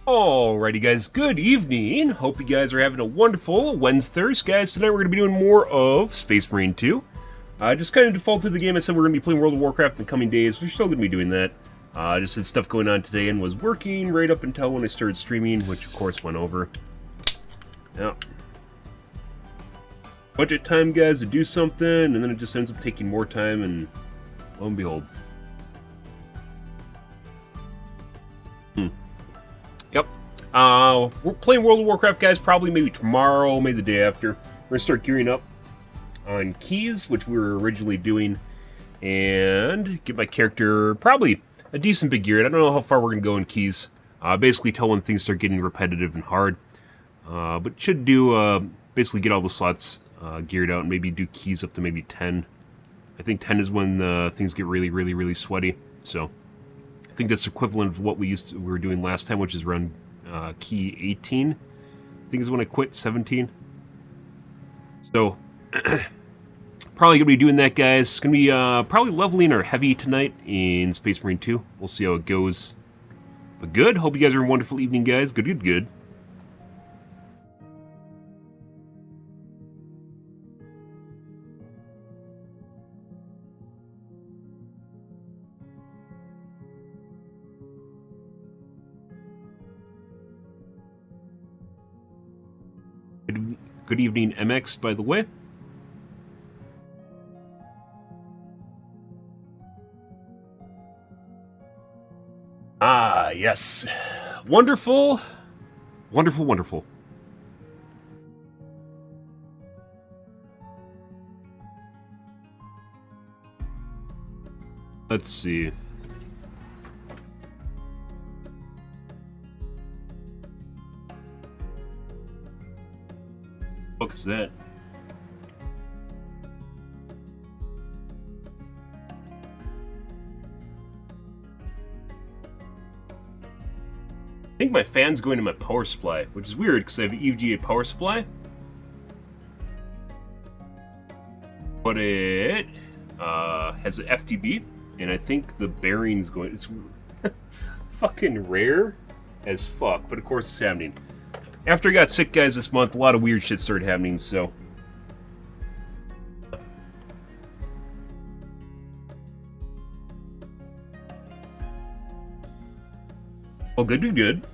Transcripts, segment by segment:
Alrighty guys, good evening. Hope you guys are having a wonderful Wednesday. Guys, tonight we're going to be doing more of Space Marine 2. Just kind of defaulted the game. I said we're going to be playing World of Warcraft in the coming days. We're still going to be doing that. Just had stuff going on today and was working right up until when I started streaming, which of course went over. Yeah. Budget time, guys, to do something, and then it just ends up taking more time, and lo and behold. Yep. We're playing World of Warcraft, guys, probably maybe tomorrow, maybe the day after. We're going to start gearing up on keys, which we were originally doing, and get my character probably a decent big gear. I don't know how far we're going to go in keys. Basically tell when things start getting repetitive and hard. But should do, basically get all the slots geared out and maybe do keys up to maybe 10. I think 10 is when things get really sweaty. So I think that's equivalent of what we were doing last time, which is around key 18. I think is when I quit, 17. So probably gonna be doing that, guys. Gonna be probably leveling our heavy tonight in Space Marine 2. We'll see how it goes. But good. Hope you guys are having a wonderful evening, guys. Good. Good evening, MX, by the way. Ah, yes. Wonderful. Wonderful. Let's see. What's that? I think my fan's going to my power supply, which is weird because I have an EVGA power supply. But it has an FTB, and I think the bearing's going... It's fucking rare as fuck, but of course it's happening. After I got sick, guys, this month, a lot of weird shit started happening, so... Well, good.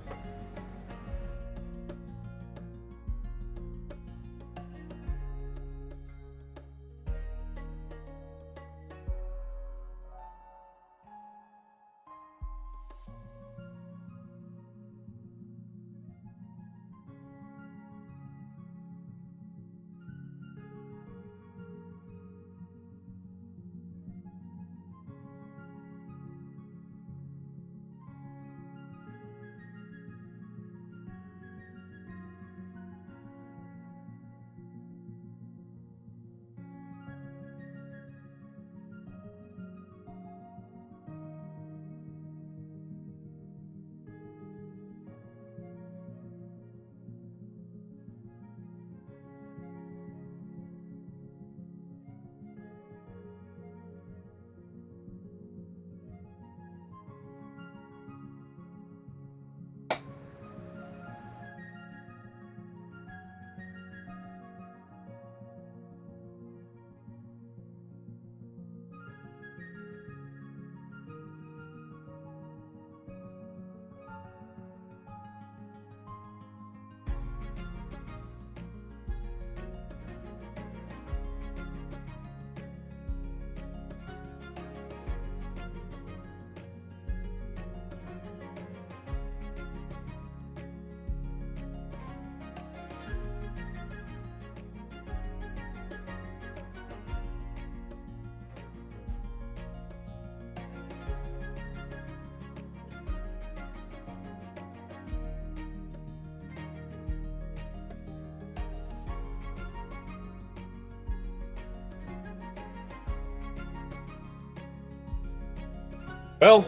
Well,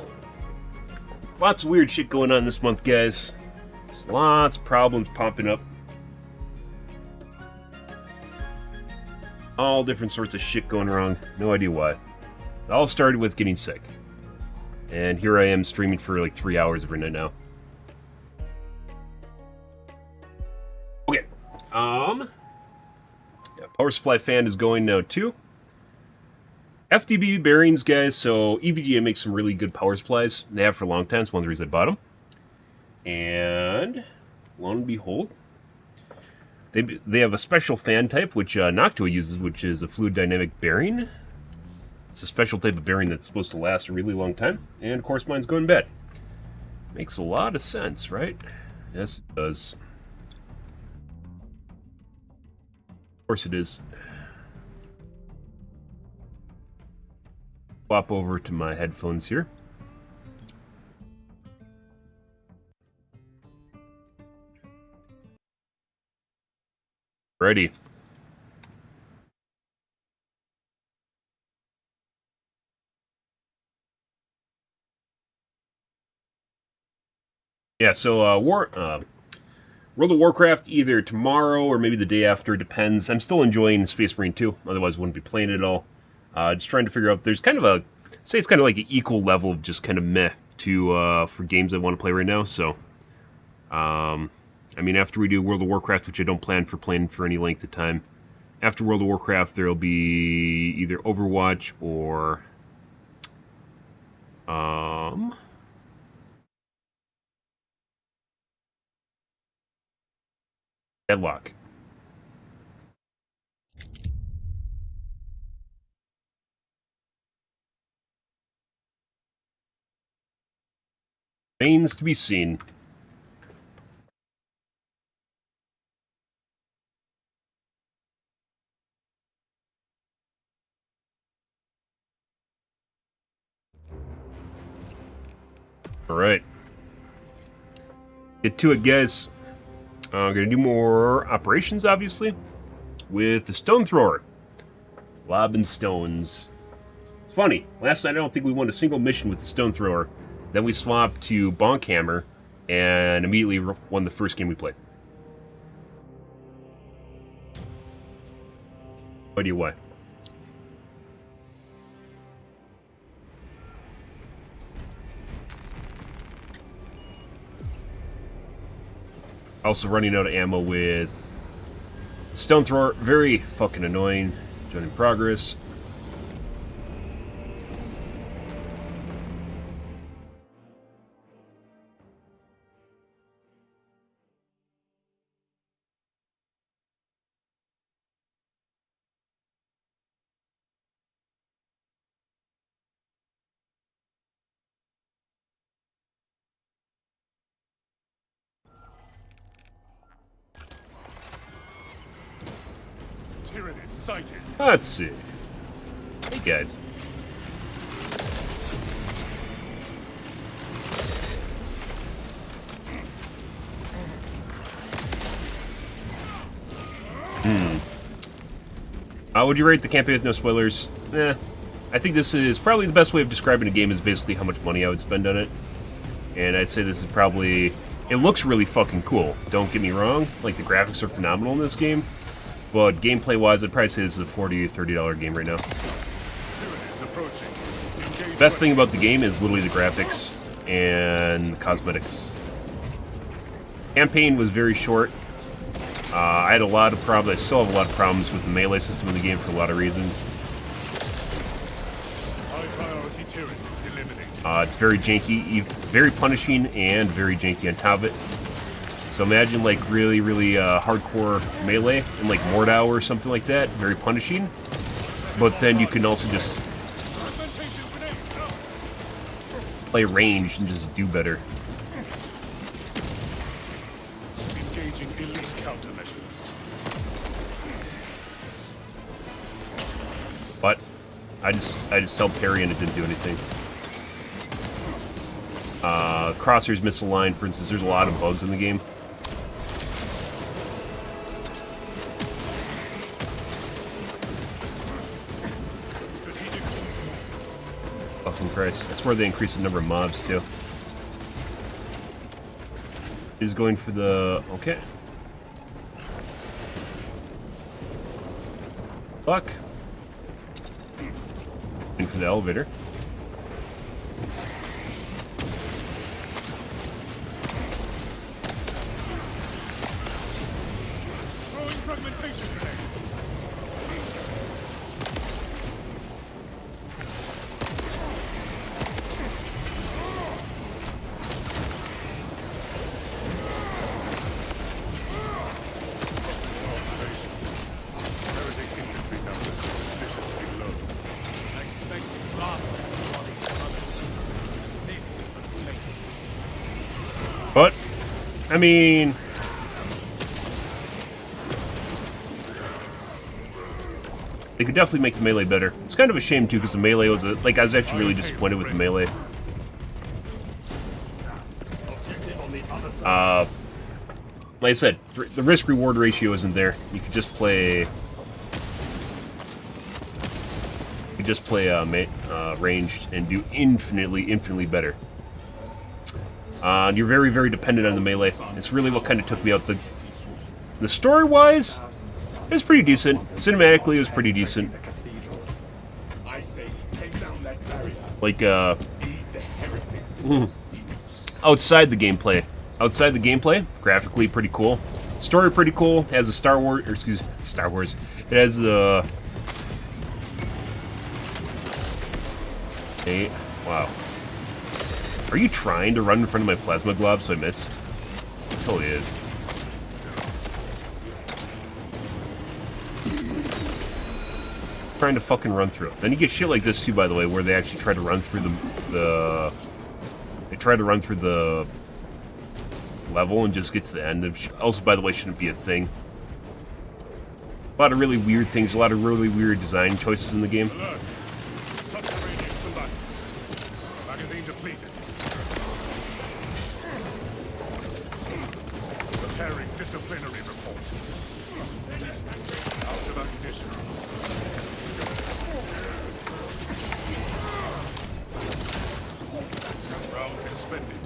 lots of weird shit going on this month, guys. There's lots of problems popping up. All different sorts of shit going wrong. No idea why. It all started with getting sick. And here I am streaming for like 3 hours every night now. Yeah, power supply fan is going now too. FDB bearings, guys. So EVGA makes some really good power supplies. They have for a long time. It's one of the reasons I bought them. And lo and behold, they have a special fan type, which Noctua uses, which is a fluid dynamic bearing. It's a special type of bearing that's supposed to last a really long time. And of course, mine's going bad. Makes a lot of sense, right? Yes, it does. Of course it is. Swap over to my headphones here. Ready. Yeah, so World of Warcraft either tomorrow or maybe the day after, depends. I'm still enjoying Space Marine 2, otherwise I wouldn't be playing it at all. Just trying to figure out, there's kind of a, say it's kind of like an equal level of just kind of meh to, for games I want to play right now, so. I mean, after we do World of Warcraft, which I don't plan for playing for any length of time, after World of Warcraft, there'll be either Overwatch or, Deadlock. Remains to be seen. Alright. Get to it, guys. I'm going to do more operations, obviously, with the Stone Thrower. Lobbing stones. It's funny. Last night I don't think we won a single mission with the Stone Thrower. Then we swapped to Bonk Hammer and immediately won the first game we played. No idea why. Also running out of ammo with Stone Thrower. Very fucking annoying. Join in progress. Let's see. Hey guys. Would you rate the campaign with no spoilers? I think this is probably the best way of describing a game is basically how much money I would spend on it. And I'd say this is probably... It looks really fucking cool. Don't get me wrong. Like, the graphics are phenomenal in this game. But gameplay-wise, I'd probably say this is a $40 or $30 game right now. The best thing about the game is literally the graphics and the cosmetics. Campaign was very short. I had a lot of problems. I still have a lot of problems with the melee system in the game for a lot of reasons. It's very janky, very punishing, and very janky on top of it. So imagine like really, really hardcore melee in like Mordau or something like that. Very punishing. But then you can also just play range and just do better. Engaging elite countermeasures. But I just held parry and it didn't do anything. Crosshair's missile line, for instance, there's a lot of bugs in the game. Fucking Christ. That's where they increase the number of mobs, too. Is going for the... Okay. Fuck. Going for the elevator. Now this is suspiciously low. I expect the blasters of bodies from others. This is the fate. But, I mean... they could definitely make the melee better. It's kind of a shame, too, because the melee was... like, I was actually really disappointed with the melee. Like I said, the risk-reward ratio isn't there. You could just play... you could just play ranged and do infinitely better. You're very, very dependent on the melee. It's really what kind of took me out. The story-wise, it was pretty decent. Cinematically, it was pretty decent. Like, outside the gameplay. Outside the gameplay, graphically pretty cool. Story pretty cool. It has a Star Wars. It has a... hey, wow. Are you trying to run in front of my plasma glob so I miss? It totally is. Trying to fucking run through it. Then you get shit like this too, by the way, where they actually try to run through they try to run through the level and just get to the end. Also, by the way, shouldn't be a thing. A lot of really weird things, a lot of really weird design choices in the game. Alert! Subterranean combatants. Magazine depleted. Preparing disciplinary report. Out of ammunition. Rounds expended.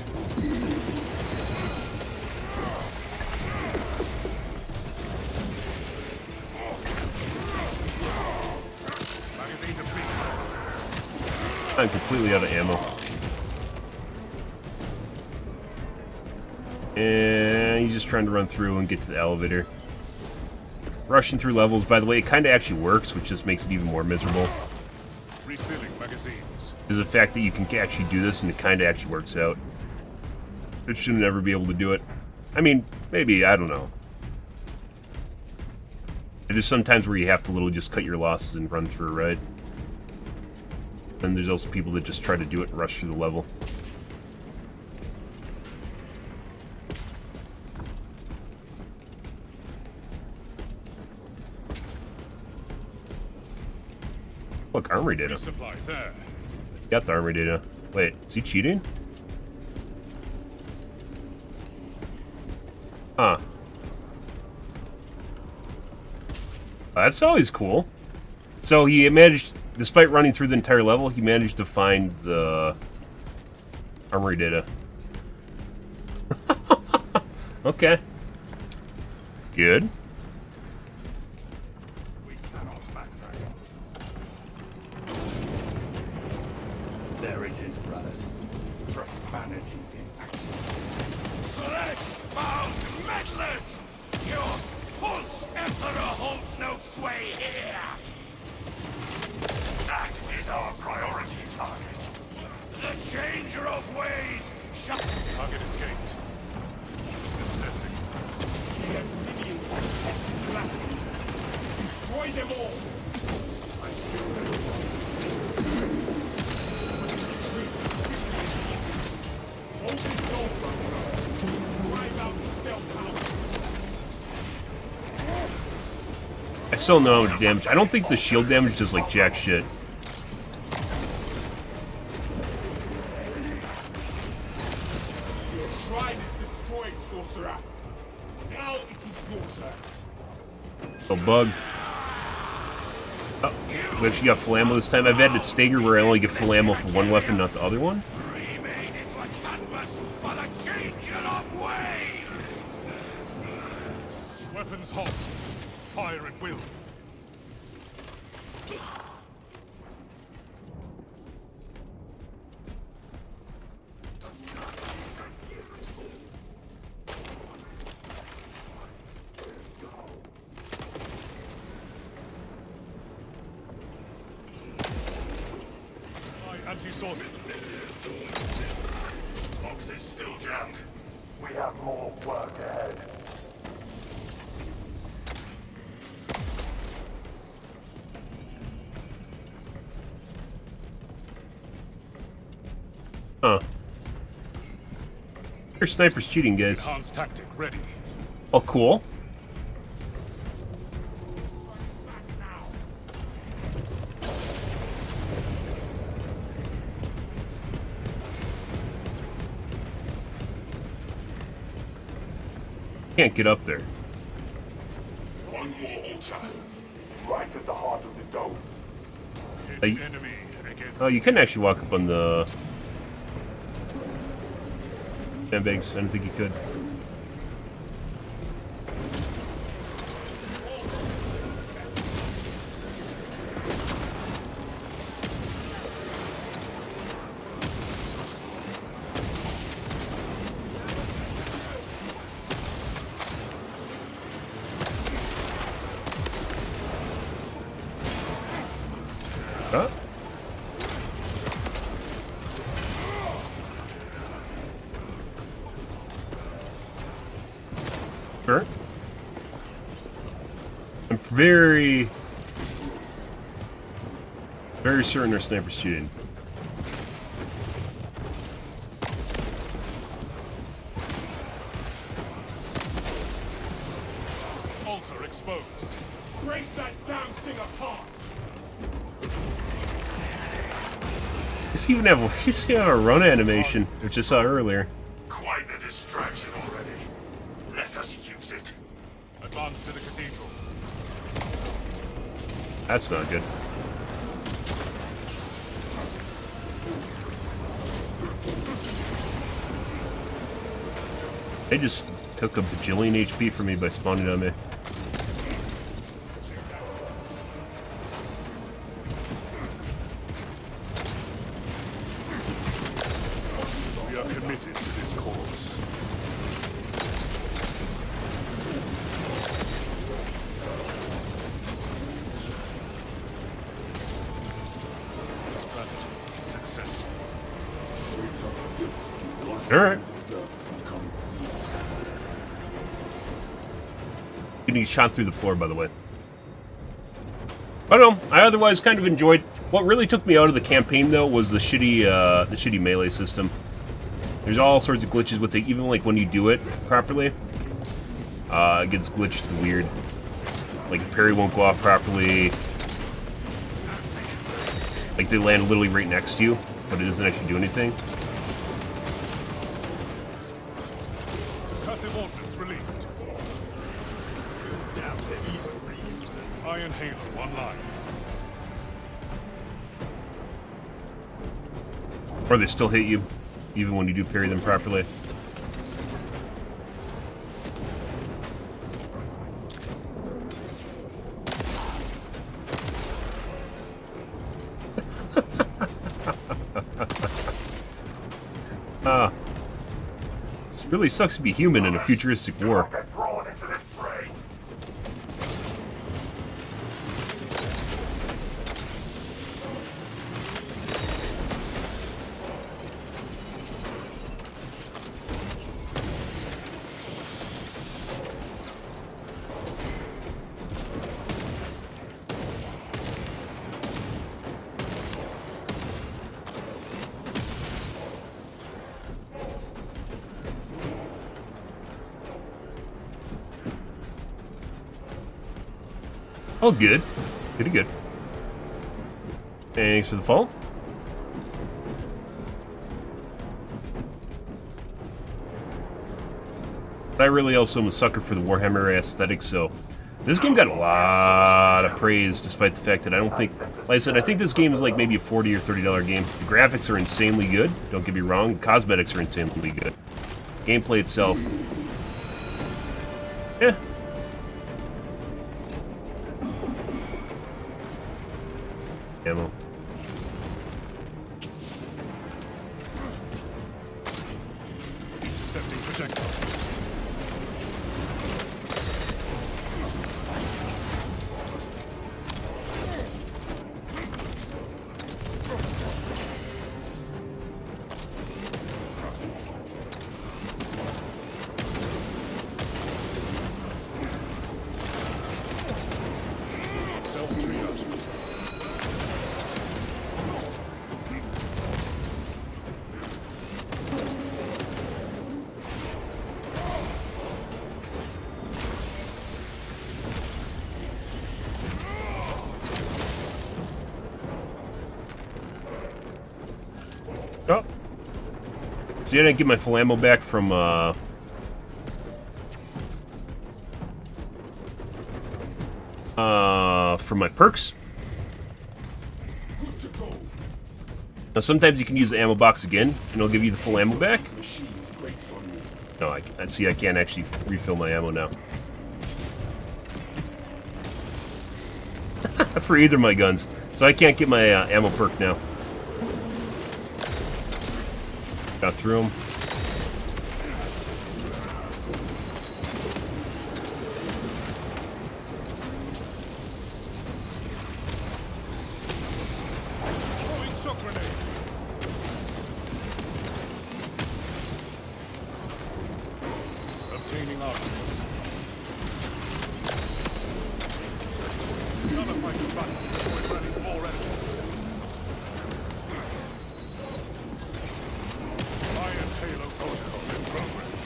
Magazine depleted. I'm completely out of ammo. And he's just trying to run through and get to the elevator. Rushing through levels, by the way, it kind of actually works, which just makes it even more miserable. Refilling magazines. Is the fact that you can actually do this and it kind of actually works out. It shouldn't ever be able to do it. I mean, maybe, I don't know. There's sometimes where you have to literally just cut your losses and run through, right? And there's also people that just try to do it and rush through the level. Look, armory data. Resupply there. Got the armory data. Wait, is he cheating? Huh. That's always cool. So he managed, despite running through the entire level, he managed to find the armory data. Okay. Good. We cannot backtrack. There it is, brothers. Profanity in action. Flesh-bound meddlers! Your false emperor holds no sway here! That is our priority target. The changer of ways shall... Target escaped. Assessing. The Amphibian tactics is lacking. Destroy them all. I feel them. Hold this goal, brother. Drive out the bell power. I still don't know how much damage. I don't think the shield damage does like jack shit. Your shrine is destroyed, sorcerer. Now it is your turn. So bug. Oh, but she got full ammo this time. I've had it stagger where I only get full ammo for one weapon, not the other one. remade into a canvas for the changer of ways! Weapons hot. Fire at will. Anti-sauce. Box is still jammed. We have more work ahead. Huh. Your sniper's cheating, guys. Enhanced tactic ready. Oh, cool. Can't get up there. One more altar. Right at the heart of the dome. Hit enemy against. Oh, you can actually walk up on the sandbags. I don't think you could. Huh? Sure. I'm very certain our sniper's shooting. Altar exposed. Break that damn thing apart! Just even have a run animation, which I saw earlier. Quite the distraction already. Let us use it. Advance to the cathedral. That's not good. They just took a bajillion HP from me by spawning on me. We are committed to this cause. Strategy successful. Alright. Getting shot through the floor, by the way. I don't know. I otherwise kind of enjoyed. What really took me out of the campaign, though, was the shitty melee system. There's all sorts of glitches with it, even like when you do it properly. It gets glitched and weird. Like the parry won't go off properly. Like they land literally right next to you, but it doesn't actually do anything. Passive ordnance released. Iron Halo online. Or they still hit you, even when you do parry them properly. It really sucks to be human in a futuristic war. Get drawn into this fray. Oh, good. Pretty good. Thanks for the follow. I really also am a sucker for the Warhammer aesthetic, so this game got a lot of praise, despite the fact that I don't think, like I said, I think this game is like maybe a $40 or $30 game. The graphics are insanely good, don't get me wrong. The cosmetics are insanely good. Gameplay itself, yeah. Ammo. Intercepting projectiles. Self-triage. So I didn't get my full ammo back from my perks. Now sometimes you can use the ammo box again, and it'll give you the full ammo back. No, I see I can't actually refill my ammo now. For either of my guns. So I can't get my ammo perk now. Got through them. Obtaining offense. Another fighting button. We're running more enemies. Iron Halo protocol in progress.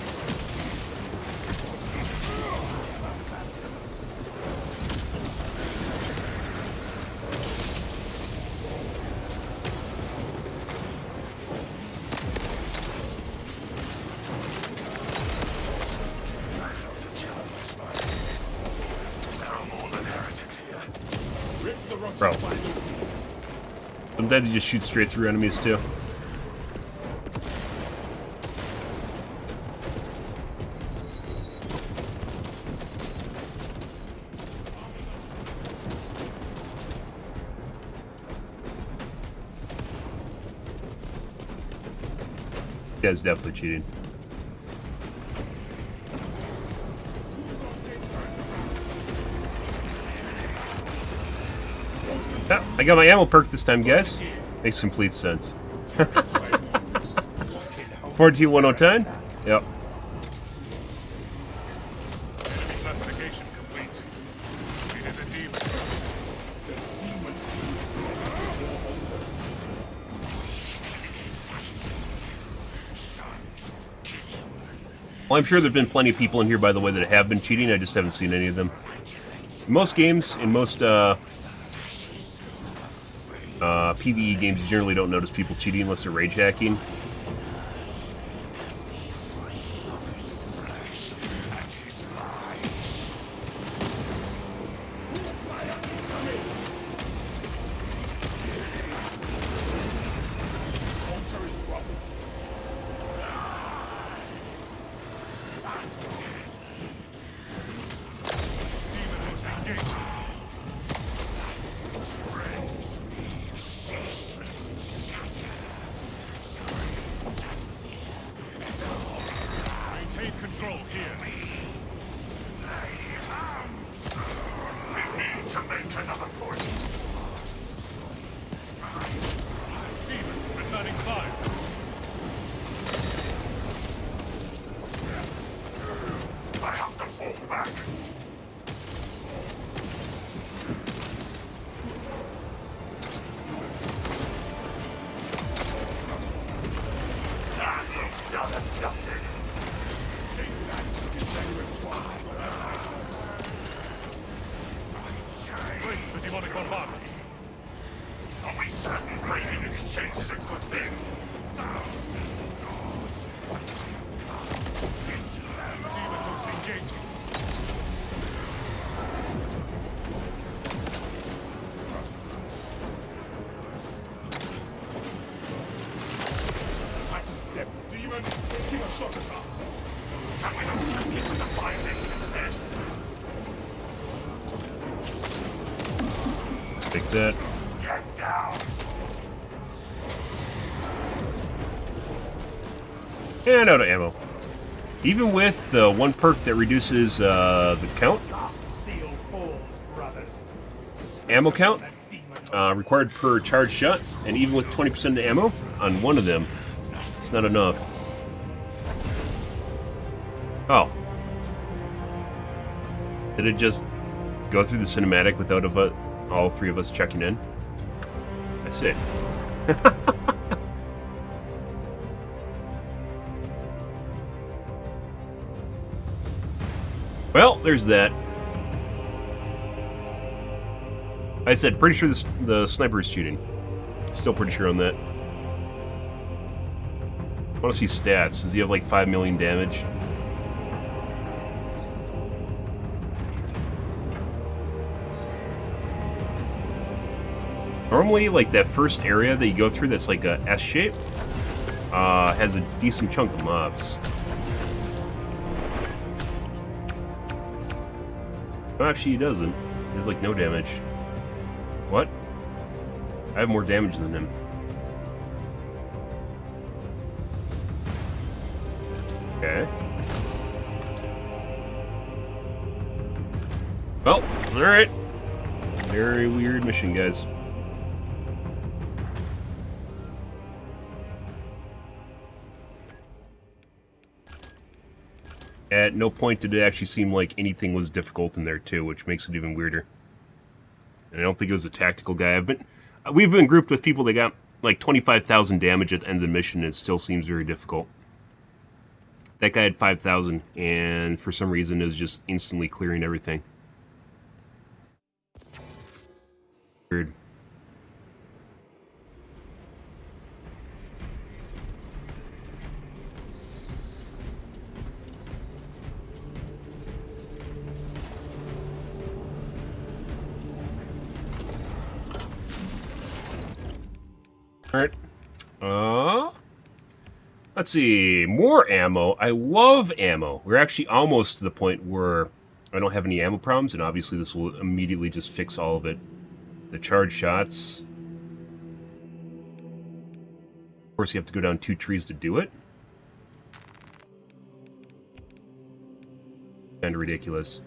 Bro. Sometimes you just shoot straight through enemies too. Yeah, it's definitely cheating. Yeah, I got my ammo perk this time, guys. Makes complete sense. 14-1010? Yep. Enemy classification complete. It is a demon. Well, I'm sure there have been plenty of people in here, by the way, that have been cheating. I just haven't seen any of them. In most games, in most PvE games, you generally don't notice people cheating unless they're rage hacking. Maintain control here. We need to make another push. Demon returning fire. I have to fall back. That looks done and dusted. Brace for demonic bombardment. Are we certain raiding exchange is a good thing? Demon host engaging. Had to step. Demon, give a shot at us. Can we not just get with the findings instead? Take that. Get down. And out of ammo. Even with the one perk that reduces the count, Last seal falls, brothers. ammo count, required per charged shot, and even with 20% of ammo on one of them, it's not enough. Oh. Did it just go through the cinematic without all three of us checking in? I see. Well, there's that. I said, pretty sure the sniper is cheating. Still pretty sure on that. want to see stats. Does he have like 5 million damage? Normally, like that first area that you go through that's like a S shape, has a decent chunk of mobs. No, actually, he doesn't. He has like no damage. What? I have more damage than him. Okay. Well, alright. Very weird mission, guys. At no point did it actually seem like anything was difficult in there, too, which makes it even weirder. And I don't think it was a tactical guy. We've been grouped with people that got like 25,000 damage at the end of the mission, and it still seems very difficult. That guy had 5,000, and for some reason it was just instantly clearing everything. Weird. Alright. Let's see. More ammo. I love ammo. We're actually almost to the point where I don't have any ammo problems, and obviously this will immediately just fix all of it. The charge shots. Of course, you have to go down 2 trees to do it. Kind of ridiculous.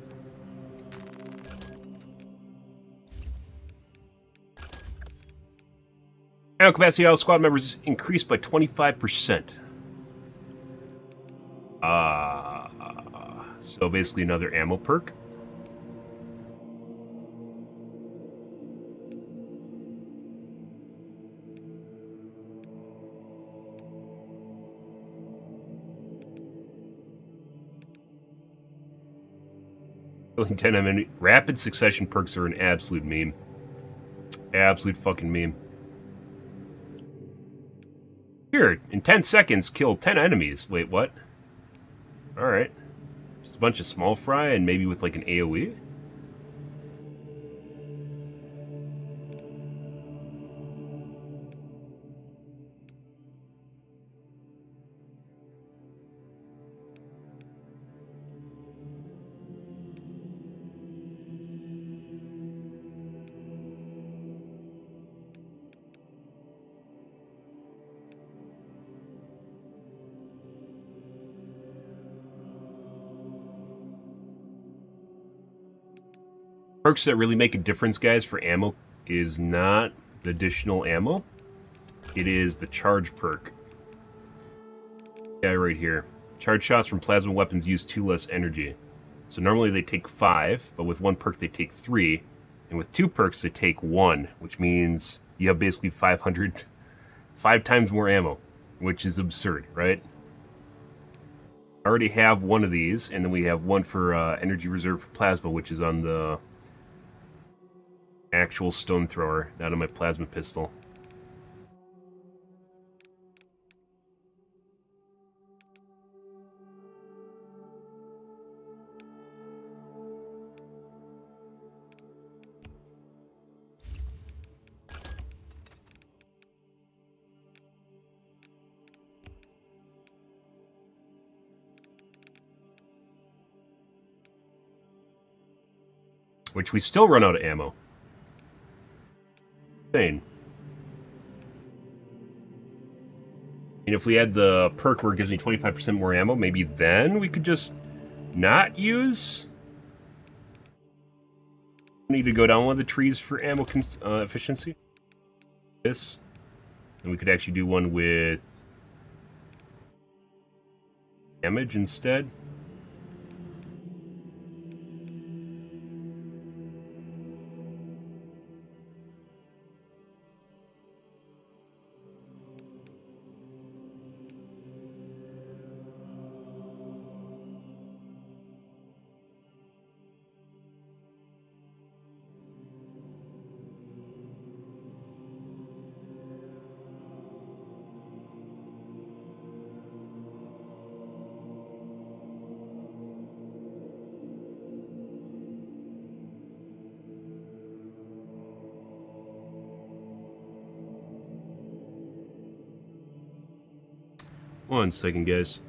Ammo capacity of all squad members increased by 25%. So basically another ammo perk. Killing 10 enemy. Rapid succession perks are an absolute meme. Absolute fucking meme. Here, in 10 seconds, kill 10 enemies. Wait, what? Alright. Just a bunch of small fry and maybe with like an AoE? Perks that really make a difference, guys, for ammo is not the additional ammo. It is the charge perk. Guy right here. Charge shots from plasma weapons use 2 less energy. So normally they take 5, but with 1 perk they take 3. And with 2 perks they take 1, which means you have basically 5 times more ammo, which is absurd, right? I already have one of these, and then we have one for energy reserve for plasma, which is on the actual stone thrower, not on my plasma pistol. Which we still run out of ammo. Insane. And if we had the perk where it gives me 25% more ammo, maybe then we could just not use. Need to go down one of the trees for ammo efficiency. This. And we could actually do one with damage instead. One second, guys.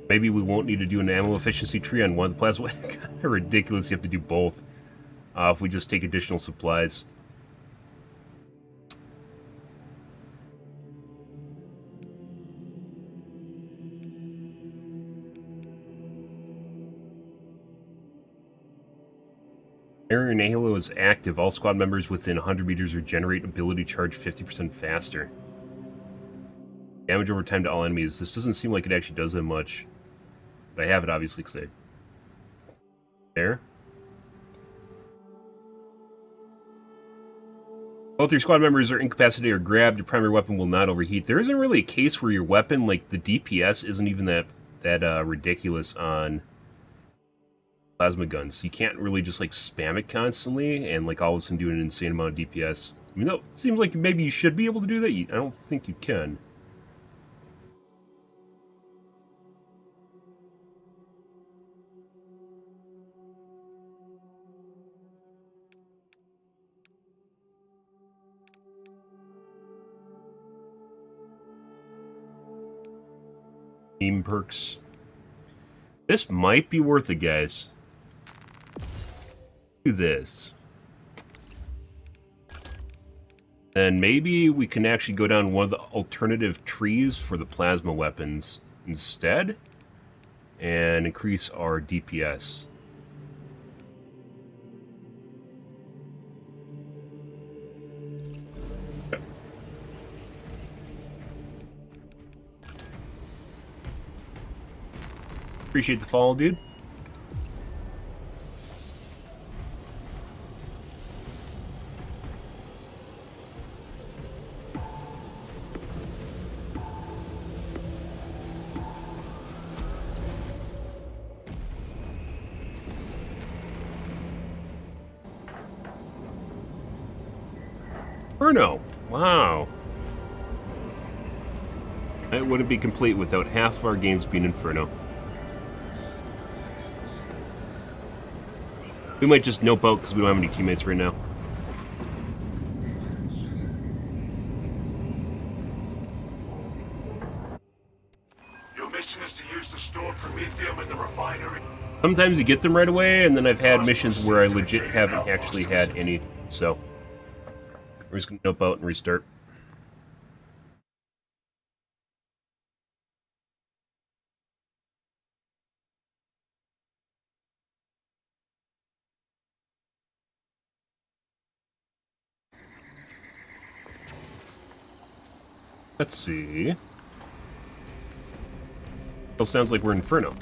Maybe we won't need to do an ammo efficiency tree on one of the plasma. Kind of ridiculous. You have to do both. If we just take additional supplies. Area Halo is active. All squad members within 100 meters regenerate ability charge 50% faster. Damage over time to all enemies. This doesn't seem like it actually does that much. But I have it obviously because I... There. Both your squad members are incapacitated or grabbed. Your primary weapon will not overheat. There isn't really a case where your weapon, like the DPS, isn't even that ridiculous on plasma guns. You can't really just like spam it constantly and like all of a sudden do an insane amount of DPS. I mean, though, it seems like maybe you should be able to do that. I don't think you can. Team perks. This might be worth it, guys. Do this. Then maybe we can actually go down one of the alternative trees for the plasma weapons instead and increase our DPS. Appreciate the follow, dude. Inferno. Wow. It wouldn't be complete without half of our games being Inferno. We might just nope out because we don't have any teammates right now. Your mission is to use the stored promethium in the refinery. Sometimes you get them right away, and then I've had missions where I legit haven't actually had any, so we're just gonna nope out and restart. Let's see. Still sounds like we're in Inferno.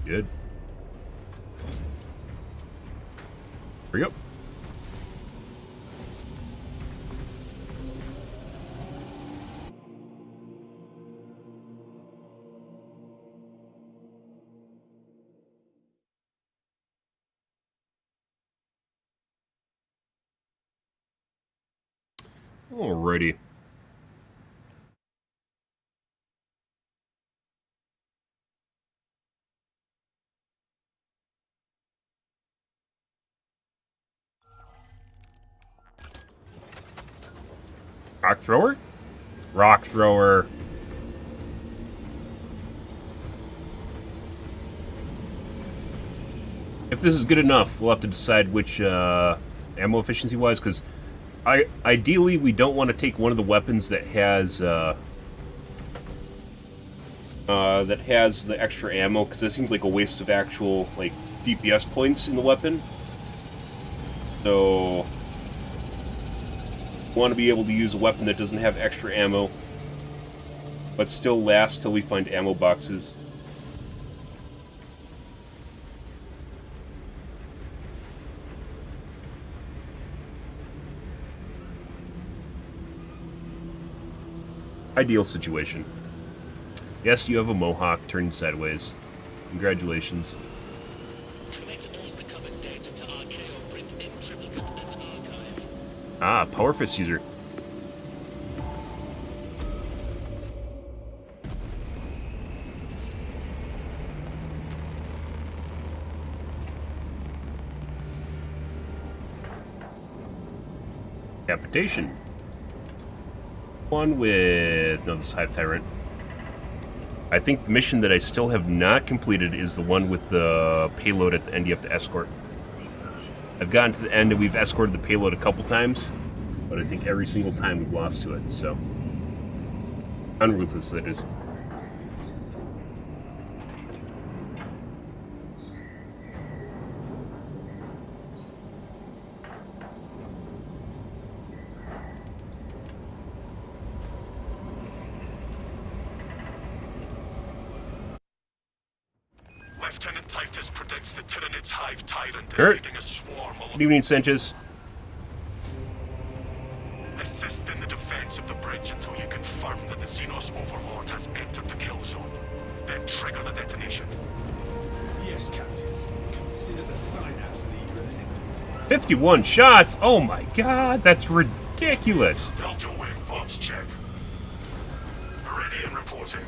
Good. Here we go. Alrighty. Rock thrower? Rock thrower. If this is good enough, we'll have to decide which ammo efficiency wise, because ideally we don't want to take one of the weapons that has the extra ammo, because that seems like a waste of actual like DPS points in the weapon. So want to be able to use a weapon that doesn't have extra ammo, but still lasts till we find ammo boxes. Ideal situation. Yes, you have a mohawk turned sideways. Congratulations. Collect all recovered data to Archaeo print in triplicate in archive. Ah, Power Fist user. Capitation. One with... No, this is Hive Tyrant. I think the mission that I still have not completed is the one with the payload at the end you have to escort. I've gotten to the end and we've escorted the payload a couple times, but I think every single time we've lost to it, so... Unruthless, that is. Lieutenant Titus predicts the Tyrannid's Hive Tyrant is Kurt. leading a swarm of... Good evening, Sanchez. Assist in the defense of the bridge until you confirm that the Xenos Overlord has entered the kill zone. Then trigger the detonation. Yes, Captain. Consider the synapse lead eliminated. 51 shots? Oh my god, that's ridiculous. Delta Wing box check. Viridian reporting.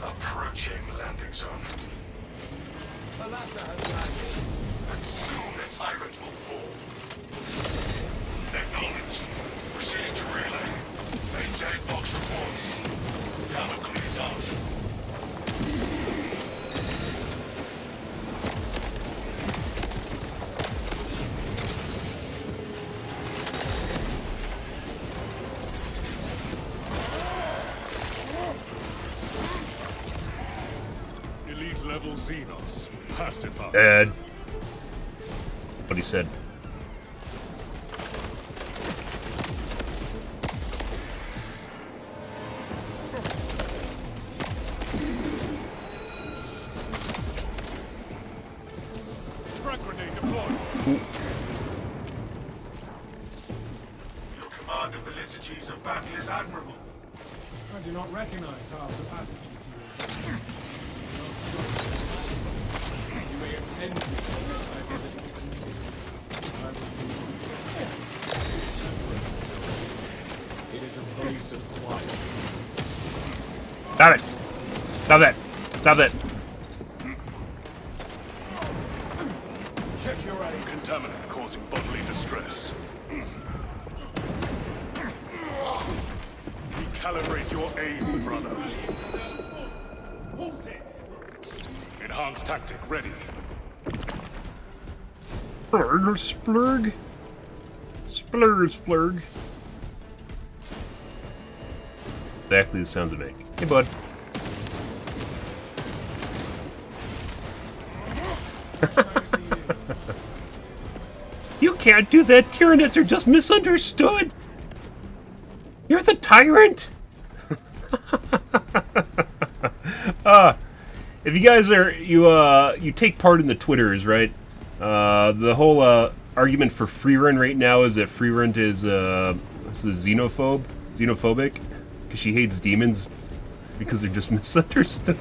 Approaching landing zone. Thalassa has landed. And soon the tyrant will fall. Acknowledged. Proceeding to relay. Maintain box reports. Gamma clears out. Elite level Xenos. Pacified. Dead. What he said. Frag grenade deployed. Your command of the liturgies of battle is admirable. I do not recognize half the passages you will. You may attend me as I visit the museum. I will be. It is a place of quiet. Stop it. Stop that. Stop that. Check your aim. Contaminant causing bodily distress. Recalibrate your aim, brother. Reserve forces. Halt it! Enhanced tactic ready. Splurg, splurg. Splurg, splurg. Exactly the sounds of make. Hey, bud. You can't do that. Tyranids are just misunderstood. You're the tyrant. If you guys are you take part in the Twitters, right? The whole argument for Freerun right now is that Freerun is xenophobic because she hates demons because they're just misunderstood,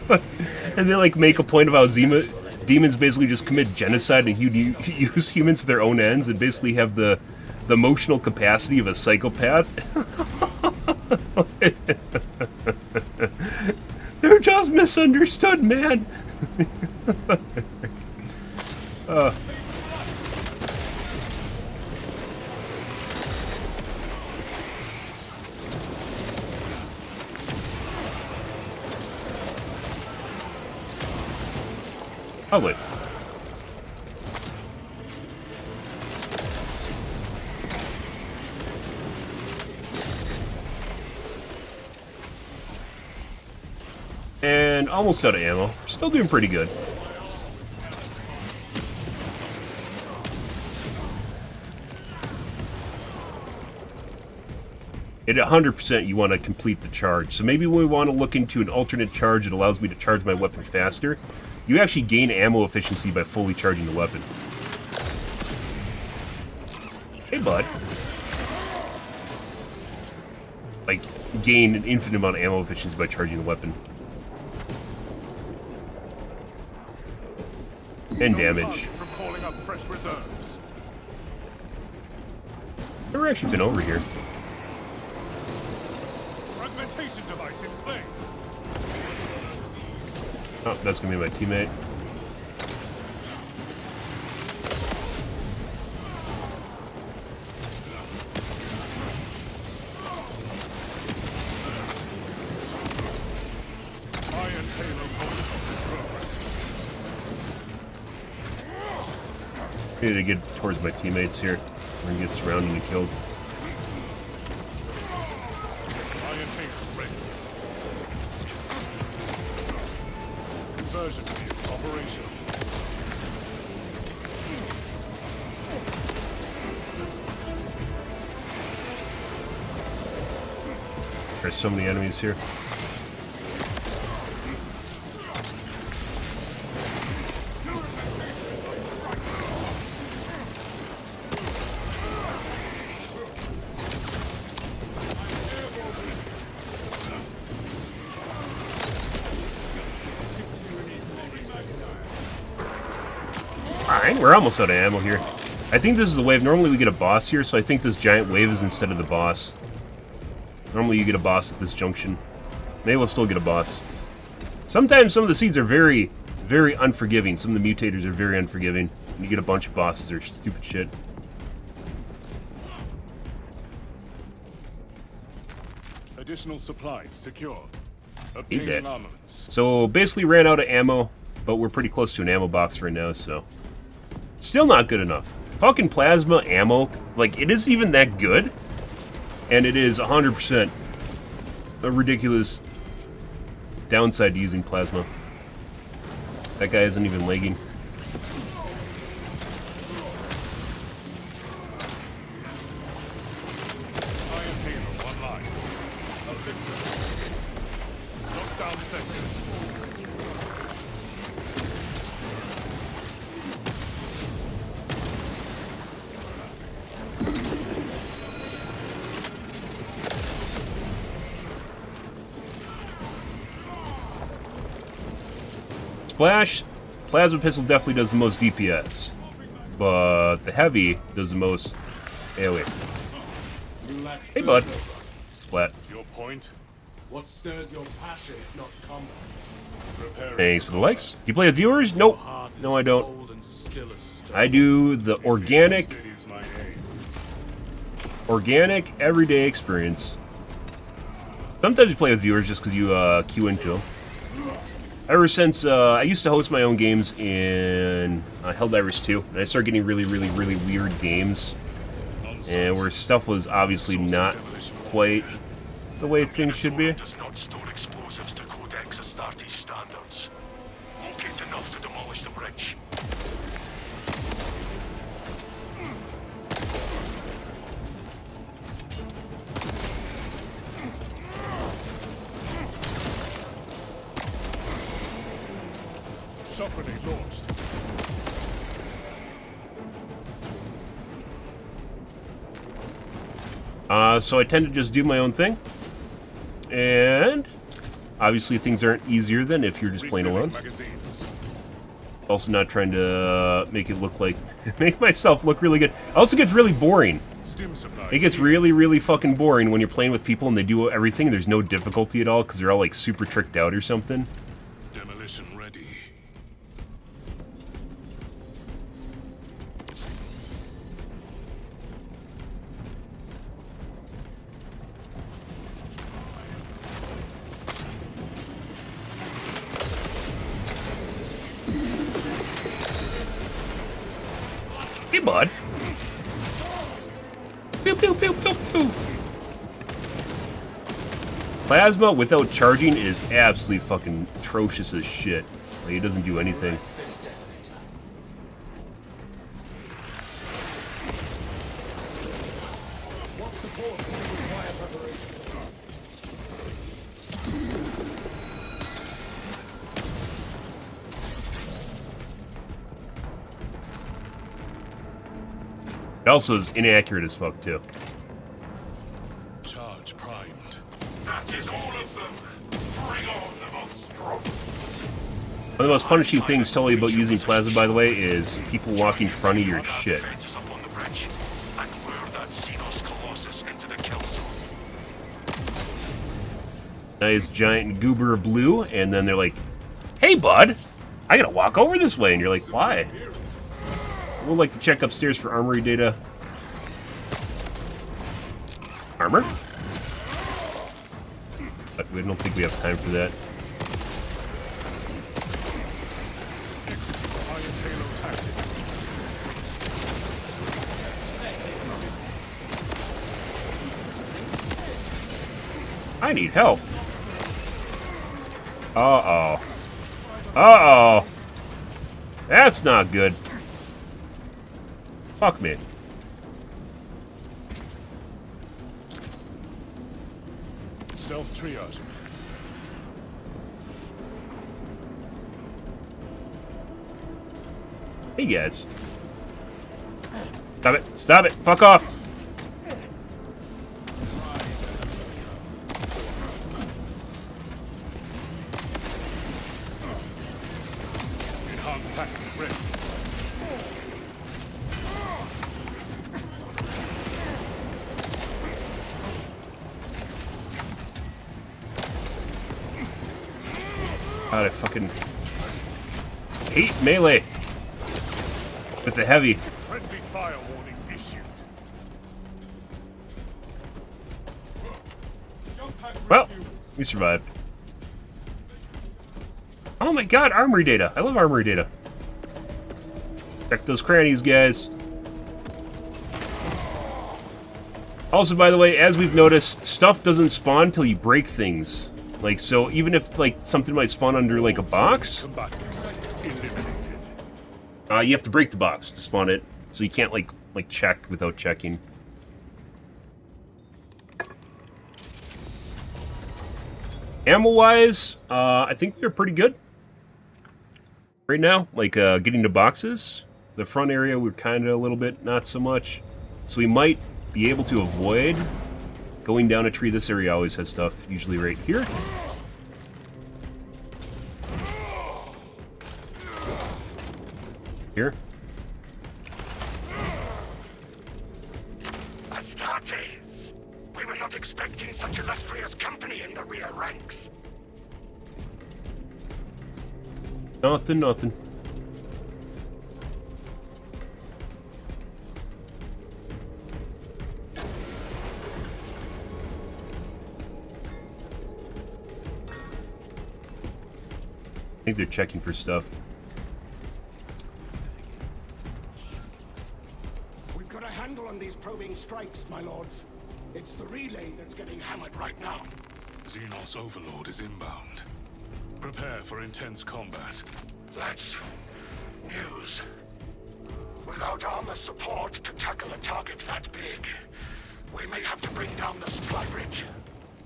and they like make a point of how demons basically just commit genocide and use humans to their own ends and basically have the emotional capacity of a psychopath. They're just misunderstood, man. I'll wait. And almost out of ammo. Still doing pretty good. At 100% you want to complete the charge. So maybe we want to look into an alternate charge that allows me to charge my weapon faster. You actually gain ammo efficiency by fully charging the weapon. Hey, bud. Like, gain an infinite amount of ammo efficiency by charging the weapon. And damage. From calling up fresh reserves. Never actually been over here. Fragmentation device in play. Oh, that's gonna be my teammate. I need to get towards my teammates here. We're gonna get surrounded and killed. Iron Halo ready. Conversion field operational. There's so many enemies here. Alright, we're almost out of ammo here. I think this is the wave. Normally we get a boss here, so I think this giant wave is instead of the boss. Normally you get a boss at this junction. Maybe we'll still get a boss. Sometimes some of the seeds are very, very unforgiving. Some of the mutators are very unforgiving. And you get a bunch of bosses or stupid shit. Additional supplies secured. Need Obtaining that. armaments. So basically ran out of ammo, but we're pretty close to an ammo box right now, so... Still not good enough. Fucking plasma ammo, like, it isn't even that good. And it is 100% a ridiculous downside to using plasma. That guy isn't even lagging. Iron Halo online. Lockdown sector. Splash, plasma pistol definitely does the most DPS, but the heavy does the most AoE. Hey, bud. Splat. Your point? What stirs your passion if not combat? Preparing. Thanks for the likes. Do you play with viewers? Nope. No, I don't. Cold and still as stone. I do the organic, Is my aim. everyday experience. Sometimes you play with viewers just because you queue into them. Ever since I used to host my own games in Helldivers 2, and I started getting really weird games, and where stuff was obviously not quite the way things should be. Does not store explosives to Codex Astartes standards. Locate enough to demolish the bridge. Shock grenade launched. So I tend to just do my own thing, and obviously things aren't easier than if you're just playing alone. Magazines. Also not trying to make it look like, make myself look really good. It also gets really boring. Stim supplies. It gets really fucking boring when you're playing with people and they do everything. There's no difficulty at all because they're all like super tricked out or something. Demolition ready. Hey, bud. Pew, pew, pew, pew, pew. Plasma without charging is absolutely fucking atrocious as shit. Like, it doesn't do anything. This detonator. What supports still require preparation? It also is inaccurate as fuck, too. Charge primed. That is all of them. Bring on the monstrum. One of the most punishing things totally about using plasma, by the way, is people walking in front of your shit. Defenses up on the bridge and lure that Xenos Colossus into the kill zone. Nice giant goober of blue, and then they're like, "Hey, bud, I gotta walk over this way," and you're like, "Why?" We'll like to check upstairs for armory data. Armor? But we don't think we have time for that. Execute Iron Halo tactic. I need help. Uh-oh. Uh-oh. That's not good. Fuck me. Self-triage. Hey, guys. Stop it. Stop it. Fuck off. Enhanced tactics ready. God, I fucking hate melee with the heavy. Friendly fire warning issued. Well, we survived. Oh my god, armory data. I love armory data. Check those crannies, guys. Also, by the way, as we've noticed, stuff doesn't spawn till you break things. Like, so even if, like, something might spawn under, like, a box, Combatants eliminated. you have to break the box to spawn it. So you can't, like check without checking. Ammo-wise, I think we're pretty good right now. Like, getting to boxes. The front area, we're kind of a little bit not so much. So we might be able to avoid going down a tree. This area always has stuff, usually right here. Here. Astartes! We were not expecting such illustrious company in the rear ranks. Nothing, nothing. I think they're checking for stuff. We've got a handle on these probing strikes, my lords. It's the relay that's getting hammered right now. Xenos Overlord is inbound. Prepare for intense combat. That's news. Without armor support to tackle a target that big, we may have to bring down the supply bridge.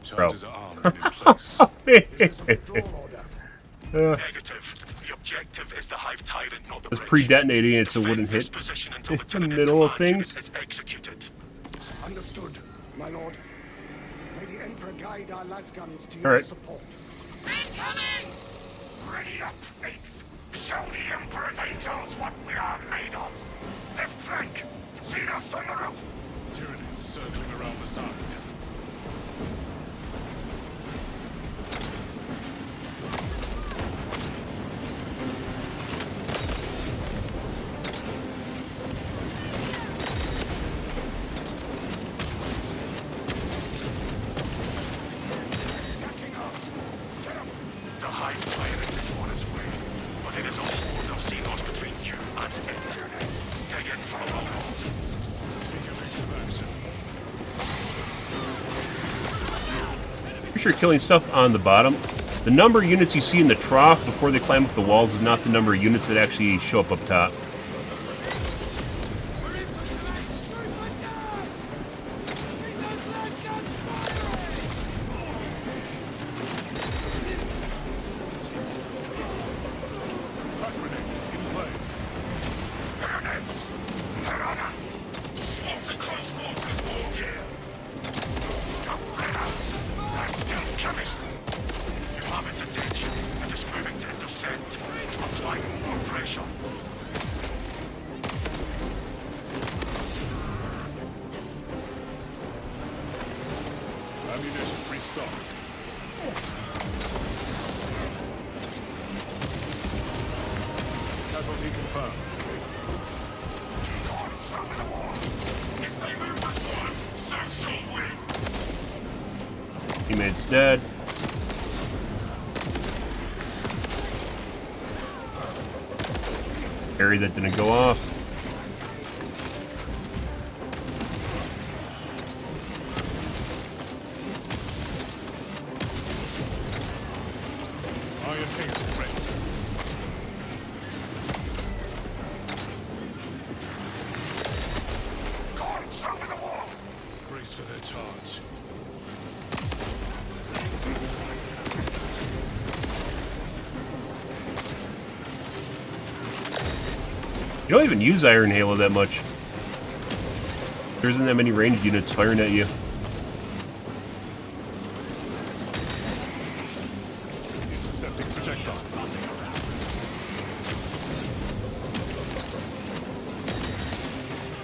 Charges are armed and in place. Is this a withdrawal order? Negative. The objective is the Hive Tyrant, not the It's bridge. pre-detonating it so it wouldn't Defend this hit position until the in the Tyrant middle of command unit things. is executed. Understood, my lord. May the Emperor guide our lasguns to All your right. support. Ready up, 8th. Show the Emperor's angels what we are made of. Left flank. Xenos on the roof. Tyranids circling around the side. The Hive Tyrant is on its way, but it is a horde of Xenos between you and it. Take it for a moment. Take evasive action. Pretty sure killing stuff on the bottom. The number of units you see in the trough before they climb up the walls is not the number of units that actually show up top. Back grenade in play. Bayonets! They're on us! Swarms and close quarters war gear! Tough better! They're still coming! You have its attention and is moving to intercept. Apply more pressure. Ammunition restocked. Casualty confirmed. Guns over the wall! If they move as one, so shall we! Teammate's dead. Parry that didn't go off. Thanks for their charge. You don't even use Iron Halo that much. There isn't that many ranged units firing at you. Intercepting projectiles.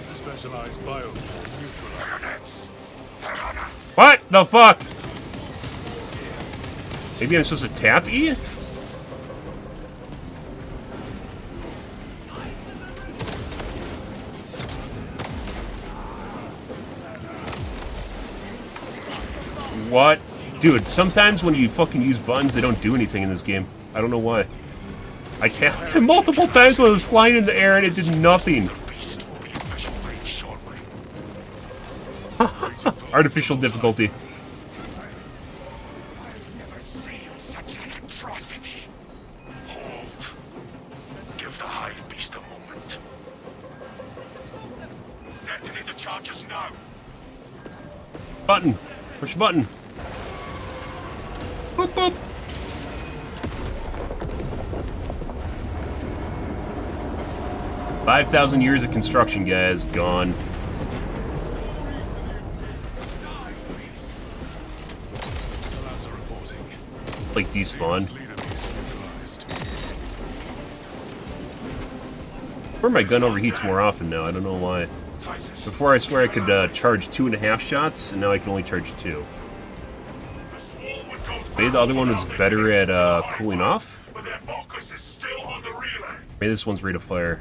Specialized bioform neutralized. What the fuck? Maybe I'm supposed to tap E? What? Dude, sometimes when you fucking use buttons, they don't do anything in this game. I don't know why. I tapped him multiple times when I was flying in the air and it did nothing. Artificial difficulty. I've never seen such an atrocity. Hold. Give the hive beast a moment. Detonate the charges now. Button. Push button. Boop boop. $5,000 years of construction, guys, gone. Like despawn. Where my gun overheats more often now. I don't know why. Before I swear I could charge 2.5 shots, and now I can only charge 2. Maybe the other one was better at cooling off. Maybe this one's rate of fire.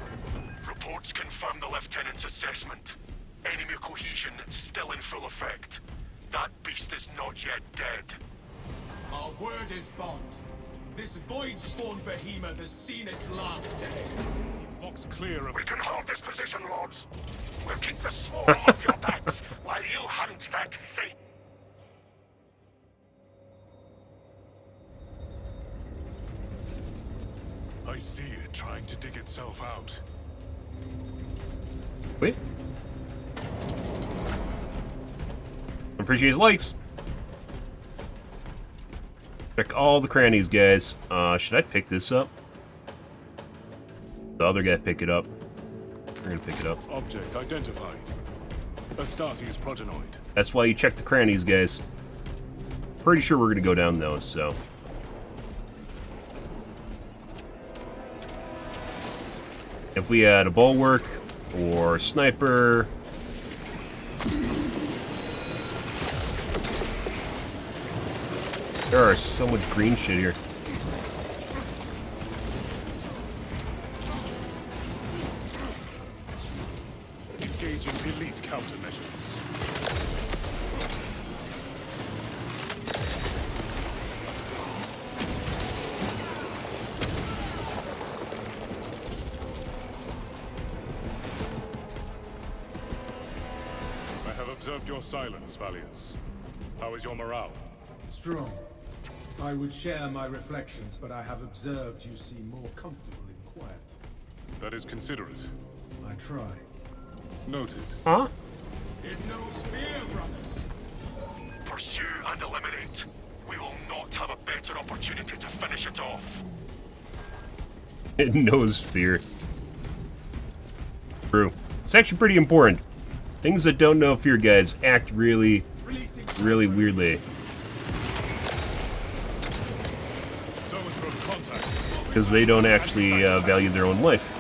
Reports confirm the lieutenant's assessment. Enemy cohesion still in full effect. That beast is not yet dead. Our word is bond. This void-spawn behemoth has seen its last day. Fox clear of... We can hold this position, lords. We'll keep the swarm off your backs while you hunt that thief. I see it trying to dig itself out. Wait. Appreciate his likes. Check all the crannies, guys. Should I pick this up? The other guy pick it up. We're gonna pick it up. Object identified. Astartes progenoid. That's why you check the crannies, guys. Pretty sure we're gonna go down those, so. If we had a bulwark or sniper. There are so much green shit here. Engaging elite countermeasures. I have observed your silence, Valius. How is your morale? Strong. I would share my reflections, but I have observed you seem more comfortable in quiet. That is considerate. I try. Noted. Huh? It knows fear, brothers. Pursue and eliminate. We will not have a better opportunity to finish it off. It knows fear. True. It's actually pretty important. Things that don't know fear, guys, act really, really weirdly. Because they don't actually value their own life.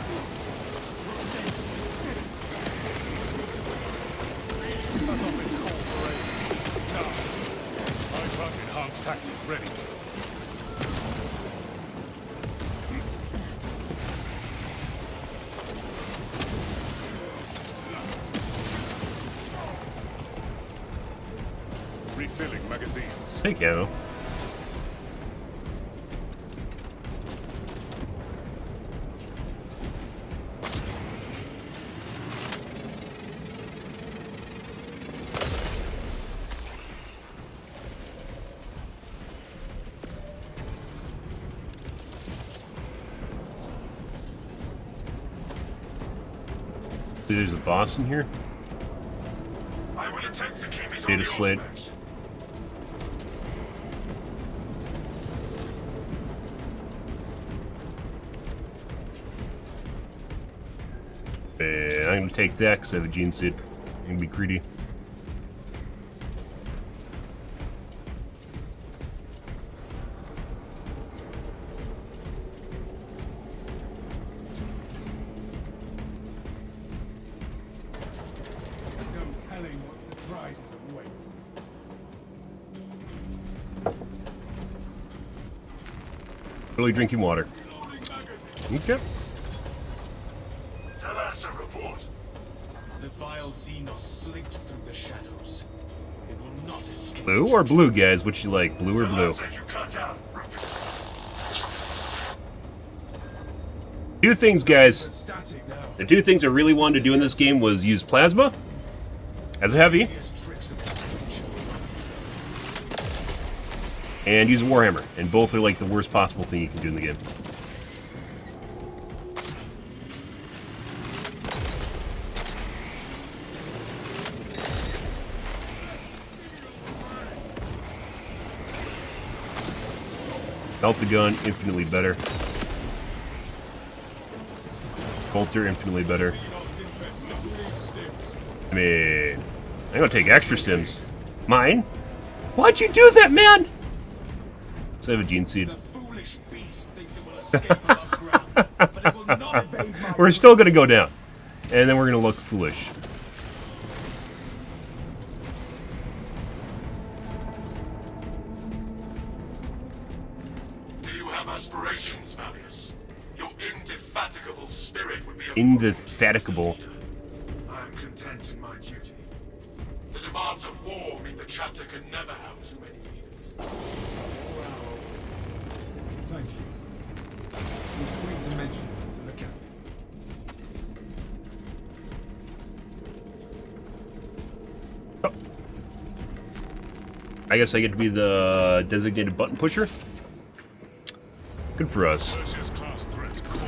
Enhanced tactic ready. Refilling magazines. Take ammo. There's a boss in here? I will attempt to keep it on Data your slate. specs. And I'm gonna take that because I have a gene seed. I'm gonna be greedy. No telling what surprises await. Really drinking water. Okay. Tell us a report. The vile Xenos slinks through the shadows. It will not escape. Blue or blue, guys? Which you like, blue or blue? Tell us you cut out. Two things, guys. Static now. The two things I really wanted to do in this game was use plasma as a heavy Tricks of the creature and use a warhammer, and both are like the worst possible thing you can do in the game. Belt the gun, infinitely better. Bolter, infinitely better. I mean, I'm gonna take extra stims. Mine? Why'd you do that, man? So I have a gene seed. The foolish beast thinks it will escape above ground, but it will not evade my We're still gonna go down. And then we're gonna look foolish. Do you have aspirations, Valius? Your indefatigable spirit would be a Indefatigable. I'm content in my duty. The demands of war mean the chapter can never have too many leaders. Thank you. Feel free to mention that to the captain. Oh. I guess I get to be the designated button pusher. Good for us. Versus class threat core.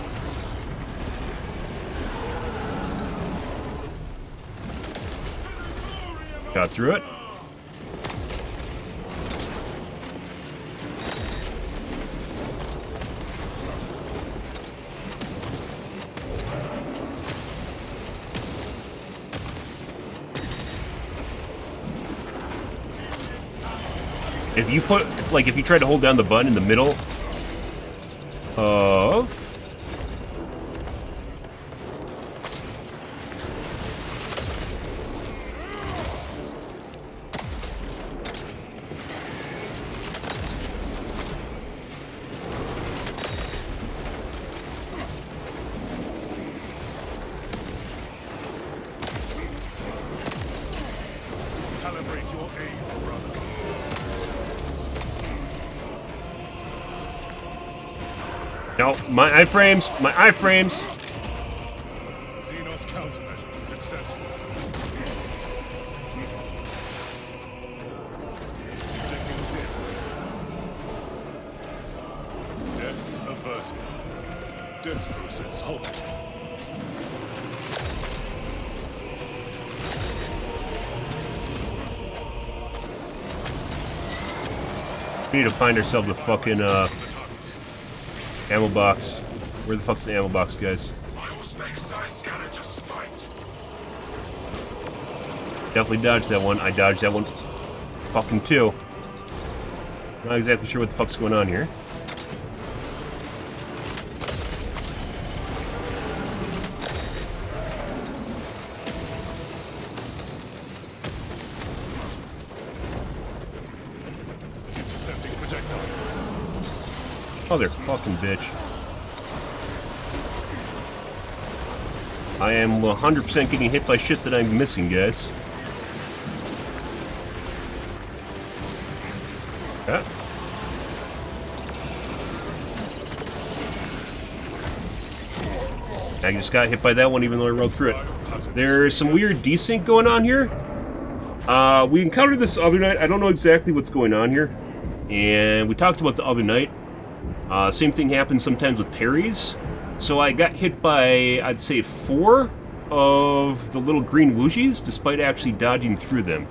Got through it. If you put, like, if you try to hold down the button in the middle of... Calibrate your aim, brother. No, my iframes, my iframes. Xenos countermeasures successful. Detecting stim. Death averted. Death process halted. We need to find ourselves a fucking ammo box. Where the fuck's the ammo box, guys? I will make size scanner just right. Definitely dodged that one. I dodged that one. Fucking too. Not exactly sure what the fuck's going on here. Intercepting projectiles. Mother fucking bitch. I am 100% getting hit by shit that I'm missing, guys. Yeah. I just got hit by that one even though I rode through it. There's some weird desync going on here. We encountered this other night. I don't know exactly what's going on here. And we talked about the other night. Same thing happens sometimes with parries. So I got hit by, I'd say, 4 of the little green woogies despite actually dodging through them.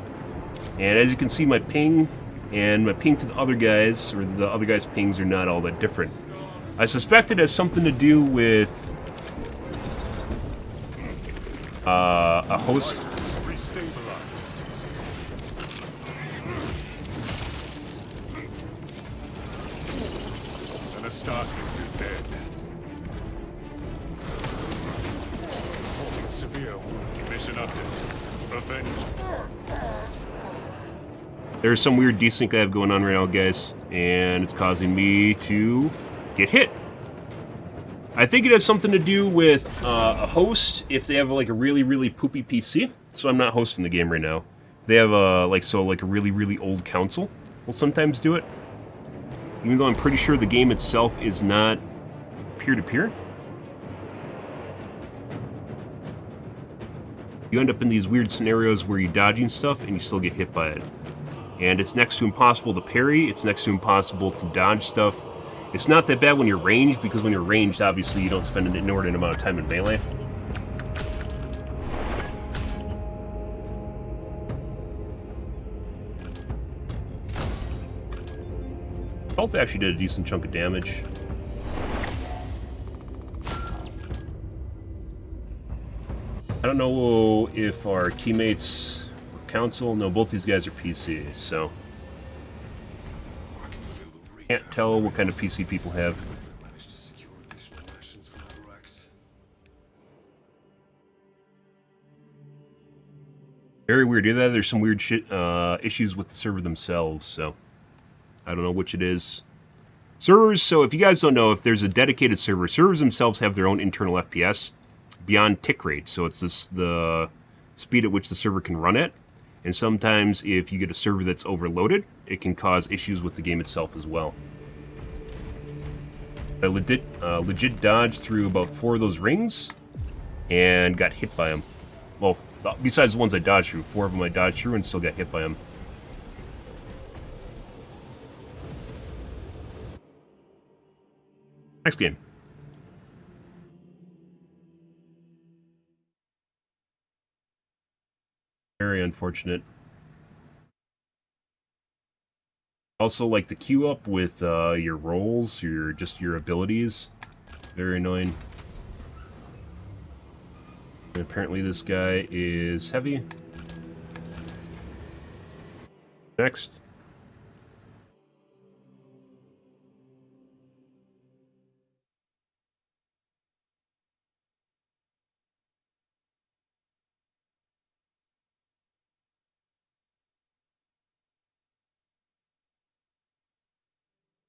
And as you can see, my ping and my ping to the other guys, or the other guys' pings, are not all that different. I suspect it has something to do with a host. And Astartes is dead. Reporting severe wound. Mission update. Avenged. There's some weird desync I have going on right now, guys, and it's causing me to get hit. I think it has something to do with a host, if they have like a really, really poopy PC. So I'm not hosting the game right now. They have a like a really, really old console. Will sometimes do it, even though I'm pretty sure the game itself is not peer-to-peer. You end up in these weird scenarios where you're dodging stuff and you still get hit by it. And it's next to impossible to parry, it's next to impossible to dodge stuff. It's not that bad when you're ranged, because when you're ranged, obviously you don't spend an inordinate amount of time in melee. Ult actually did a decent chunk of damage. I don't know if our teammates... Council? No, both these guys are PC, so can't tell what kind of PC people have. Very weird. Either there's some weird shit issues with the server themselves, so I don't know which it is. Servers, so if you guys don't know, if there's a dedicated server, servers themselves have their own internal FPS beyond tick rate, so it's the speed at which the server can run at. And sometimes if you get a server that's overloaded, it can cause issues with the game itself as well. I legit dodged through about 4 of those rings and got hit by them. Well, besides the ones I dodged through, 4 of them I dodged through and still got hit by them. Next game. Very unfortunate. Also, like the queue up with your rolls, your abilities. Very annoying. And apparently this guy is heavy. Next.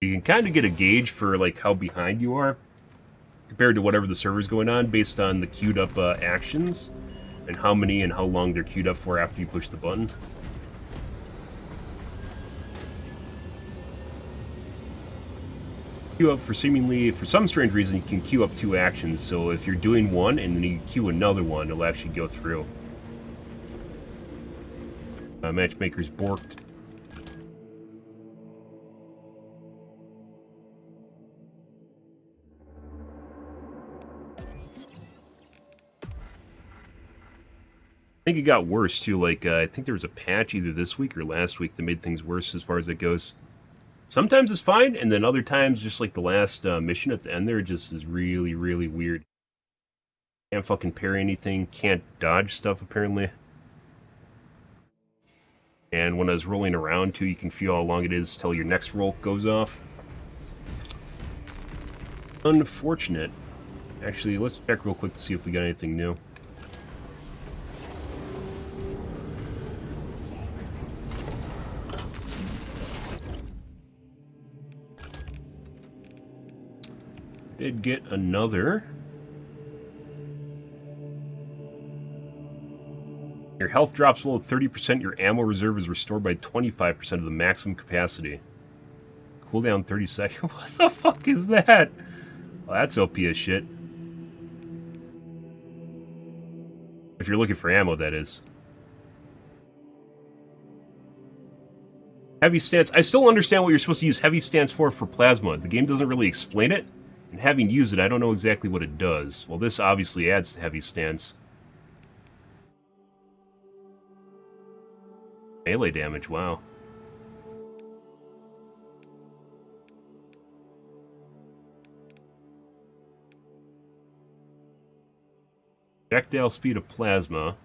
You can kind of get a gauge for like how behind you are compared to whatever the server's going on based on the queued up actions and how many and how long they're queued up for after you push the button. Queue up for some strange reason, you can queue up 2 actions, so if you're doing one and then you queue another one, it'll actually go through. Matchmaker's borked. I think it got worse too, like I think there was a patch either this week or last week that made things worse as far as it goes. Sometimes it's fine, and then other times, just like the last mission at the end there, just is really, really weird. Can't fucking parry anything, can't dodge stuff apparently. And when I was rolling around too, you can feel how long it is till your next roll goes off. Unfortunate. Actually, let's check real quick to see if we got anything new. Did get another. Your health drops below 30%, your ammo reserve is restored by 25% of the maximum capacity. Cooldown 30 seconds. What the fuck is that? Well, that's OP as shit. If you're looking for ammo, that is. Heavy stance. I still understand what you're supposed to use heavy stance for plasma. The game doesn't really explain it. And having used it, I don't know exactly what it does. Well, this obviously adds to heavy stance. Melee damage, wow. Projectile speed of plasma.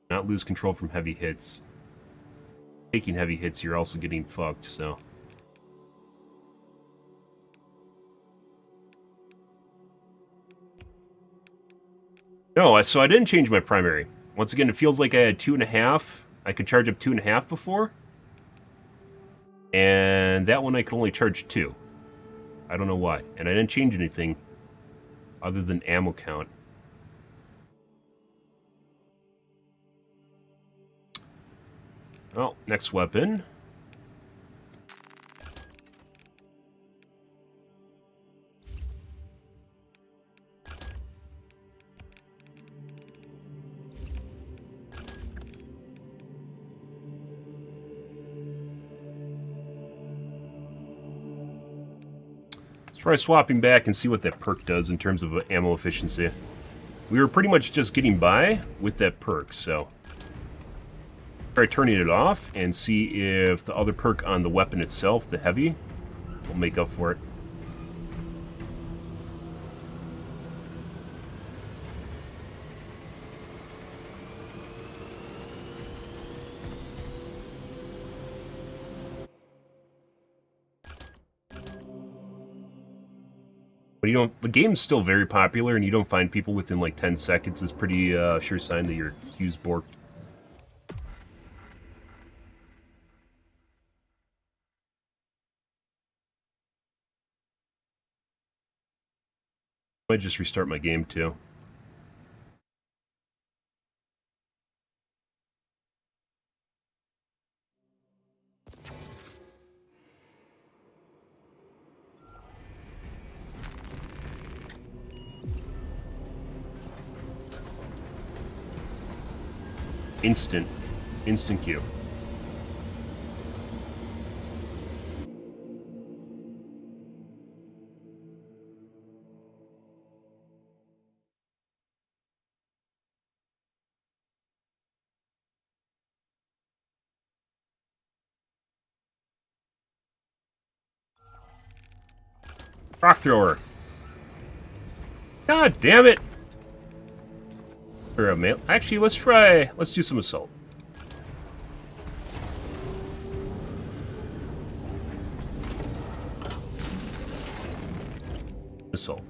Not lose control from heavy hits. Taking heavy hits, you're also getting fucked, so. No, so I didn't change my primary. Once again, it feels like I had 2.5. I could charge up 2.5 before. And that one I could only charge 2. I don't know why. And I didn't change anything other than ammo count. Well, next weapon. Let's try swapping back and see what that perk does in terms of ammo efficiency. We were pretty much just getting by with that perk, so... Try turning it off and see if the other perk on the weapon itself, the heavy, will make up for it. But you don't, the game's still very popular, and you don't find people within like 10 seconds. It's pretty sure sign that your queue's borked. I might just restart my game too. Instant queue. Rock thrower. God damn it. Or a mail. Actually, let's do some assault. Assault.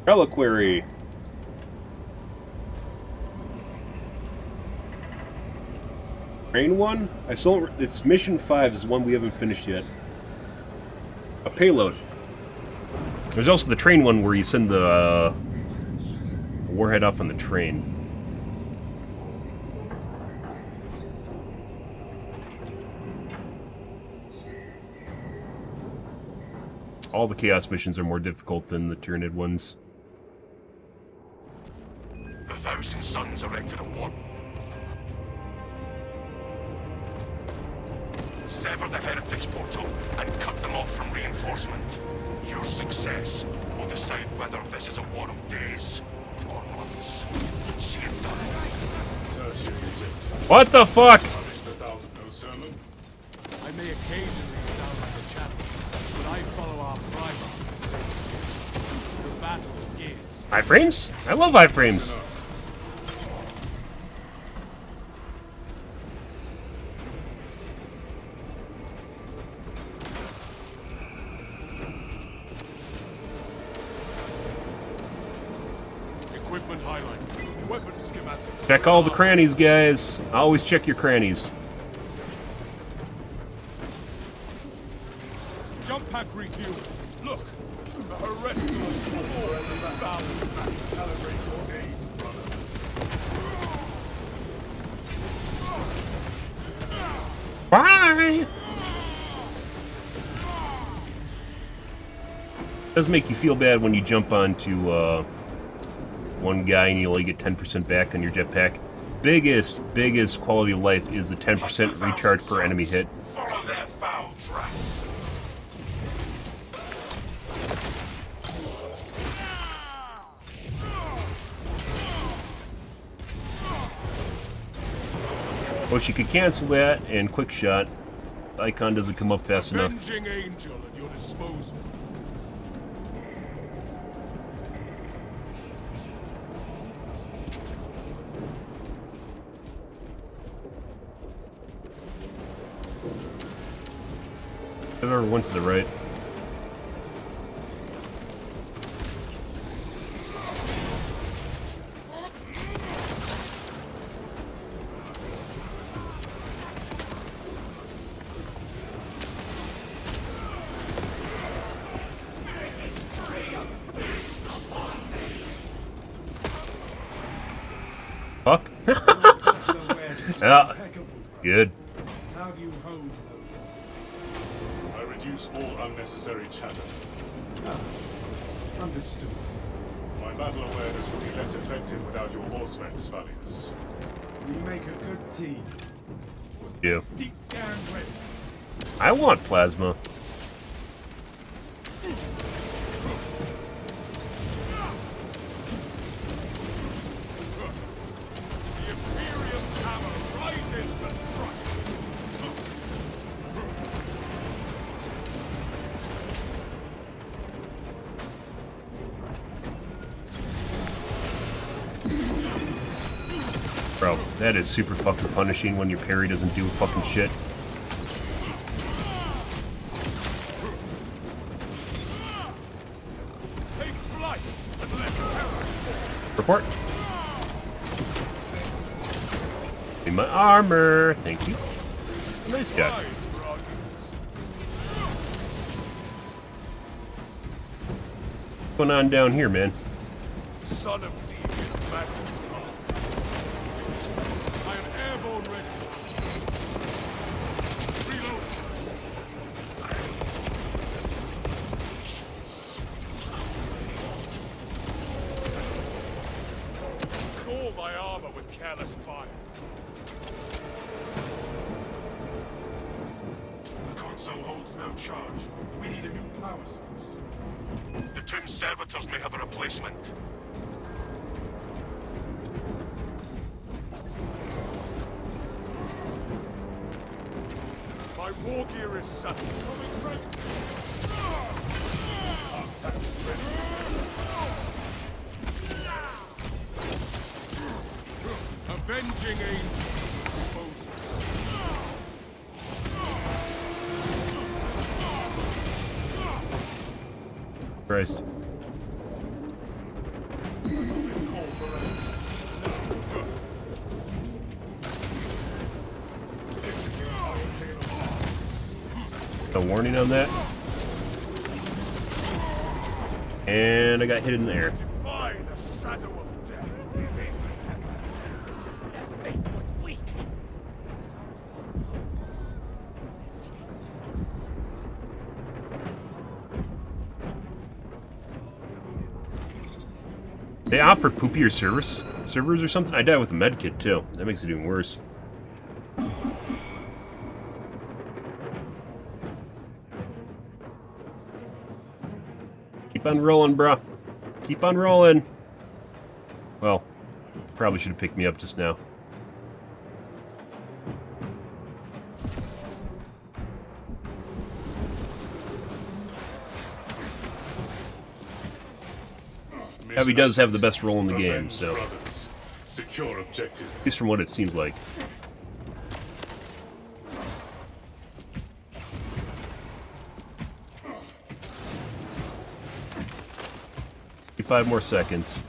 Reliquary. Train one? I still. It's mission 5 is the one we haven't finished yet. A payload. There's also the train one where you send the warhead off on the train. All the Chaos missions are more difficult than the Tyranid ones. The Thousand Suns erected a war. Sever the Heretics portal and cut them off from reinforcement. Your success will decide whether this is a war of days or months. See it done. What the fuck? I may occasionally sound like a champion, but I follow our primer. The battle is... Iframes? I love iframes. Equipment highlighted. Weapon schematic. Check all the crannies, guys. Always check your crannies. Jump pack refueled. Look, the heretics are more than the thousand man. Calibrate your aim, brother. Bye! It does make you feel bad when you jump onto one guy and you only get 10% back on your jetpack. Biggest quality of life is the 10% recharge per enemy hit. Follow their foul tracks. Wish you could cancel that and quick shot. The icon doesn't come up fast enough. Avenging angel at your disposal. I've ever went to the right. Fuck. Yeah. Good. How do you hone those instincts? I reduce all unnecessary chatter. Understood. My battle awareness would be less effective without your horse mechs, Valius. We make a good team. Yeah. Deep scan ready. I want plasma. The Imperium's hammer rises to strike. Bro, that is super fucking punishing when your parry doesn't do fucking shit. Take flight and let terror. Report. In my armor. Thank you. Nice guy. Rise, Rogers. What's going on down here, man? Son of deviant battles come. I am airborne ready. Reload. Score my armor with careless fire. The console holds no charge. We need a new power source. The twin servitors may have a replacement. My war gear is set. Coming ready. Avenging angel. Disposal. Christ. No warning on that. And I got hit in the air. Defy the shadow of death. They offer poopier servers or something. I died with a med kit too. That makes it even worse. Keep on rolling, bruh. Keep on rolling. Well, probably should have picked me up just now. Heavy does have the best roll in the game, so Secure objective. at least from what it seems like. Five more seconds.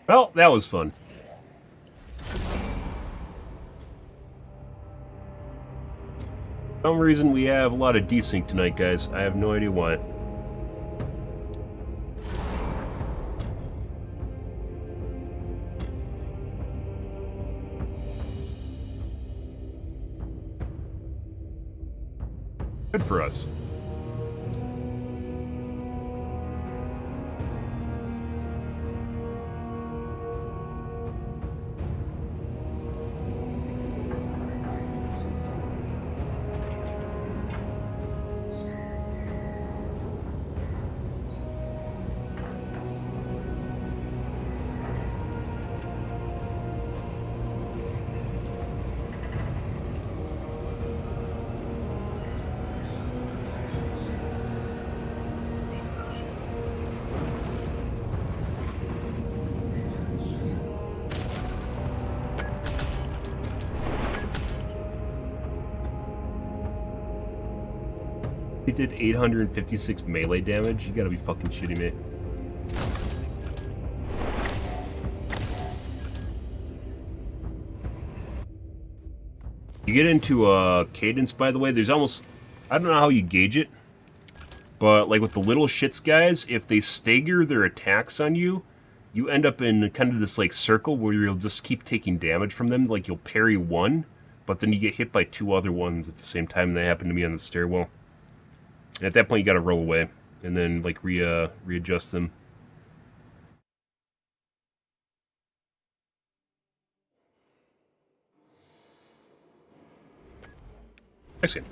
Well, that was fun. some reason we have a lot of desync tonight, guys. I have no idea why. Good for us. He did 856 melee damage? You gotta be fucking shitting me. You get into a cadence, by the way, there's almost... I don't know how you gauge it, but like with the little shits guys, if they stagger their attacks on you, you end up in kind of this like circle where you'll just keep taking damage from them. Like you'll parry one, but then you get hit by two other ones at the same time, and that happened to me on the stairwell. And at that point, you gotta roll away, and then, like, readjust them. Excellent.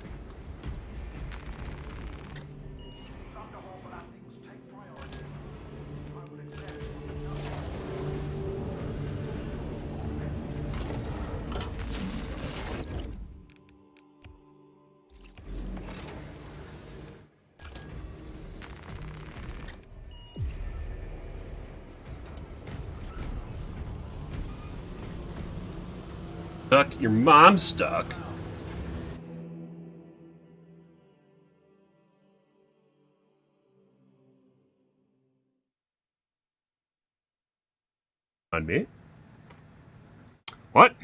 Stuck? Your mom's stuck. On me? What?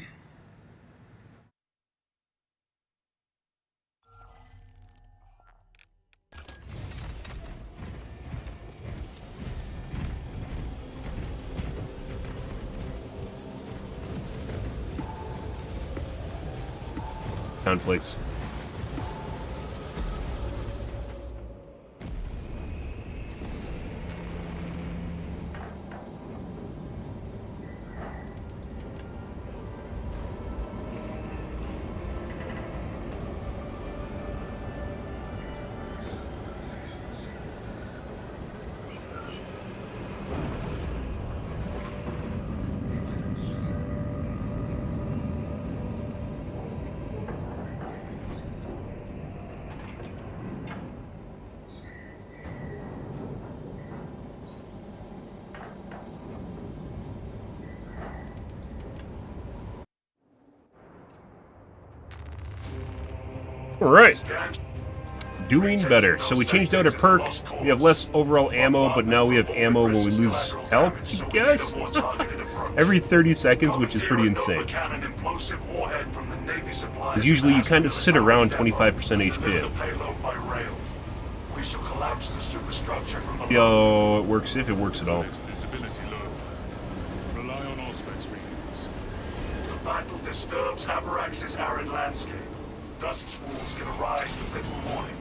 Conflicts. Alright. Doing better. So we changed out a perk. We have less overall ammo, but now we have ammo when we lose health, I guess? Every 30 seconds, which is pretty insane. Because usually you kind of sit around 25% HP. Yo, it works if it works at all. The battle disturbs Avarax's arid landscape. Dust squalls can arise with little warning.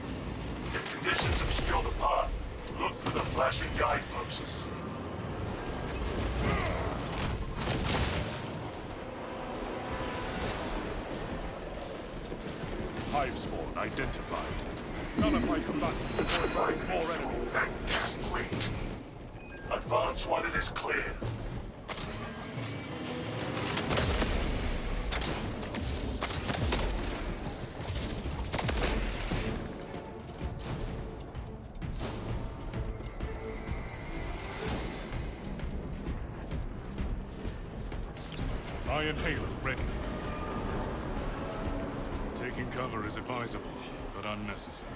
If conditions obscure the path, look for the flashing guideposts. Hive spawn identified. Nullify combatant before it brings more enemies. That can't wait. Advance while it is clear. Iron Halo ready. Taking cover is advisable, but unnecessary.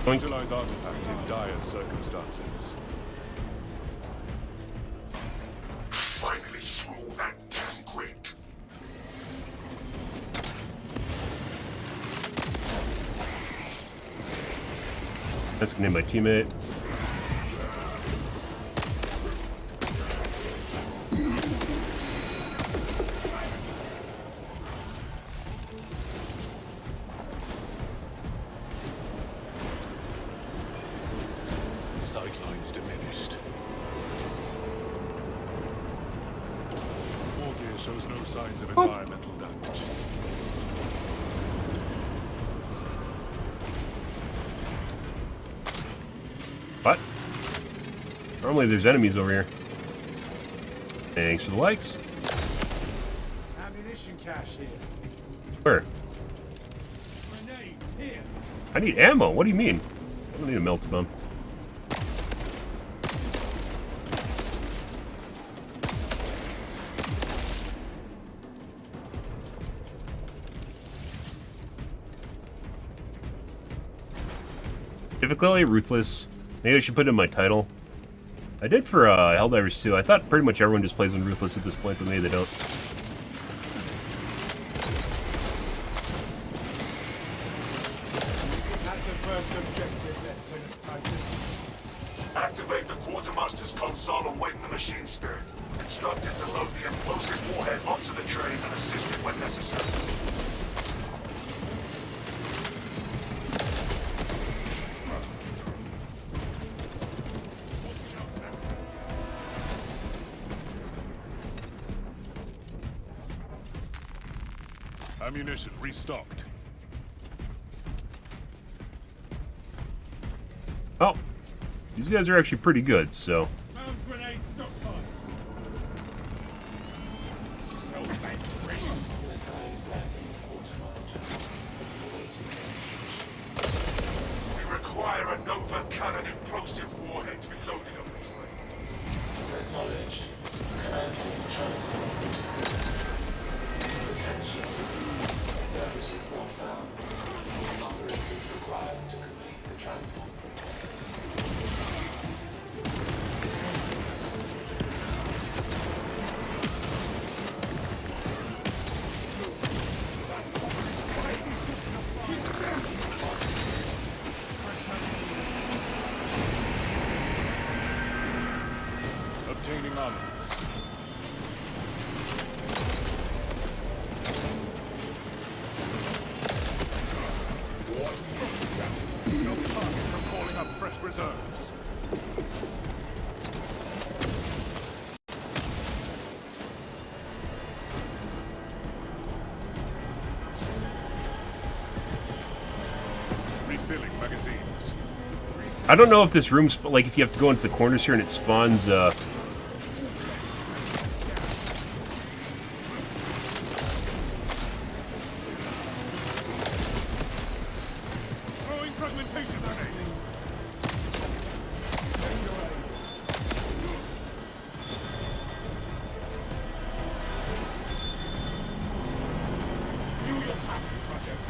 Boink. Utilize artifact in dire circumstances. Finally through that damn grate. That's gonna be my teammate. Sightlines diminished. War gear shows no signs of environmental damage. What? Normally there's enemies over here. Thanks for the likes. Ammunition cache here. Where? Grenades here. I need ammo. What do you mean? I don't need a melted bomb. Difficulty Ruthless. Maybe I should put it in my title. I did for Helldivers too. I thought pretty much everyone just plays on Ruthless at this point, but maybe they don't. At the first objective, Lieutenant Titus. Activate the quartermaster's console and wake the machine spirit. Instructed to load the explosive warhead onto the train and assist it when necessary. Ammunition restocked. Oh, these guys are actually pretty good, so... Found grenade stockpile. Smells like fresh. We require a Nova cannon implosive warhead to be loaded on the train. Acknowledged. Commencing transport. Attention. Services not found. Operators required to complete the transport process. Obtaining armaments. Stop target from calling up fresh reserves. Refilling magazines. I don't know if this room's... Like, if you have to go into the corners here and it spawns, Throwing fragmentation grenade. View your packs, brothers.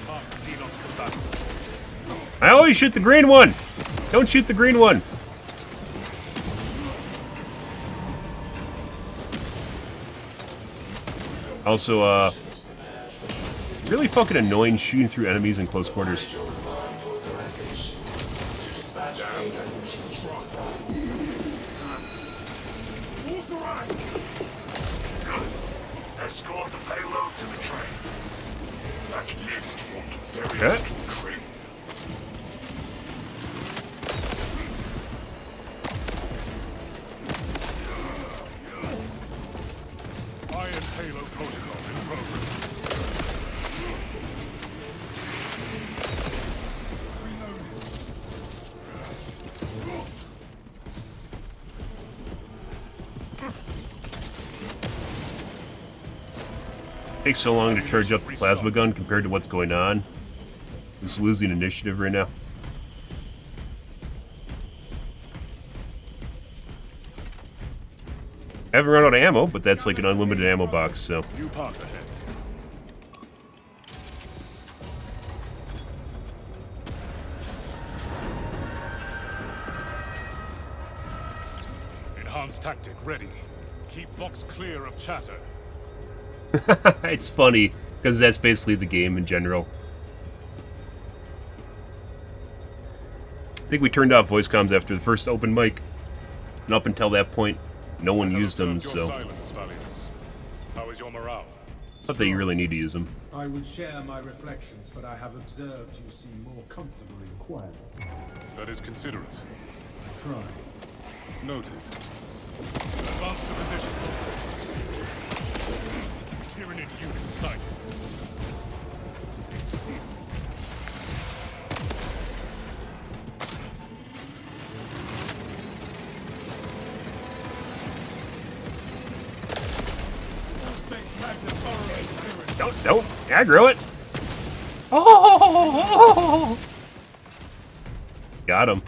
Mark Xenos combatant. I always shoot the green one! Don't shoot the green one! Also, really fucking annoying shooting through enemies in close quarters. Authorized! Good. Escort the payload to the train. That lift won't very Okay. little creep. Iron Halo protocol in progress. Takes so long to charge up the plasma gun compared to what's going on. Just losing initiative right now. I haven't run out of ammo, but that's like an unlimited ammo box, so. New path ahead. Enhanced tactic ready. Keep Vox clear of chatter. It's funny, because that's basically the game in general. I think we turned off voice comms after the first open mic. And up until that point, no one used them, so. Silence, Valius. How is your morale? Not that you really need to use them. I would share my reflections, but I have observed you seem more comfortable in quiet. That is considerate. Try. Noted. Advance to position. Tyrannid unit sighted. Don't aggro it. Oh! Got him.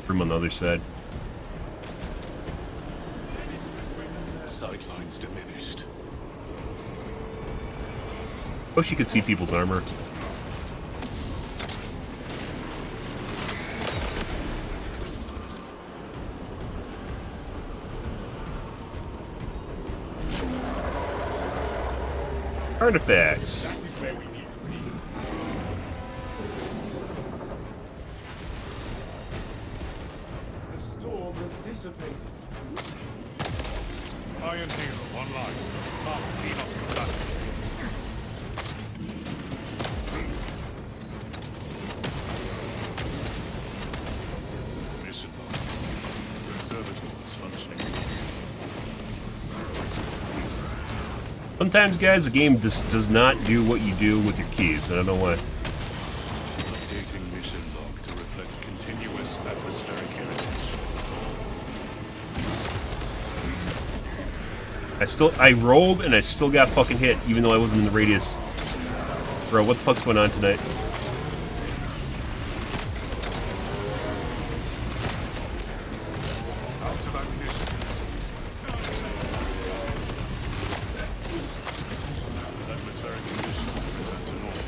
From on the other side. Sightlines diminished. Wish you could see people's armor. Artifacts. That is where we need to be. The storm has dissipated. Iron Halo online. Mark Xenos conducted. Mission log. Observatory is functioning. Sometimes, guys, the game just does not do what you do with your keys. I don't know why. Updating mission log to reflect continuous atmospheric irritation. I rolled and I still got fucking hit, even though I wasn't in the radius. Bro, what the fuck's going on tonight? Out of ammunition. Atmospheric conditions have returned to normal.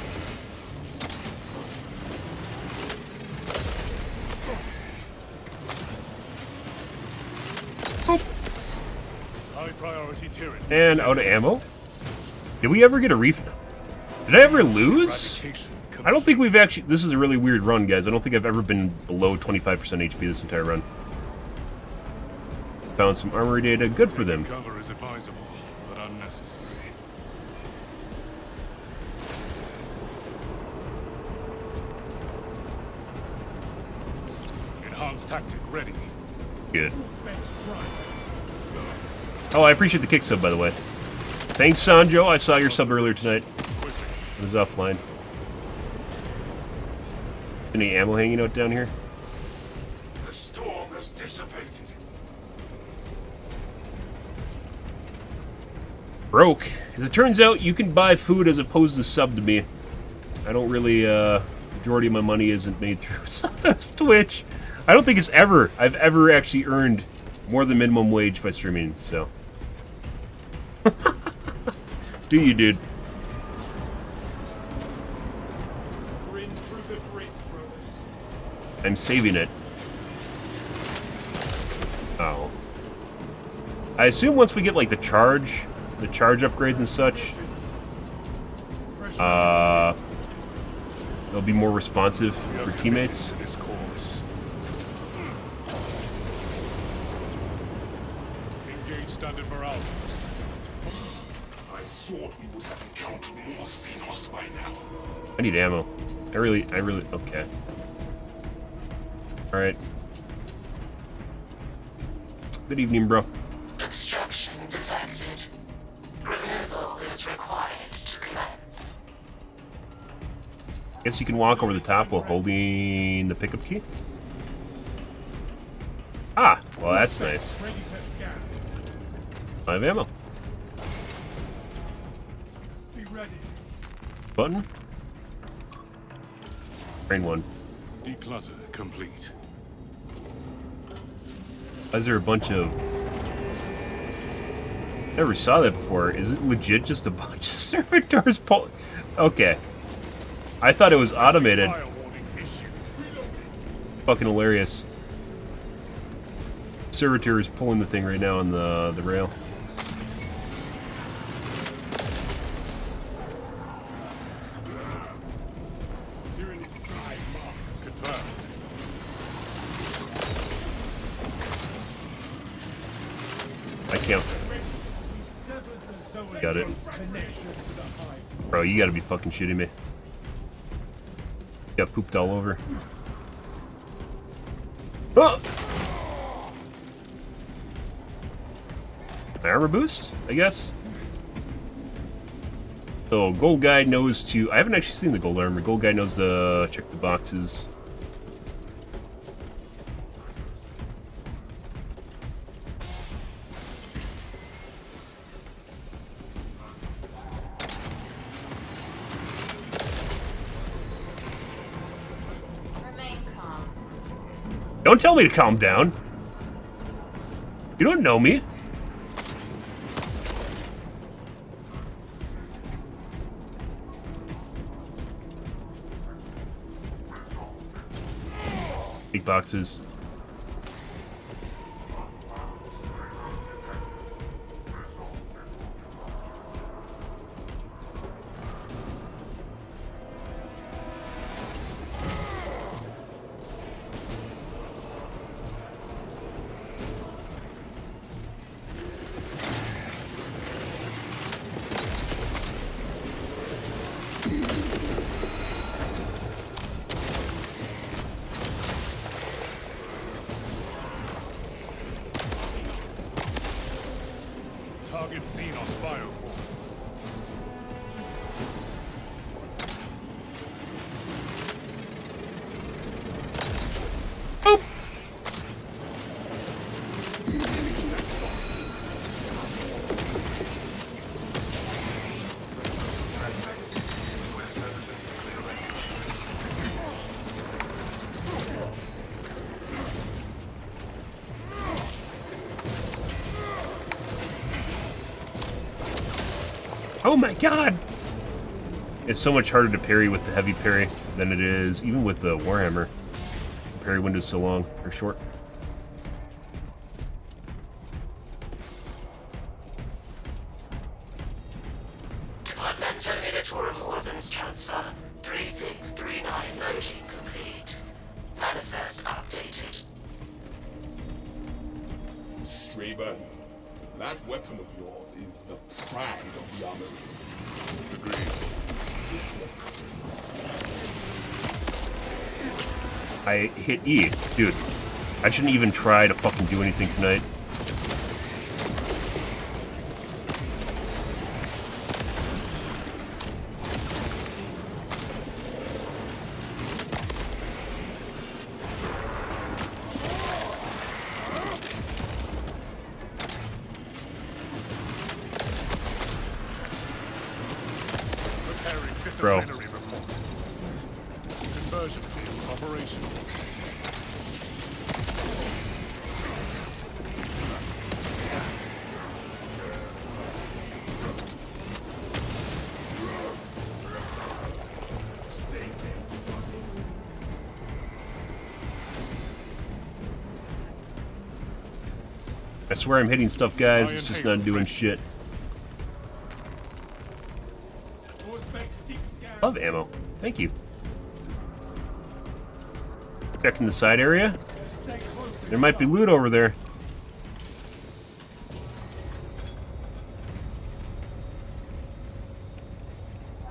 High priority Tyranid. And out of ammo? Did we ever get a reef? Did I ever lose? I don't think we've actually... This is a really weird run, guys. I don't think I've ever been below 25% HP this entire run. Found some armory data. Good for them. Cover is advisable, but unnecessary. Enhanced tactic ready. Good. Oh, I appreciate the kick sub, by the way. Thanks, Sanjo. I saw your sub earlier tonight. It was offline. Any ammo hanging out down here? The storm has dissipated. Broke. As it turns out, you can buy food as opposed to sub to me. I don't really, majority of my money isn't made through Twitch. I don't think I've ever actually earned more than minimum wage by streaming, so. Do you, dude? Grin through the grit, brothers. I'm saving it. Oh. I assume once we get, like, the charge upgrades and such, they'll be more responsive for teammates. To this course. Engage standard morale boost. I thought we would have encountered more Xenos by now. I need ammo. I really, okay. Alright. Good evening, bro. Obstruction detected. Removal is required to commence. Guess you can walk over the top while holding the pickup key? Ah, well that's nice. Ready to scan. I have ammo. Be ready. Button? Train one. Declutter complete. Why is there a bunch of... Never saw that before. Is it legit just a bunch of servitors pull... Okay. I thought it was automated. Fire warning issued. Fucking hilarious. Servitor is pulling the thing right now on the rail. Confirmed. I can't. Got it. Bro, you gotta be fucking shitting me. Got pooped all over. Oh! Armor boost, I guess. So, gold guy knows to... I haven't actually seen the gold armor. Gold guy knows to check the boxes. Remain calm. Don't tell me to calm down. You don't know me. Big boxes. Target Xenos bioform. Oh my god! It's so much harder to parry with the heavy parry than it is even with the Warhammer. The parry window's so long, or short. Departmental Editorial Ordnance Transfer 3639 loading complete. Manifest updated. Straber, that weapon of yours is the pride of the armory. Agreed. I hit E. Dude, I shouldn't even try to fucking do anything tonight. Preparing Bro. disciplinary report. Conversion field operational. I swear I'm hitting stuff, guys. It's just not doing shit. Love ammo. Thank you. Checking the side area. There might be loot over there.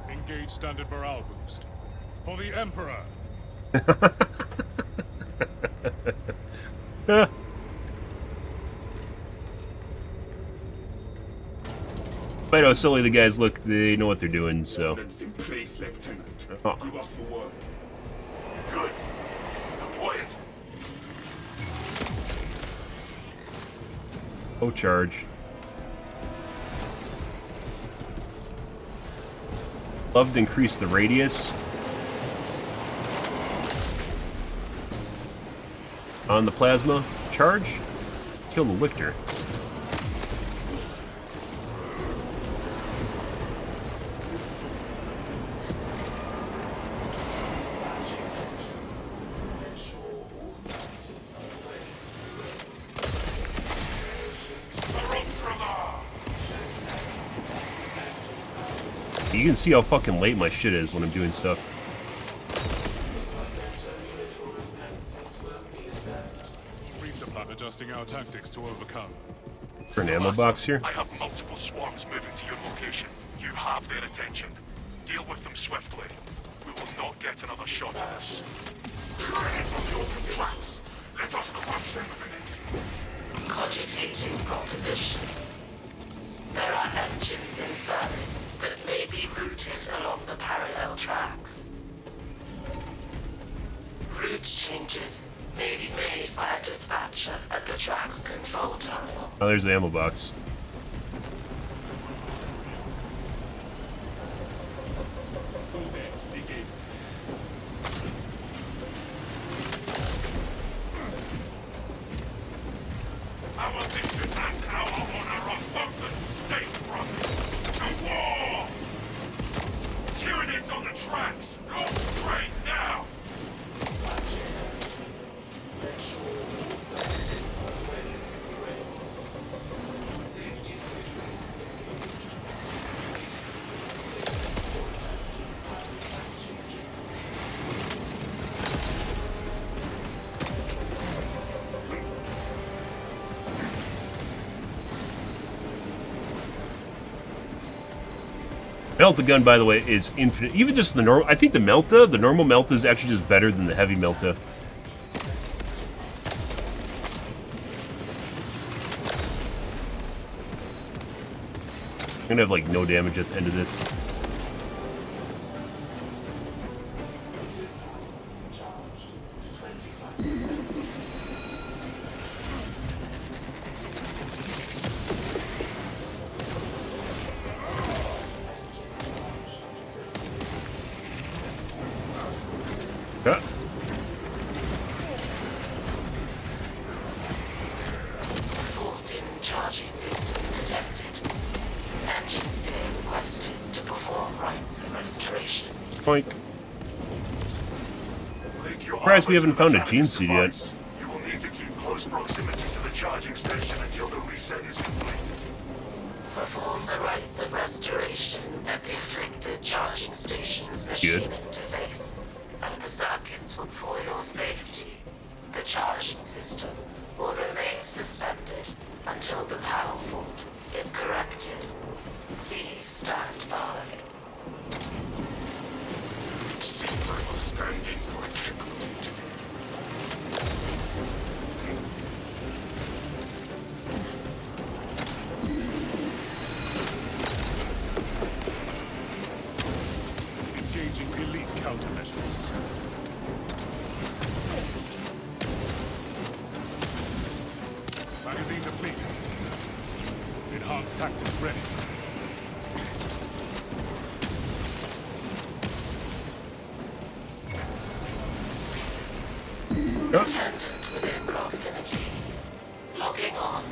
Engage standard morale boost. For the Emperor. But how silly the guys look, they know what they're doing, so. Ordnance in place, Lieutenant. Oh. Give us the word. Good. Deploy it. Oh, charge. Love to increase the radius on the plasma charge. Kill the Lictor. You can see how fucking late my shit is when I'm doing stuff. Resupply adjusting our tactics to overcome. For an ammo box here. I have multiple swarms moving to your location. You have their attention. Deal with them swiftly. We will not get another shot at us. Credit from the open tracks. Let us crush them with an engine. Cogitating proposition. There are engines in service that may be routed along the parallel tracks. Route changes may be made by a dispatcher at the track's control terminal. Oh, there's the ammo box. Our mission and our honor are both at stake, brother. To war! Tyranids on the tracks! Go straight now! Melta gun, by the way, is infinite. Even just the normal. I think the normal Melta is actually just better than the heavy Melta. I'm gonna have like no damage at the end of this. Yeah. Fault in charging system detected. Engine say requested to perform rites of restoration. Boink. Link your Surprised we armors haven't with found a mechanics gene seed yet. device. You will need to keep close proximity to the charging station until the reset is complete. Perform the rites of restoration at the afflicted charging station's machine Good. interface, and the circuits for your safety. The charging system will remain suspended until the power fault is corrected. Please stand by. Seems I was standing for a tickle today. Engaging elite countermeasures. Magazine depleted. Enhanced tactics ready. Attendant within proximity. Logging on.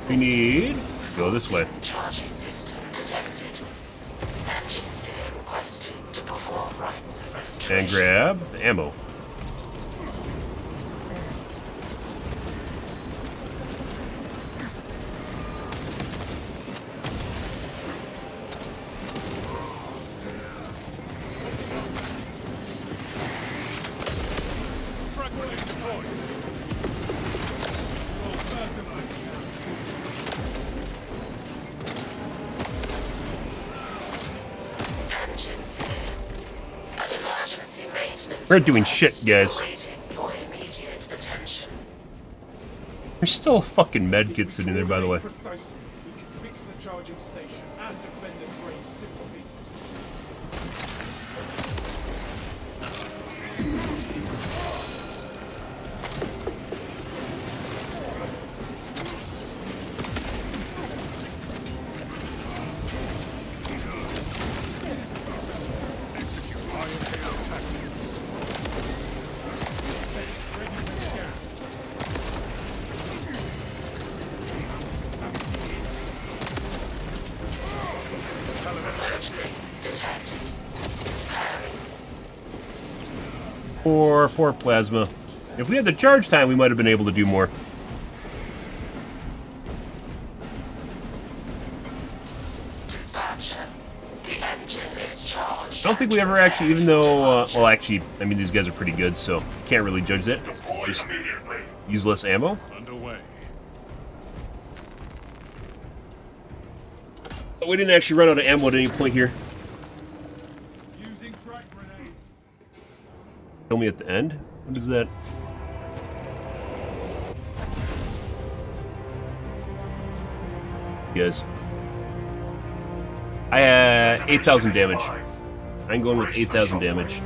We need go this way. Charging system detected. Engine say requested to perform rites of restoration. And grab the ammo. Frag grenade deployed. Engine say an emergency maintenance. We're doing request shit, guys. is waiting for immediate attention. There's still a fucking med kit sitting there, by the way. Precisely. We can fix the charging station and defend the train simultaneously. Poor Plasma. If we had the charge time, we might have been able to do more. Dispatcher, the engine is charged. I don't think we ever actually, even though, well, actually, I mean, these guys are pretty good, so can't really judge that. Deploy Just immediately. use less ammo. Underway. But we didn't actually run out of ammo at any point here. Using frag grenade. Kill me at the end? What is that? Yes. I had 8,000 damage. I'm going with 8,000 damage.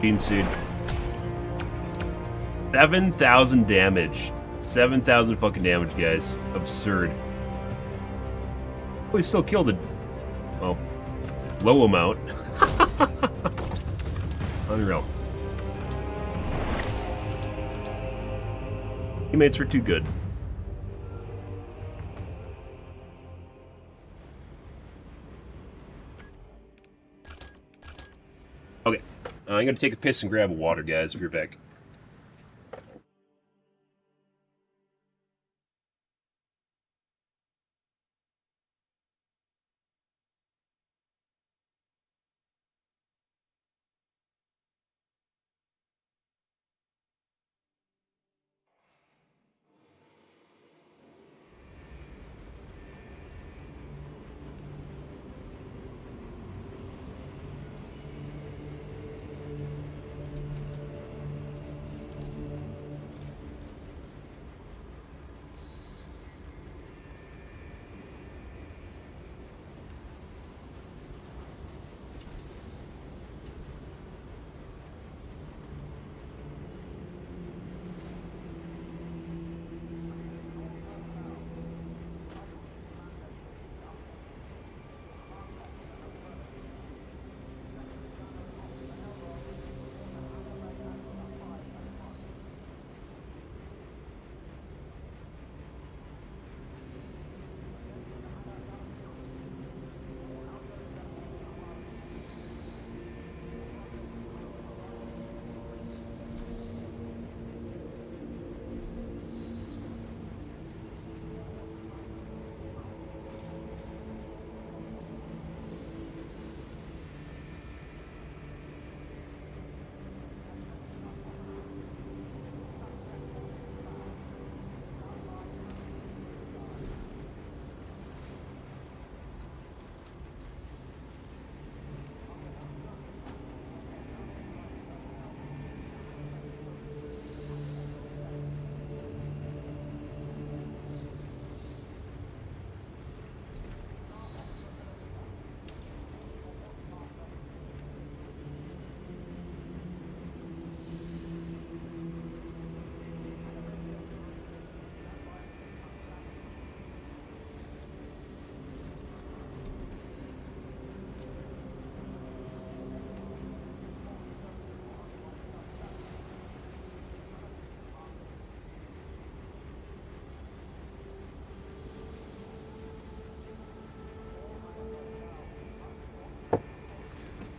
Bean seed. 7,000 damage. 7,000 fucking damage, guys. Absurd. We still killed it. Well, low amount. Unreal. Teammates were too good. Okay. I'm gonna take a piss and grab a water, guys. We're back.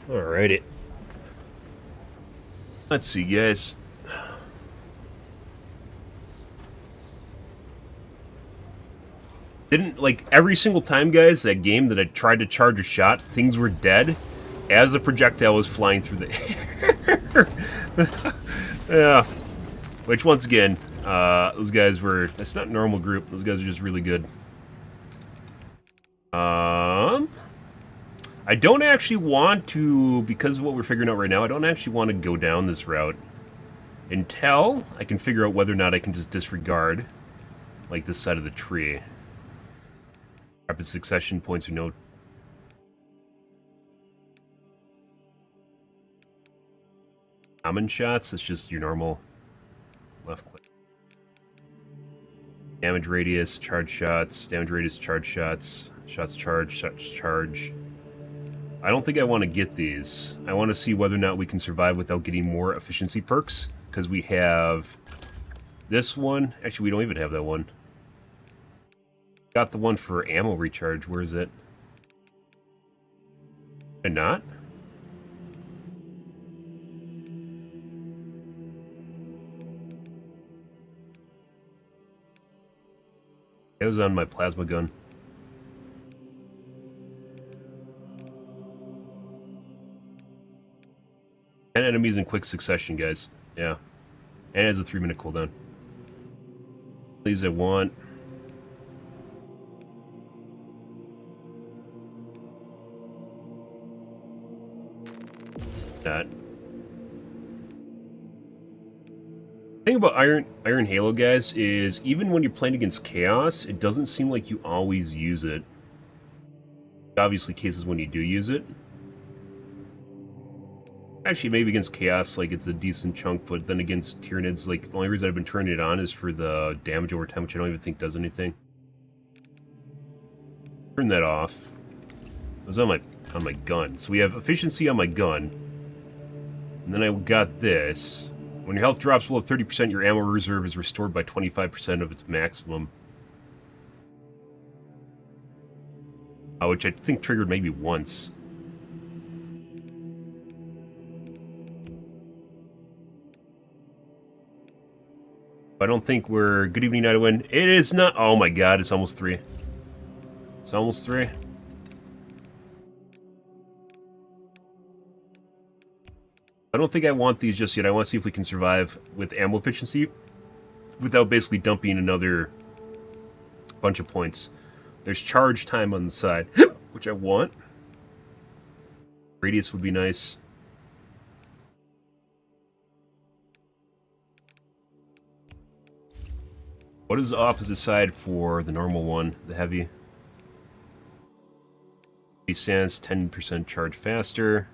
Alrighty. Let's see, guys. Didn't, like, every single time, guys, that game that I tried to charge a shot, things were dead as the projectile was flying through the air. Yeah. Which, once again, those guys were... That's not a normal group. Those guys are just really good. I don't actually want to, because of what we're figuring out right now, I don't actually want to go down this route until I can figure out whether or not I can just disregard, like, this side of the tree. Rapid succession points or no. Common shots, it's just your normal left click. Damage radius, charge shots, damage radius, charge shots, shots charge. I don't think I want to get these. I want to see whether or not we can survive without getting more efficiency perks, because we have this one. Actually, we don't even have that one. Got the one for ammo recharge. Where is it? And not? It was on my plasma gun. And enemies in quick succession, guys. Yeah. And it has a 3-minute cooldown. These I want. That. The thing about Iron Halo, guys, is even when you're playing against Chaos, it doesn't seem like you always use it. Obviously, cases when you do use it. Actually, maybe against Chaos, like, it's a decent chunk, but then against Tyranids, like, the only reason I've been turning it on is for the damage over time, which I don't even think does anything. Turn that off. It was on my gun. So we have efficiency on my gun. And then I got this. When your health drops below 30%, your ammo reserve is restored by 25% of its maximum. Which I think triggered maybe once. I don't think we're... Good evening, Nightwind. It is not... Oh my god, it's almost 3. It's almost 3. I don't think I want these just yet. I want to see if we can survive with ammo efficiency without basically dumping another bunch of points. There's charge time on the side, which I want. Radius would be nice. What is the opposite side for the normal one, the heavy? Heavy stance, 10% charge faster.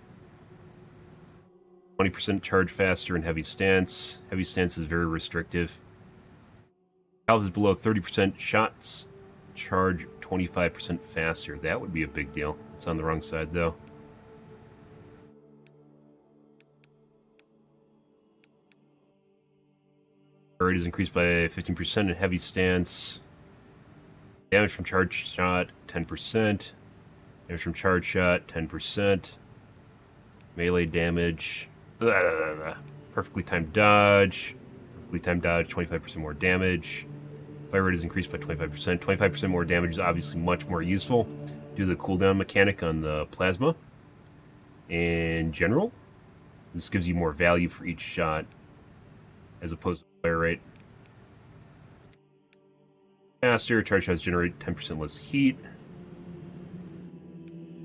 20% charge faster in heavy stance. Heavy stance is very restrictive. Health is below 30%. Shots charge 25% faster. That would be a big deal. It's on the wrong side, though. Rate is increased by 15% in heavy stance. Damage from charge shot, 10%. Damage from charge shot, 10%. Melee damage. Perfectly timed dodge. Perfectly timed dodge, 25% more damage. Fire rate is increased by 25%. 25% more damage is obviously much more useful due to the cooldown mechanic on the plasma. In general, this gives you more value for each shot as opposed to fire rate. Faster, charge shots generate 10% less heat.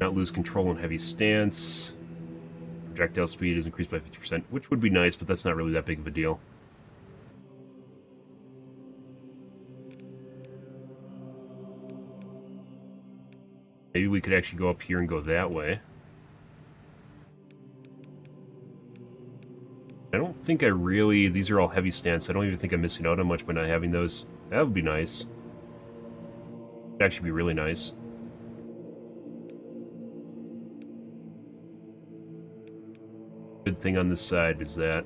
Not lose control in heavy stance. Projectile speed is increased by 50%, which would be nice, but that's not really that big of a deal. Maybe we could actually go up here and go that way. I don't think I really... These are all heavy stance. I don't even think I'm missing out on much by not having those. That would be nice. It'd actually be really nice. Good thing on this side is that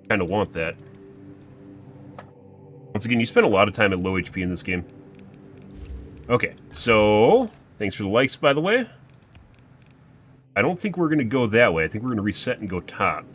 kind of want that. Once again, you spend a lot of time at low HP in this game. Okay, so thanks for the likes, by the way. I don't think we're going to go that way. I think we're going to reset and go top.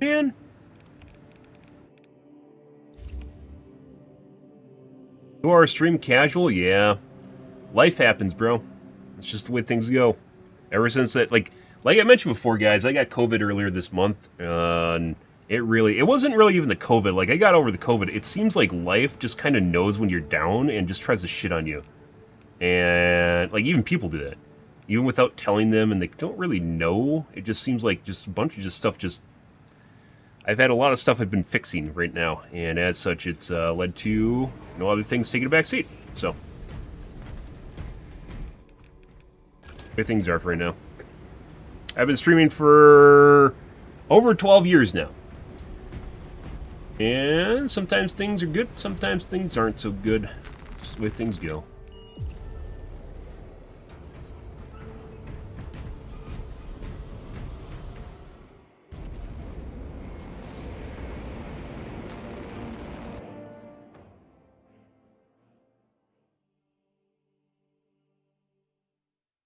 Man. You are a stream casual? Yeah. Life happens, bro. It's just the way things go. Ever since that, like Like I mentioned before, guys, I got COVID earlier this month, and it wasn't really even the COVID. Like, I got over the COVID. It seems like life just kind of knows when you're down and just tries to shit on you. And, like, even people do that. Even without telling them, and they don't really know. It just seems like just a bunch of just stuff just... I've had a lot of stuff I've been fixing right now, and as such, it's led to other things taking a back seat. So, where things are for right now. I've been streaming for over 12 years now. And sometimes things are good, sometimes things aren't so good. Just the way things go.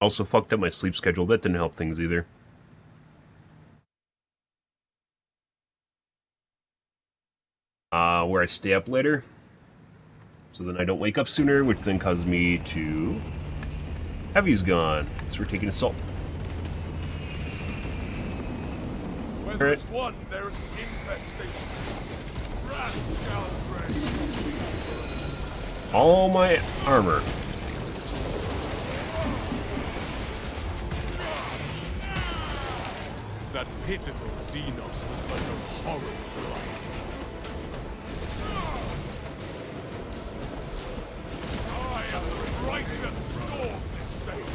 Also fucked up my sleep schedule. That didn't help things either. Where I stay up later, so then I don't wake up sooner, which then causes me to... Heavy's gone, so we're taking assault. Where there's one, there's an infestation. All my armor. That pitiful Xenos was but a horrible blight. I am the righteous storm to save.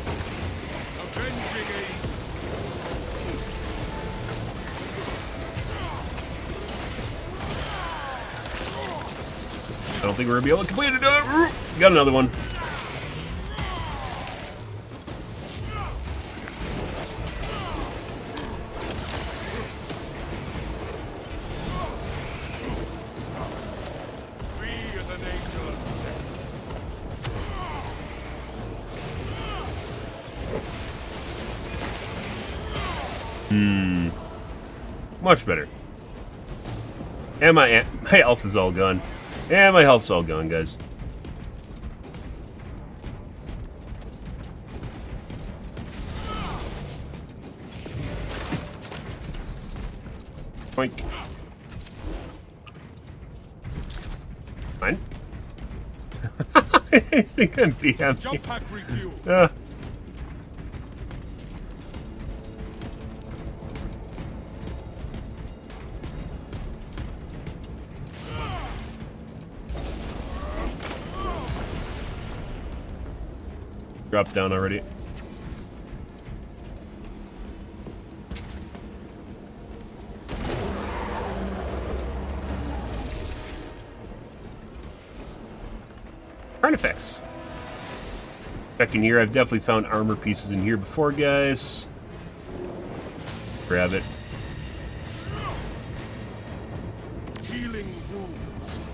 Avenging aid. I don't think we're gonna be able to complete it. Got another one. Much better. And my health is all gone. And my health's all gone, guys. Boink. Fine. I think I'm BM. Jump pack refuel. Dropped down already. Artifacts. Back in here, I've definitely found armor pieces in here before, guys. Grab it. Healing wounds.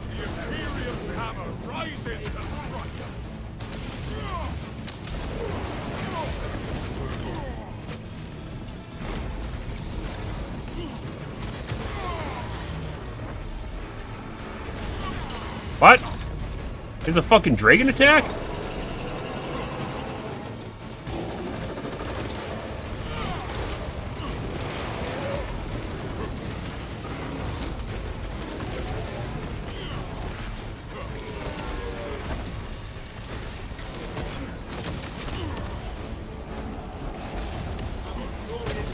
The Imperium's hammer rises to strike. What? Is a fucking dragon attack?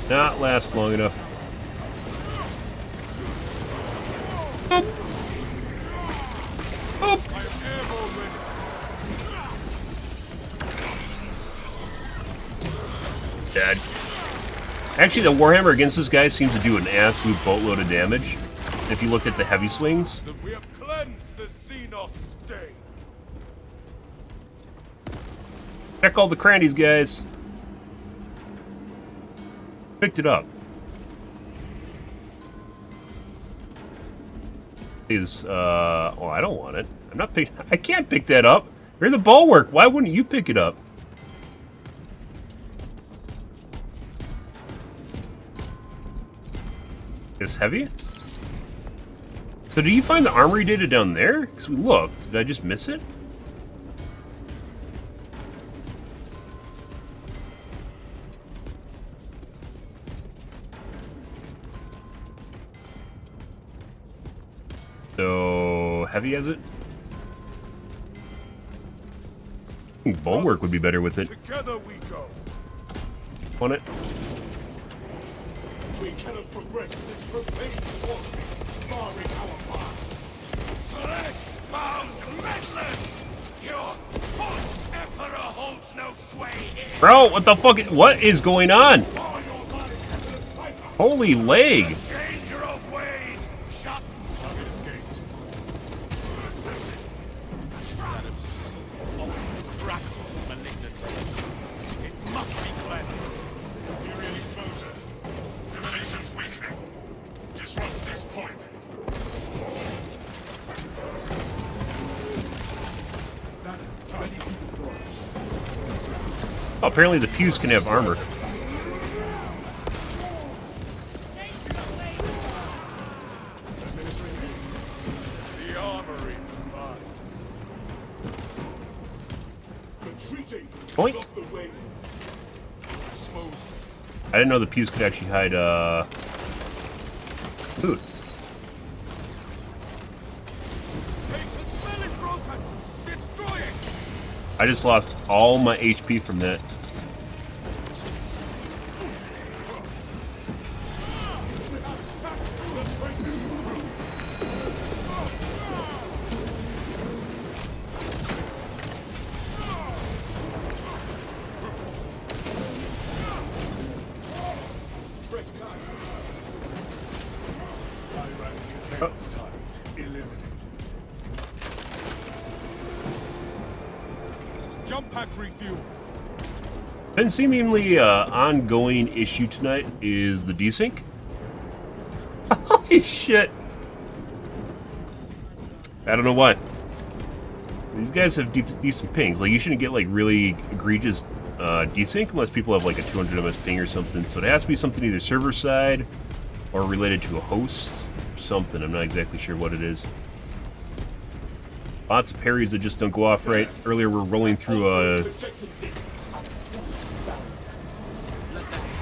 Not last long enough. Dead. Actually, the Warhammer against this guy seems to do an absolute boatload of damage. If you looked at the heavy swings. That we have cleansed the Xenos stain. Check all the crannies, guys. Picked it up. Oh, I don't want it. I'm not pick. I can't pick that up. You're the bulwark. Why wouldn't you pick it up? Is heavy? So did you find the armory data down there? Because we looked. Did I just miss it? So, heavy has it? I think bulwark would be better with it. Together we go. On it. We cannot progress this profane warfare, barring our path. Flesh-bound meddlers! Your false emperor holds no sway here! Bro, what the fuck? What is going on? Bar your life into the cycle. Holy leg. Changer of ways! Shut Target escaped. Assassin. That obscene ultimate crackles of malignant taste. It must be cleansed. Imperial exposure. Dimensions weakening. Disrupt this point. Ready to deploy. Apparently the pews can have armor. The armory provides. Retreating. Boink. Block the way. Dispose. I didn't know the pews could actually hide food. Take the spell is broken. Destroy it. I just lost all my HP from that. Fresh cash. I ran the chaos target. Eliminated. Jump pack refueled. Been seemingly ongoing issue tonight is the desync. Holy shit. I don't know what. These guys have decent pings. Like, you shouldn't get, like, really egregious desync unless people have, like, a 200 ms ping or something. So it has to be something either server side or related to a host or something. I'm not exactly sure what it is. Lots of parries that just don't go off right. Earlier we're rolling through a Let the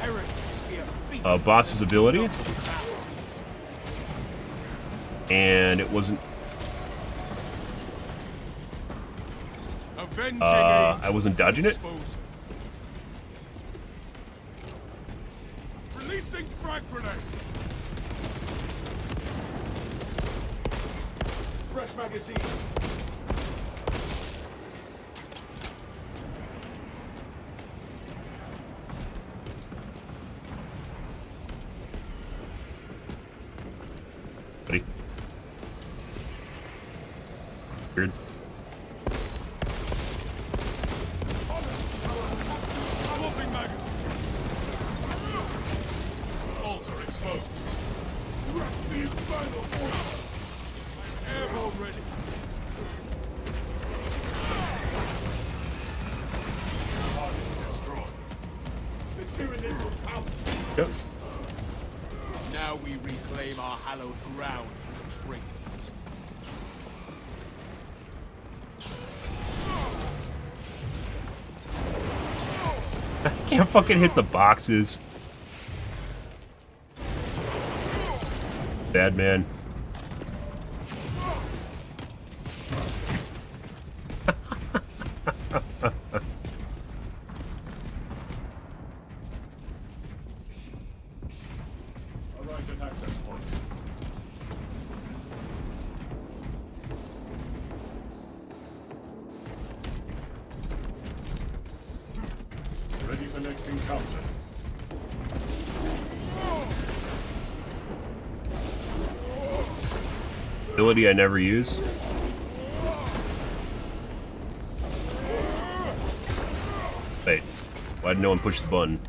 heretics be a feast. boss's ability, and it wasn't. Avenging I wasn't dodging it. Dispose. Releasing frag grenade. Fresh magazine. Buddy. Weird. Swapping magazine. Altar exposed. Wrap the infernal force. Airboat ready. Target destroyed. The tyranny will pounce. Yep. Now we reclaim our hallowed ground from the traitors. I can't fucking hit the boxes. Bad man. Arrived at access point. Ready for next encounter. Ability I never use. Wait, why did no one push the button?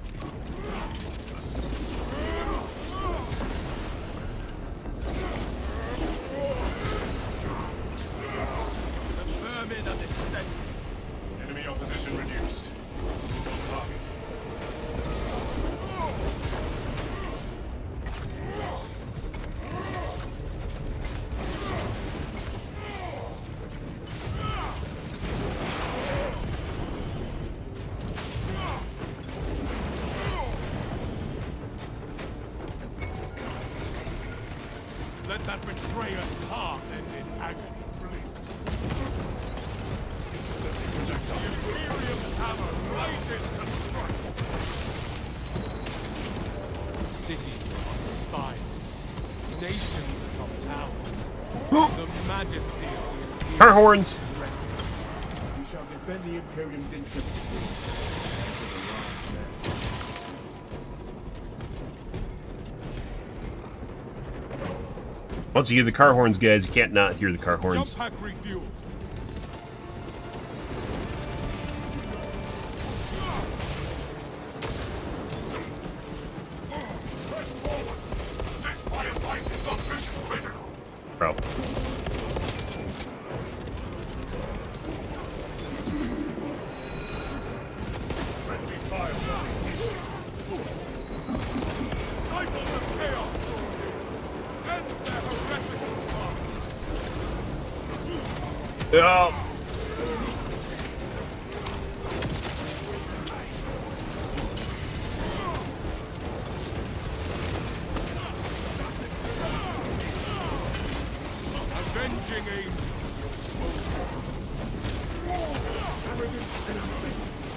The vermin are descending. Enemy opposition reduced. Move on target. That betrayer's path ended in agony. Release. Intercepting projectile. The Imperium's hammer rises to strike. Cities upon spires, nations atop towers. The majesty of the Imperium. Car horns. We shall defend the Imperium's interests. Once you hear the car horns, guys, you can't not hear the car horns. Jump pack refueled. Press forward. This firefight is not mission critical. Bro. Friendly fire. Disciples of chaos draw near. End their heretical slaughter. Yeah. Avenging angel.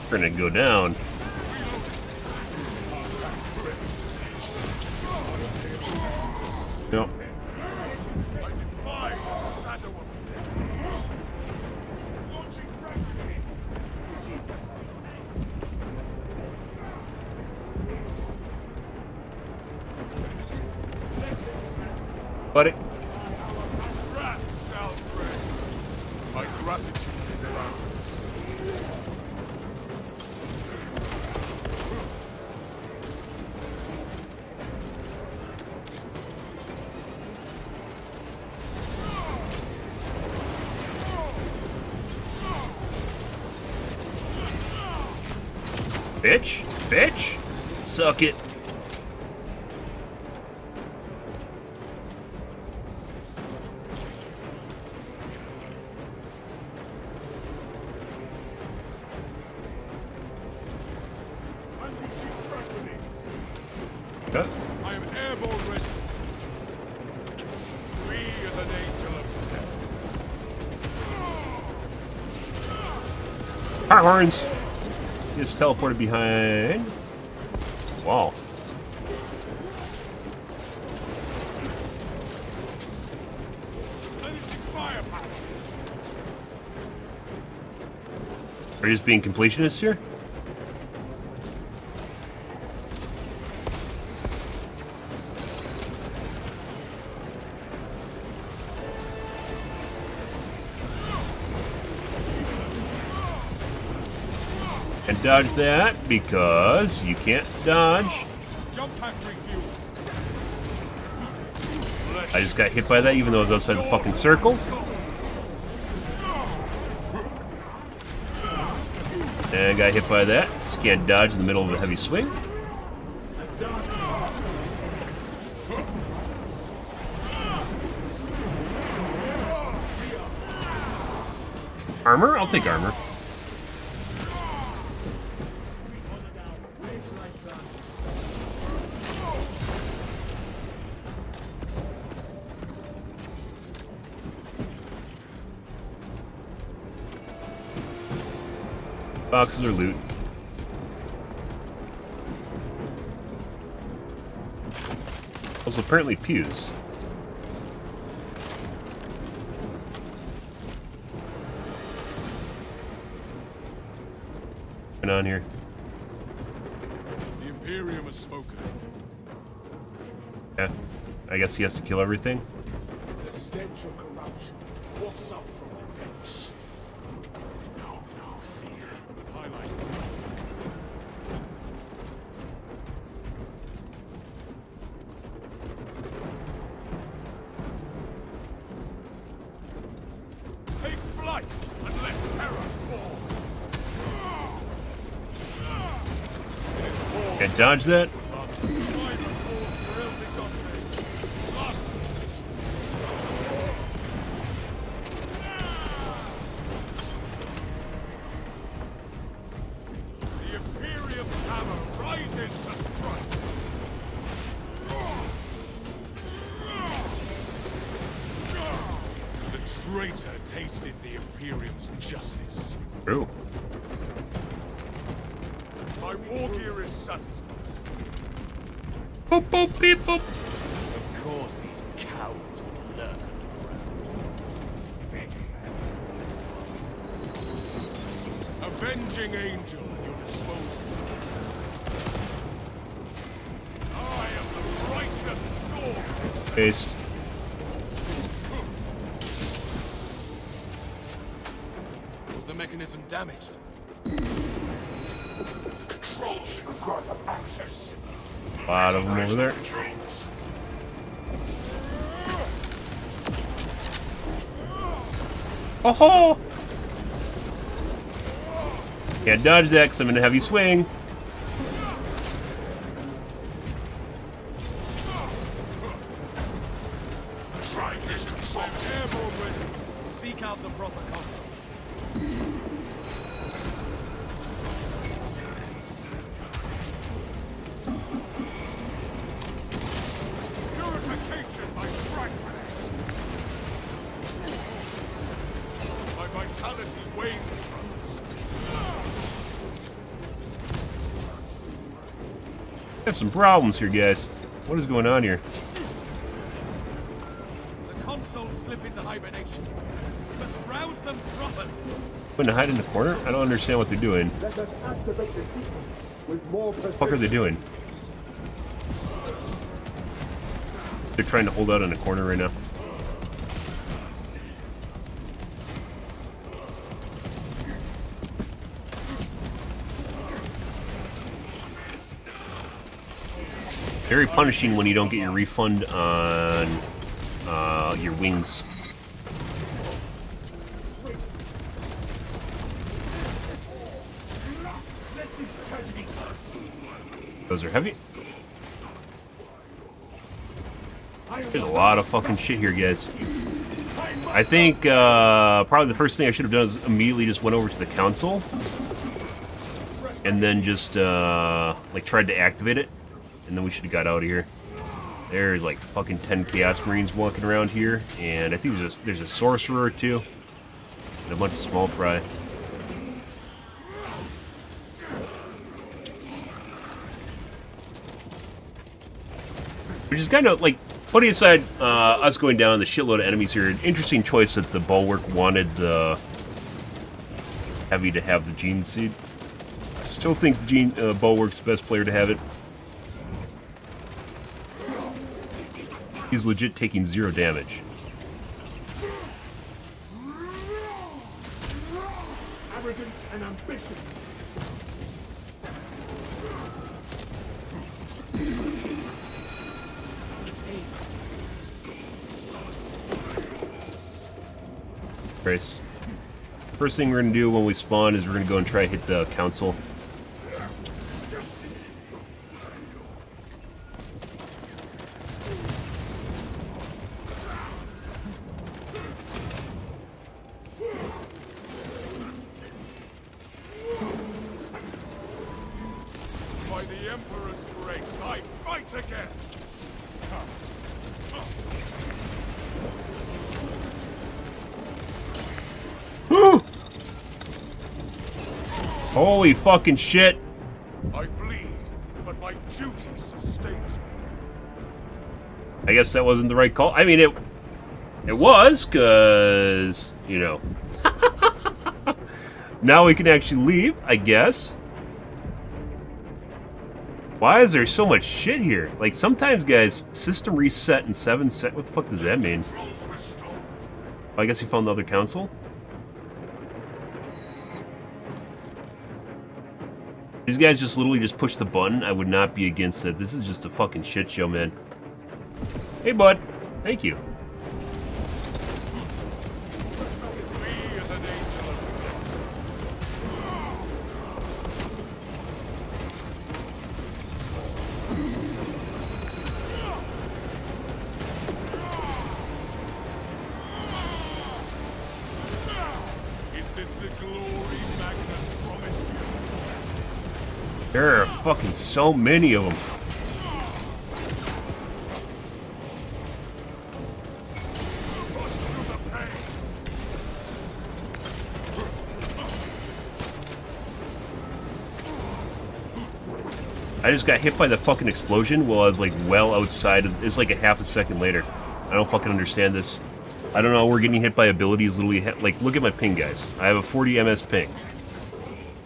We're gonna go down. Yep. I defy the shadow of death. Launching frag grenade. Buddy. Wrath shall reign. My gratitude is boundless. Bitch. Bitch. Suck it. Unleashing frag grenade. Huh? I am airborne ready. Free as an angel of death. Car horns. Just teleported behind. Wow. Unleashing firepower. Are you just being completionists here? And dodge that because you can't dodge. Jump pack refueled. I just got hit by that even though I was outside the fucking circle. And I got hit by that. Just can't dodge in the middle of a heavy swing. Armor? I'll take armor. Boxes are loot. Also, apparently pews. What's going on here? The Imperium has spoken. Yeah, I guess he has to kill everything. The stench of corruption wafts up from the depths. No fear. But highlighted. Take flight and let terror fall. It is war. Can't dodge that. The Imperium's hammer rises to strike. Imperium's justice. True. My war gear is satisfied. Boop, boop, beep, boop. Of course, these cowards would lurk underground. Avenging angel at your disposal. I am the righteous storm. Paste. Was the mechanism damaged? Controls have granted access. A lot of them over there. Oh ho! Can't dodge that because I'm in a heavy swing. Try this control. I'm airborne ready. Seek out the proper console. Purification by frag grenade. My vitality wanes from us. I have some problems here, guys. What is going on here? The consoles slip into hibernation. We must rouse them properly. Going to hide in the corner? I don't understand what they're doing. Let us activate the sequence with more What the fuck are they doing? They're trying to hold out in a corner right now. Very punishing when you don't get your refund on your wings. Those are heavy. There's a lot of fucking shit here, guys. I think probably the first thing I should have done is immediately just went over to the council and then just like tried to activate it, and then we should have got out of here. There's like fucking 10 Chaos Marines walking around here, and I think there's a sorcerer or two, and a bunch of small fry. Which is kind of like, putting aside us going down the shitload of enemies here, an interesting choice that the Bulwark wanted the Heavy to have the Gene Seed. I still think the Bulwark's the best player to have it. He's legit taking 0 damage. arrogance and ambition. Grace. First thing we're gonna do when we spawn is we're gonna go and try to hit the council. By the Emperor's grace, I fight again! Holy fucking shit! I bleed, but my duty sustains me. I guess that wasn't the right call. I mean, it was, cause you know. Now we can actually leave, I guess. Why is there so much shit here? Like, sometimes, guys, system reset in 7 seconds. What the fuck does that mean? I guess he found the other council? These guys just literally just push the button. I would not be against it. This is just a fucking shit show, man. Hey, bud. Thank you. Me as an angel of protection. Is this the glory Magnus promised you? There are fucking so many of them. Push through the pain. I just got hit by the fucking explosion while I was like well outside of, it's like a half a second later. I don't fucking understand this. I don't know, we're getting hit by abilities literally, like, look at my ping, guys. I have a 40 MS ping.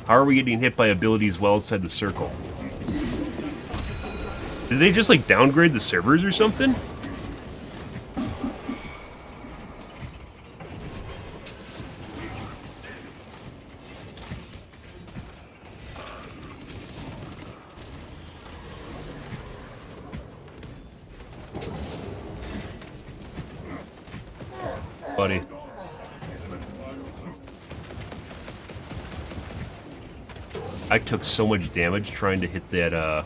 How are we getting hit by abilities well outside the circle? Did they just, like, downgrade the servers or something? Buddy. I took so much damage trying to hit that,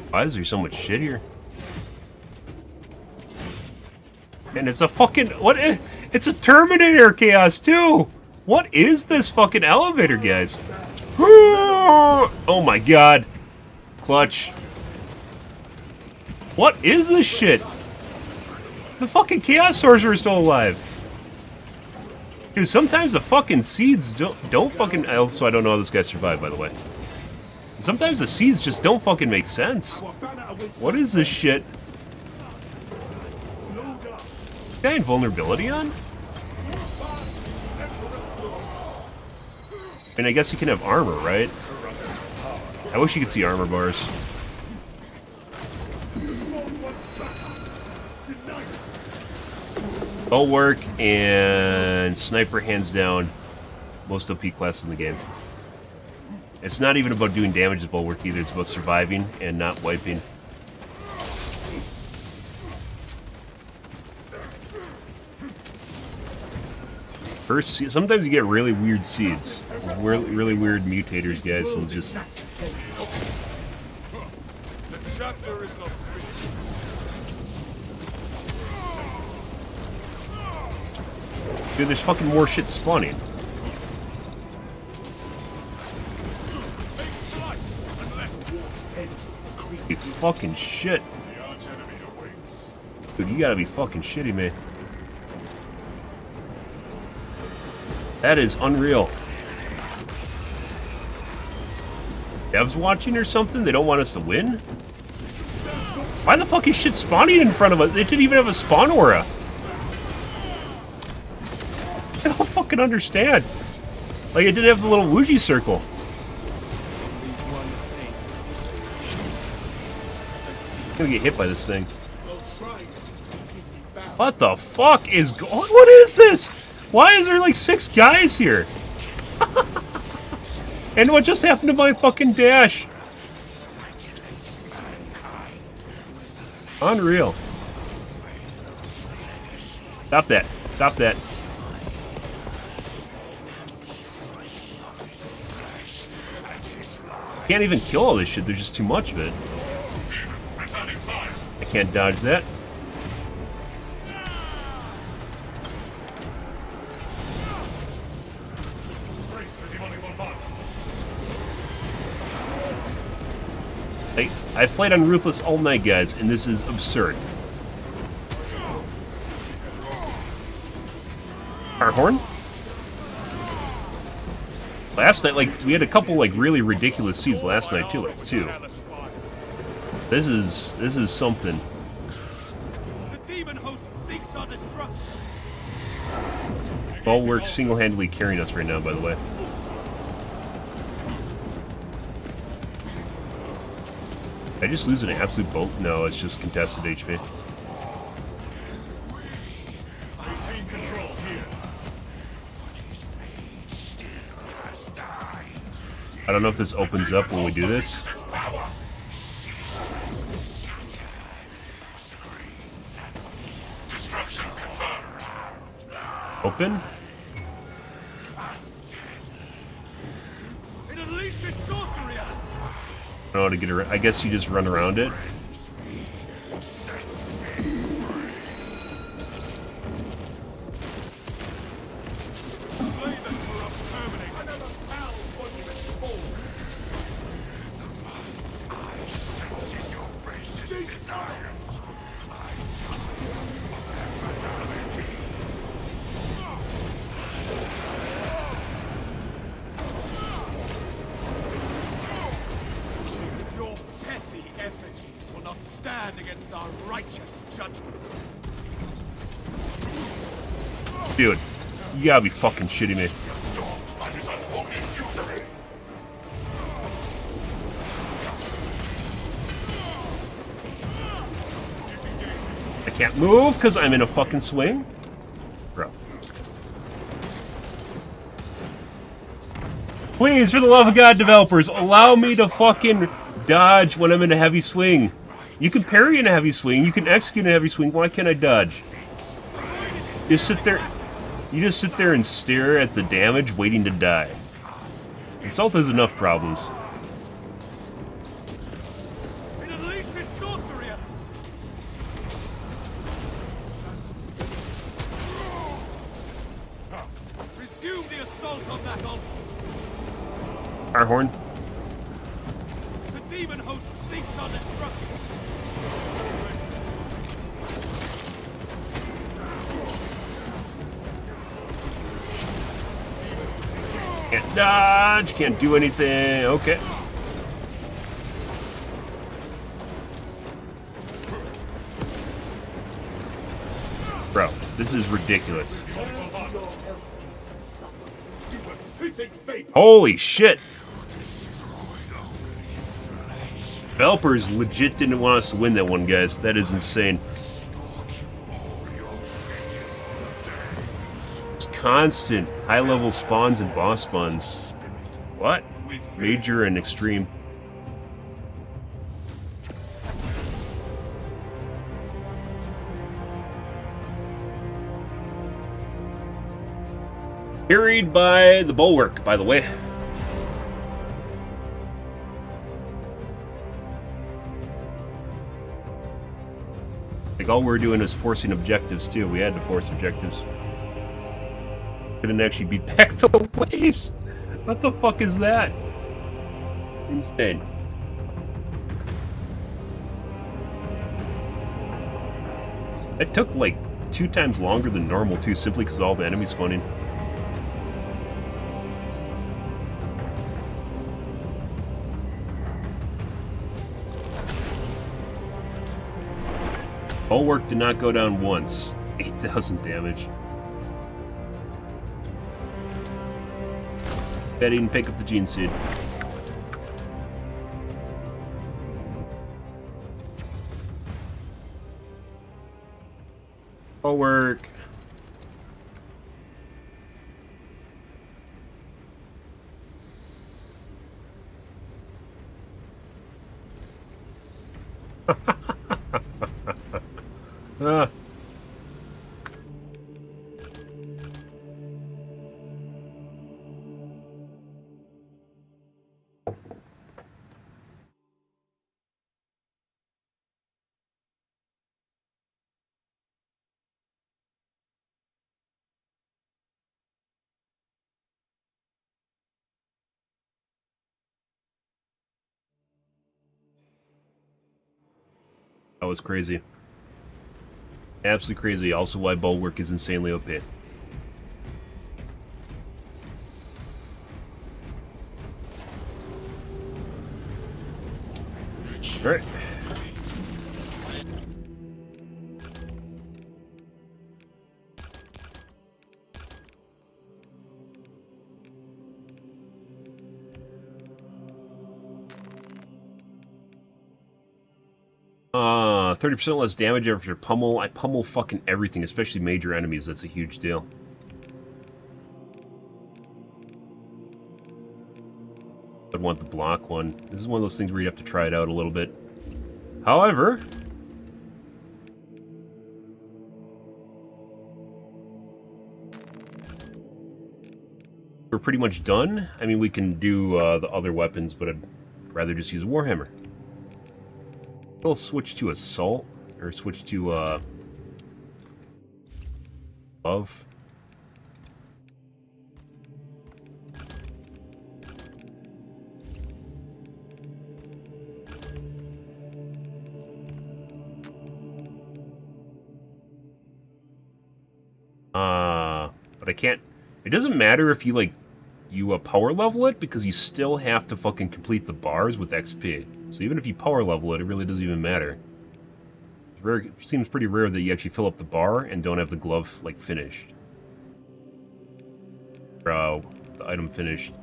Why is there so much shit here? And it's a fucking... What is... It's a Terminator Chaos, too! What is this fucking elevator, guys? Oh my god. Clutch. What is this shit? The fucking Chaos Sorcerer is still alive. Dude, sometimes the fucking seeds don't fucking... Also, I don't know how this guy survived, by the way. Sometimes the seeds just don't fucking make sense. What is this shit? Is guy invulnerability on? I mean, I guess you can have armor, right? I wish you could see armor bars. Bulwark and Sniper, hands down, most OP class in the game. It's not even about doing damage as Bulwark either, it's about surviving and not wiping. First, sometimes you get really weird seeds. Really weird mutators, guys, and just... The chapter is not finished. Dude, there's fucking more shit spawning. You fucking shit. Dude, you gotta be fucking shitting me. That is unreal. Devs watching or something? They don't want us to win? Why the fuck is shit spawning in front of us? They didn't even have a spawn aura. I don't fucking understand. Like, it didn't have the little Wuji circle. I'm gonna get hit by this thing. What the fuck is going? What is this? Why is there like 6 guys here? And what just happened to my fucking dash? Unreal. Stop that. Stop that. Can't even kill all this shit. There's just too much of it. I can't dodge that. I've played on Ruthless all night, guys, and this is absurd. Our horn? Last night, like, we had a couple, like, really ridiculous seeds last night, too. This is something. The demon host seeks our destruction. Bulwark single-handedly carrying us right now, by the way. Did I just lose an absolute bolt? No, it's just contested HP. Retain control here. I don't know if this opens up when we do this. Destruction confirmed. Open? It unleashes sorcery us. I don't know how to get around. I guess you just run around it. Slay the corrupt terminator. Another foul monument falls. our righteous judgment. Dude, you gotta be fucking shitting me. Dogged by his unholy fury. I can't move because I'm in a fucking swing? Bro. Please, for the love of God, developers, allow me to fucking dodge when I'm in a heavy swing. You can parry in a heavy swing, you can execute in a heavy swing, why can't I dodge? Just sit there. You just sit there and stare at the damage, waiting to die. Insult has enough problems. It unleashes sorcery at us. Resume the assault on that altar. Our horn. The demon host seeks our destruction. Can't dodge, can't do anything. Okay. Bro, this is ridiculous. Holy shit! Developers legit didn't want us to win that one, guys. That is insane. It's constant high-level spawns and boss spawns. What? Major and extreme. Carried by the bulwark, by the way. Like, all we're doing is forcing objectives, too. We had to force objectives. Couldn't actually beat back the waves. What the fuck is that? Insane. It took, like, 2 times longer than normal, too, simply because all the enemies spawning. Bulwark did not go down once. 8,000 damage. Bet he didn't pick up the gene seed. Bulwark. Ah. That was crazy. Absolutely crazy. Also why Bulwark is insanely OP. Alright. Uh, 30% less damage after pummel. I pummel fucking everything, especially major enemies. That's a huge deal. I'd want the block one. This is one of those things where you have to try it out a little bit. However, we're pretty much done. I mean, we can do the other weapons, but I'd rather just use a Warhammer. We'll switch to Assault, or switch to Love. But I can't. It doesn't matter if you power level it, because you still have to fucking complete the bars with XP. So even if you power level it, it really doesn't even matter. seems pretty rare that you actually fill up the bar and don't have the glove like finished. The item finished.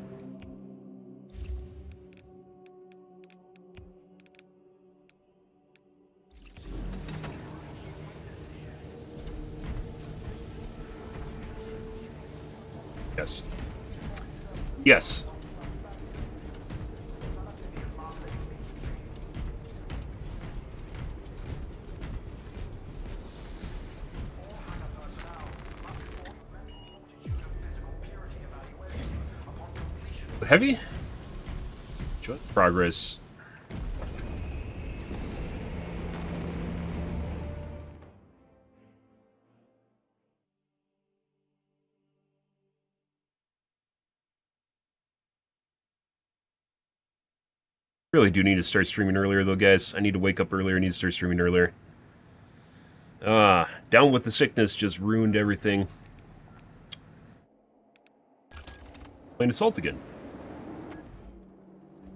Yes. Yes. Heavy? Progress. Really do need to start streaming earlier though, guys. I need to wake up earlier, I need to start streaming earlier. Down with the sickness just ruined everything. Playing assault again.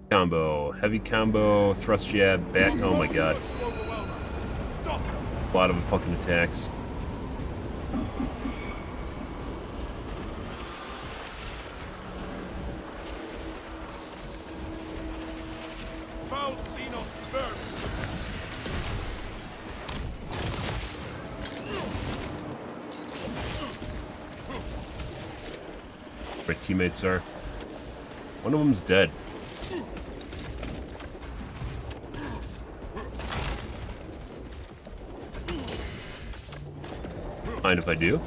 Combo, heavy combo, thrust jab, back. Oh my god. A lot of fucking attacks. My teammates are. One of them's dead. Mind if I do?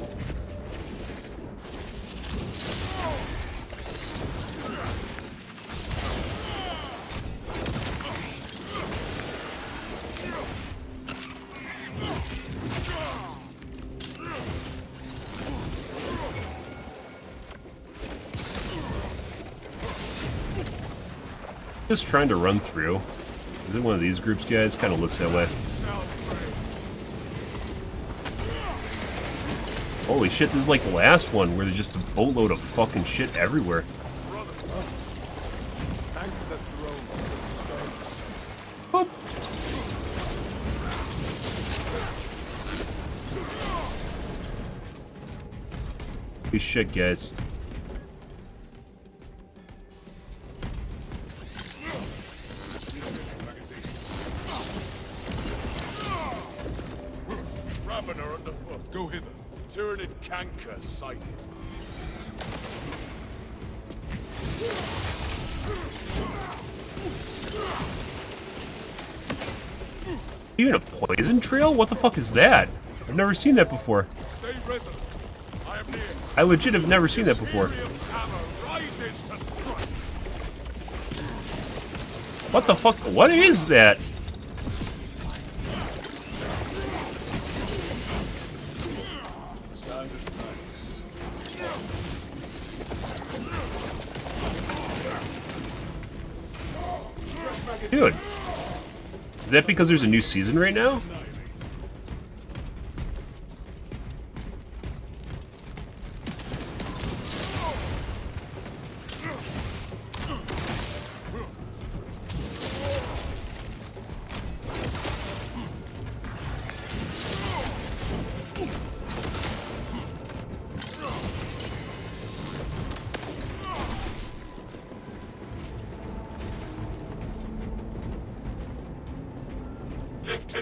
Just trying to run through. Is it one of these groups, guys? Kind of looks that way. Holy shit, this is like the last one where there's just a boatload of fucking shit everywhere. Boop. Good shit, guys. Go hither. Tyrannid canker sighted. Even a poison trail? What the fuck is that? I've never seen that before. Stay resolute. I am near. I legit have never seen that before. What the fuck? What is that? Dude, is that because there's a new season right now?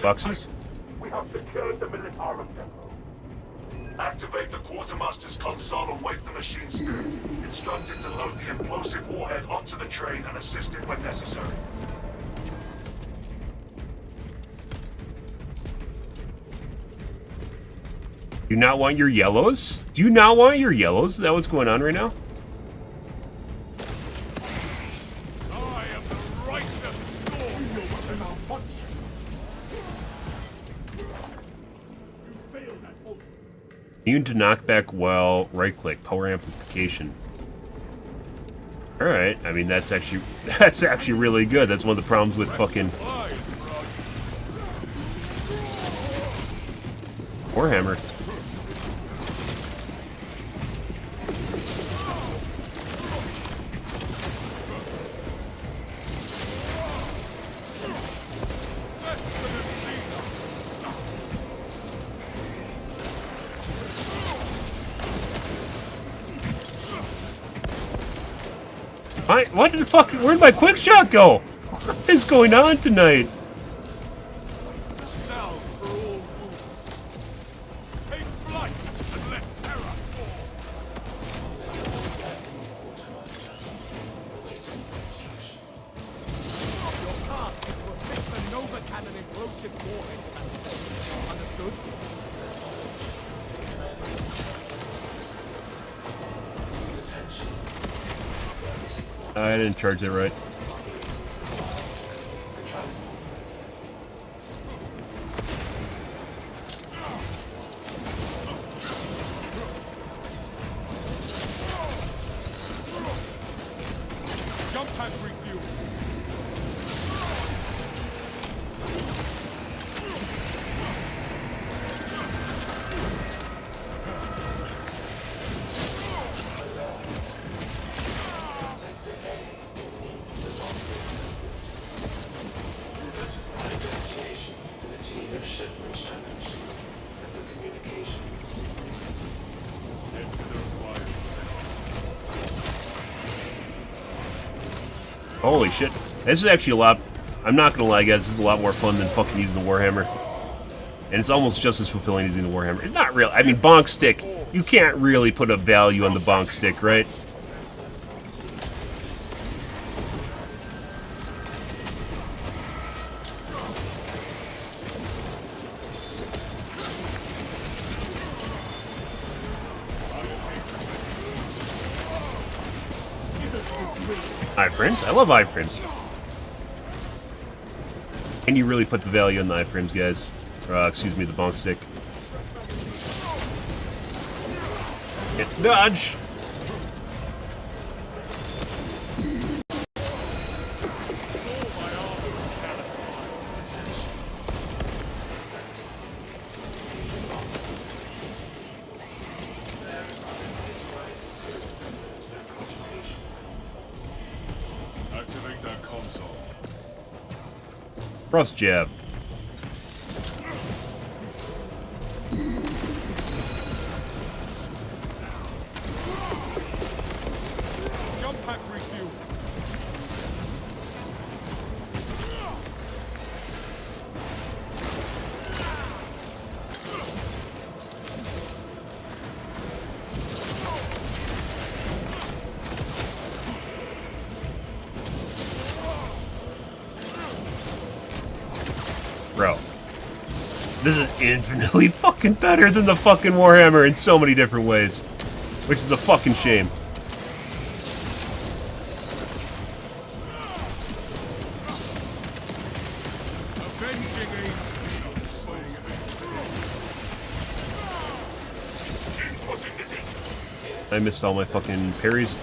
Boxes? We have secured the Militarum Depot. Activate the Quartermaster's console and wake the machine spirit. Instruct it to load the implosive warhead onto the train and assist it when necessary. Do you not want your yellows? Do you not want your yellows? Is that what's going on right now? I am the righteous storm. Immune to knockback while right-click, power amplification. Alright, I mean that's actually really good. That's one of the problems with fucking Warhammer. What the fuck? Where'd my quick shot go? What is going on tonight? Salve for all wounds. Take flight and let terror fall. Your task is to affix a Nova Cannon implosive warhead to that station. Understood? I didn't charge it right. Jump pack refuel. Holy shit. This is actually a lot... I'm not gonna lie, guys. This is a lot more fun than fucking using the Warhammer. And it's almost just as fulfilling as using the Warhammer. It's not real. I mean, bonk stick. You can't really put a value on the bonk stick, right? Iframes? I love iframes. Can you really put the value on the iframes, guys? Excuse me, the bonk stick. Get dodge! Activate that console. Cross jab. Jump pack refuel. Bro. This is infinitely fucking better than the fucking Warhammer in so many different ways. Which is a fucking shame. Avenging angels. I missed all my fucking parries.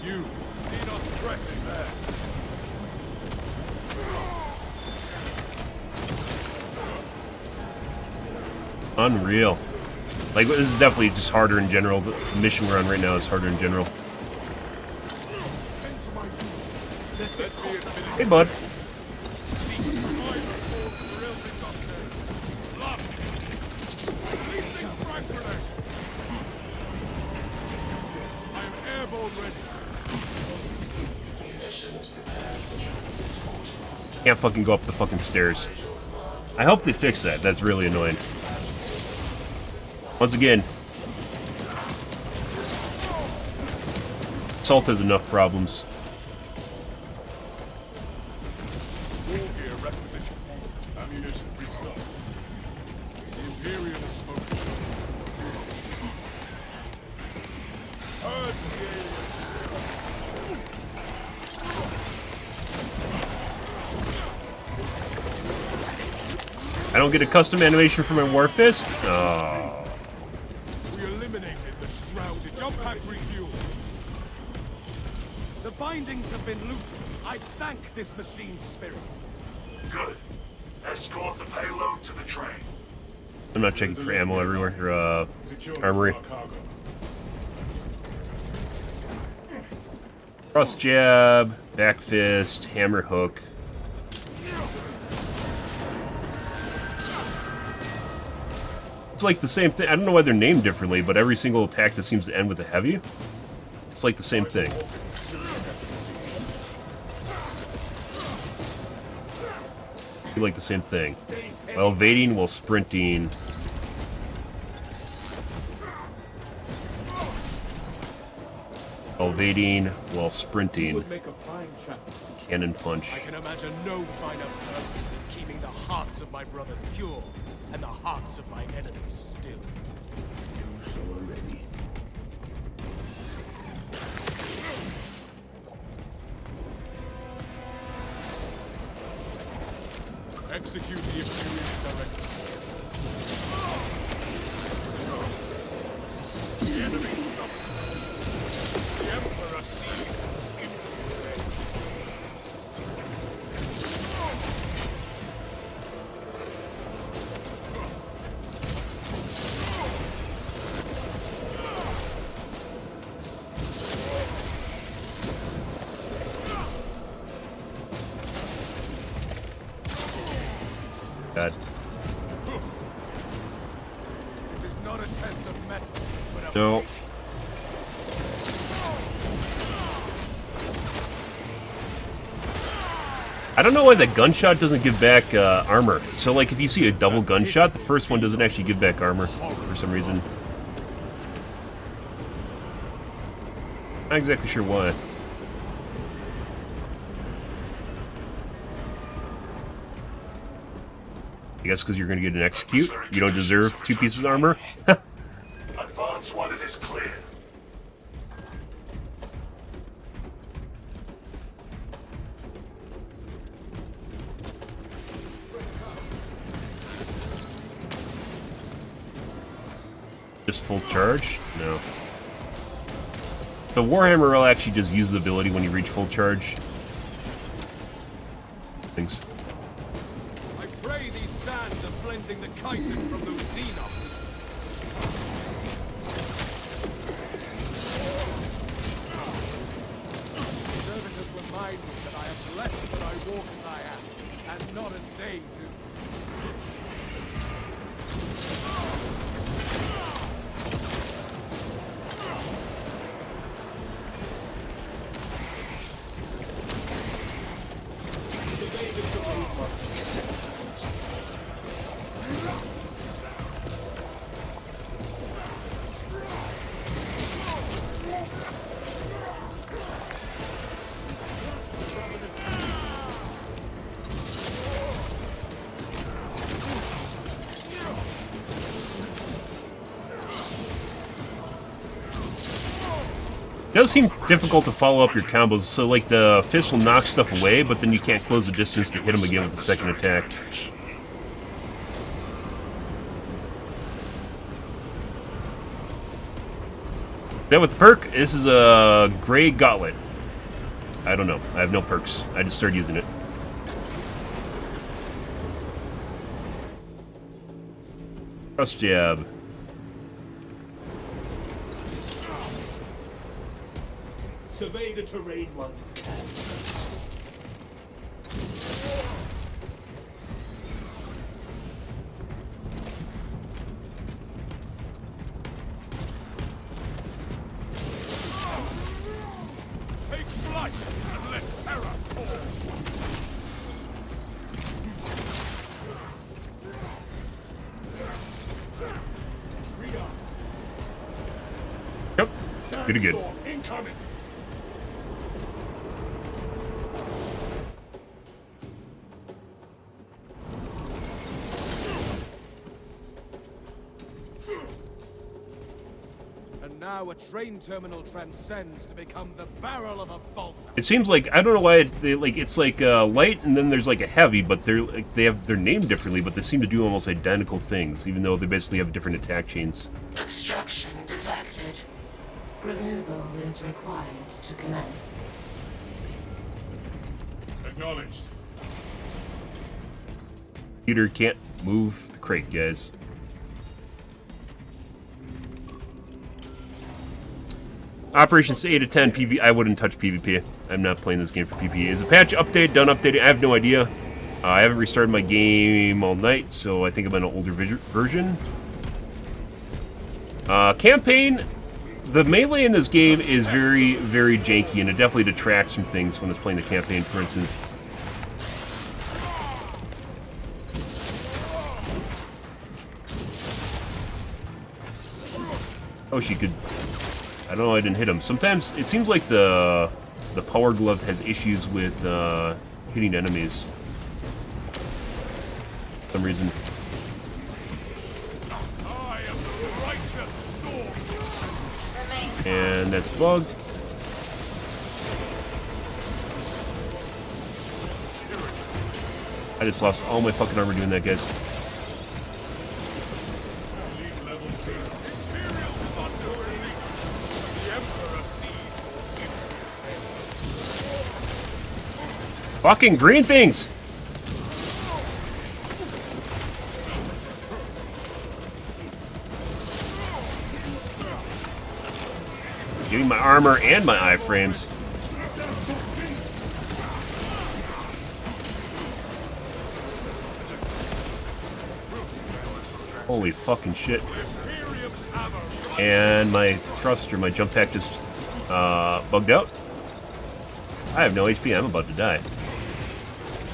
You need us threatened there. Unreal. Like, this is definitely just harder in general. The mission we're on right now is harder in general. Hey, bud. I am airborne ready. Can't fucking go up the fucking stairs. I hope they fix that. That's really annoying. Once again, Salt has enough problems. War gear requisition. Ammunition resupped. The Imperial is smoking. Purge the aliens. I don't get a custom animation for my War Fist? Oh. We eliminated the shrouded. Jump pack refuel. The bindings have been loosened. I thank this machine's spirit. Good. Escort the payload to the train. I'm not checking for ammo everywhere, or, Secure armory. our cargo. Cross jab, back fist, hammer hook. It's like the same thing. I don't know why they're named differently, but every single attack that seems to end with a heavy, it's like the same thing. Like the same thing. While evading, while sprinting. While evading, while sprinting. Would make a fine chapter. Cannon punch. I can imagine no finer purpose than keeping the hearts of my brothers pure and the hearts of my enemies still. You so already. Execute the Imperial's directive. The enemy suffers. The Emperor sees in his head. God. This is not a test of metal, but a No. I don't know why the gunshot doesn't give back armor. So, like, if you see a double gunshot, the first one doesn't actually give back armor for some reason. Not exactly sure why. I guess because you're going to get an execute. You don't deserve 2 pieces of armor. Advance while it is clear. Just full charge? No. The Warhammer will actually just use the ability when you reach full charge. Things. I pray these sands are cleansing the chitin from those xenos. Services remind me that I am blessed that I walk as I am, and not as they do. It does seem difficult to follow up your combos, so like the fist will knock stuff away, but then you can't close the distance to hit him again with the second attack. Then with the perk, this is a Gray Gauntlet. I don't know. I have no perks. I just started using it. Cross jab. Survey the terrain while you can. Take flight and let terror fall. Yep. Pretty good. Sandstorm incoming. And now a train terminal transcends to become the barrel of a bolter. It seems like I don't know why it's like light and then there's like a heavy, but they're named differently, but they seem to do almost identical things, even though they basically have different attack chains. Obstruction detected. Removal is required to commence. Acknowledged. Computer can't move the crate, guys. Operations 8 to 10 PvP. I wouldn't touch PvP. I'm not playing this game for PvP. Is the patch update done updating? I have no idea. I haven't restarted my game all night, so I think I'm on an older version. Campaign, the melee in this game is very, very janky, and it definitely detracts from things when it's playing the campaign, for instance. Oh, she could... I don't know, I didn't hit him. Sometimes it seems like the Power Glove has issues with hitting enemies. For some reason. And that's bugged. I just lost all my fucking armor doing that, guys. Fucking green things! Getting my armor and my iframes. Holy fucking shit. And my thruster, my jump pack just bugged out. I have no HP, I'm about to die.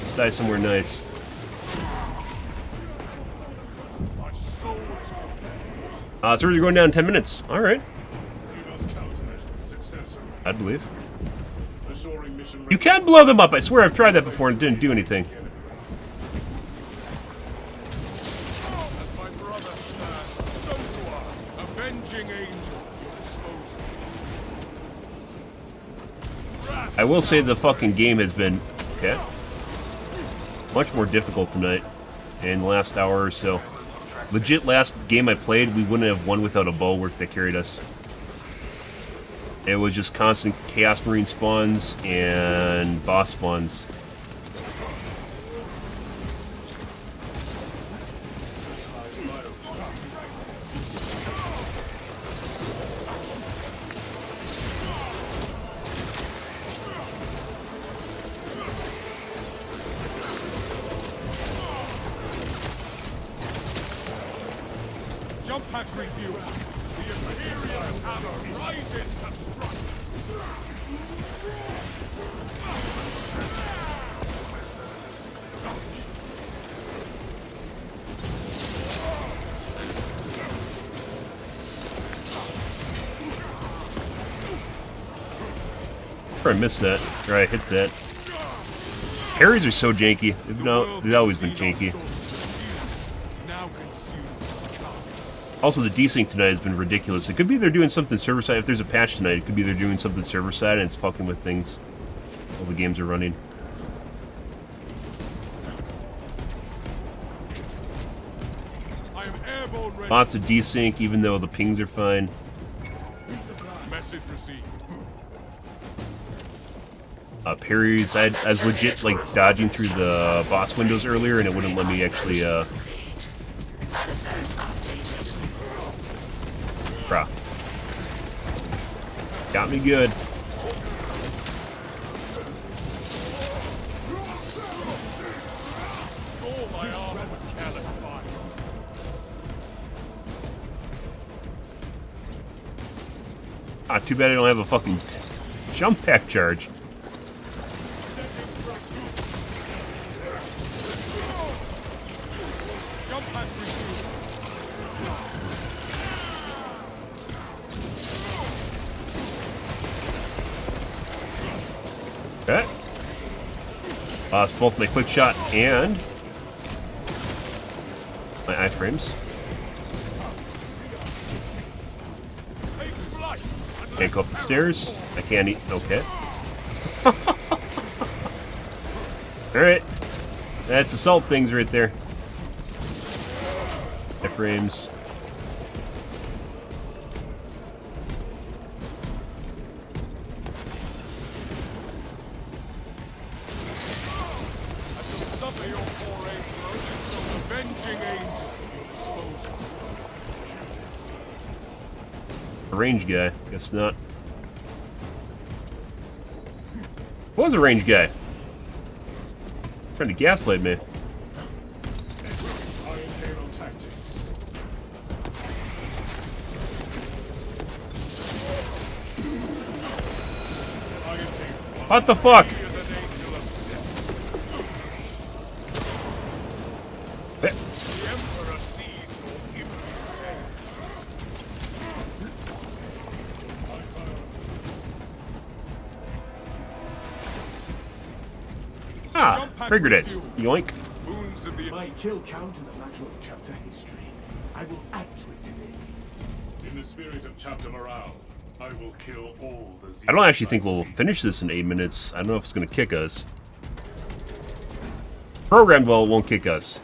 Let's die somewhere nice. So we're going down in 10 minutes. Alright. I believe. You can blow them up. I swear I've tried that before and it didn't do anything. I will say the fucking game has been much more difficult tonight in the last hour or so. Legit, last game I played, we wouldn't have won without a bulwark that carried us. It was just constant Chaos Marine spawns and boss spawns. Jump pack review. The Imperial's hammer rises to strike. I missed that, or I hit that. Parries are so janky. They've always been janky. Also, the desync tonight has been ridiculous. It could be they're doing something server-side. If there's a patch tonight, it could be they're doing something server-side and it's fucking with things while the games are running. Lots of desync, even though the pings are fine. Message received. Parries, I was legit like dodging through the boss windows earlier and it wouldn't let me actually bruh. Got me good. Ah, too bad I don't have a fucking jump pack charge. Okay. Lost both my quick shot and my iframes. Can't go up the stairs. I can't eat. Okay. Alright. That's assault things right there. Iframes. A range guy. Guess not. Was a range guy. Trying to gaslight me. What the fuck? He is an angel of death. Eh, The Emperor sees your evil intent. Ah, triggered it. Yoink. Wounds of the My kill count is a matter of chapter history. I will add to it today. In the spirit of chapter morale, I will kill all the I don't actually think we'll finish this in 8 minutes. I don't know if it's going to kick us. Programmed well, it won't kick us.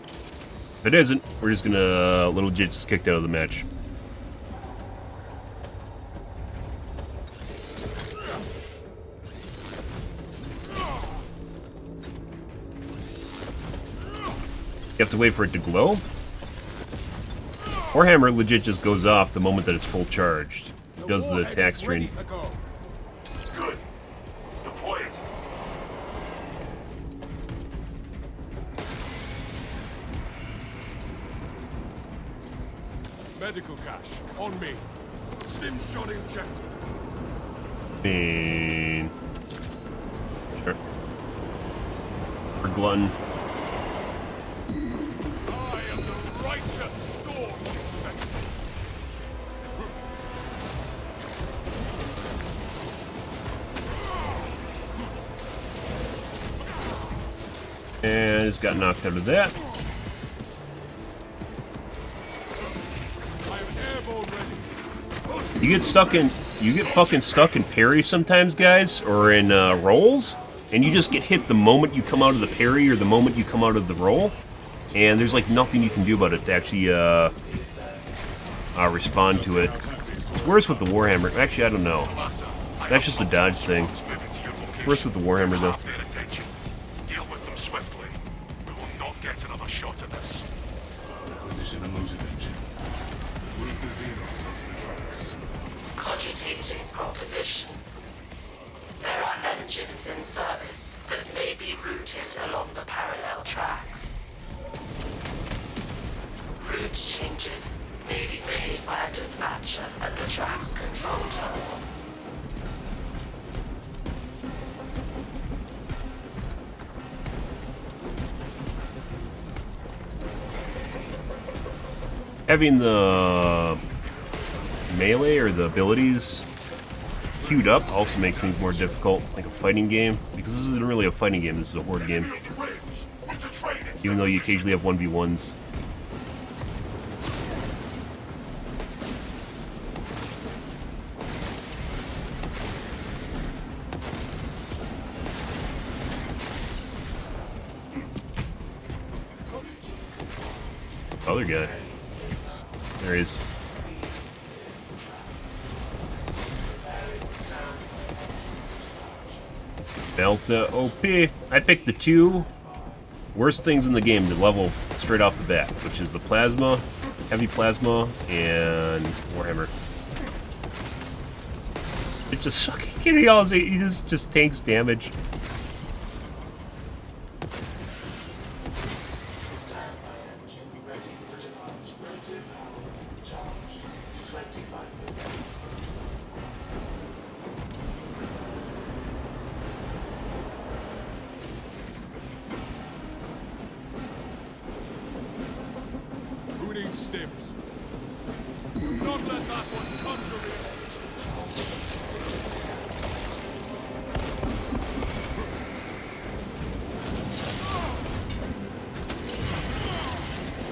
If it isn't, we're just going to legit just kicked out of the match. You have to wait for it to glow. Warhammer legit just goes off the moment that it's full charged. It does the attack string. Good. Deploy it. medical cache on me. Stim shot injected. And sure. For glutton. I am the righteous storm descendant. And it's got knocked out of that. I am airborne ready. You get fucking stuck in parry sometimes, guys, or in rolls, and you just get hit the moment you come out of the parry or the moment you come out of the roll, and there's like nothing you can do about it to actually respond to it. It's worse with the Warhammer. Actually, I don't know. That's just a dodge thing. It's worse with the Warhammer, though. Deal with them swiftly. We will not get another shot at this. Requisition a motive engine. Route the Xenos onto the tracks. Cogitating proposition. There are engines in service that may be routed along the parallel tracks. Route changes may be made by a dispatcher at the track's control terminal. Having the melee or the abilities queued up also makes things more difficult, like a fighting game, because this isn't really a fighting game, this is a horde game. Even though you occasionally have 1v1s. Other guy. There he is. Delta OP. I picked the two worst things in the game to level straight off the bat, which is the plasma, heavy plasma, and Warhammer. It just sucking. He just tanks damage. Routing stims. Do not let that one conjure in.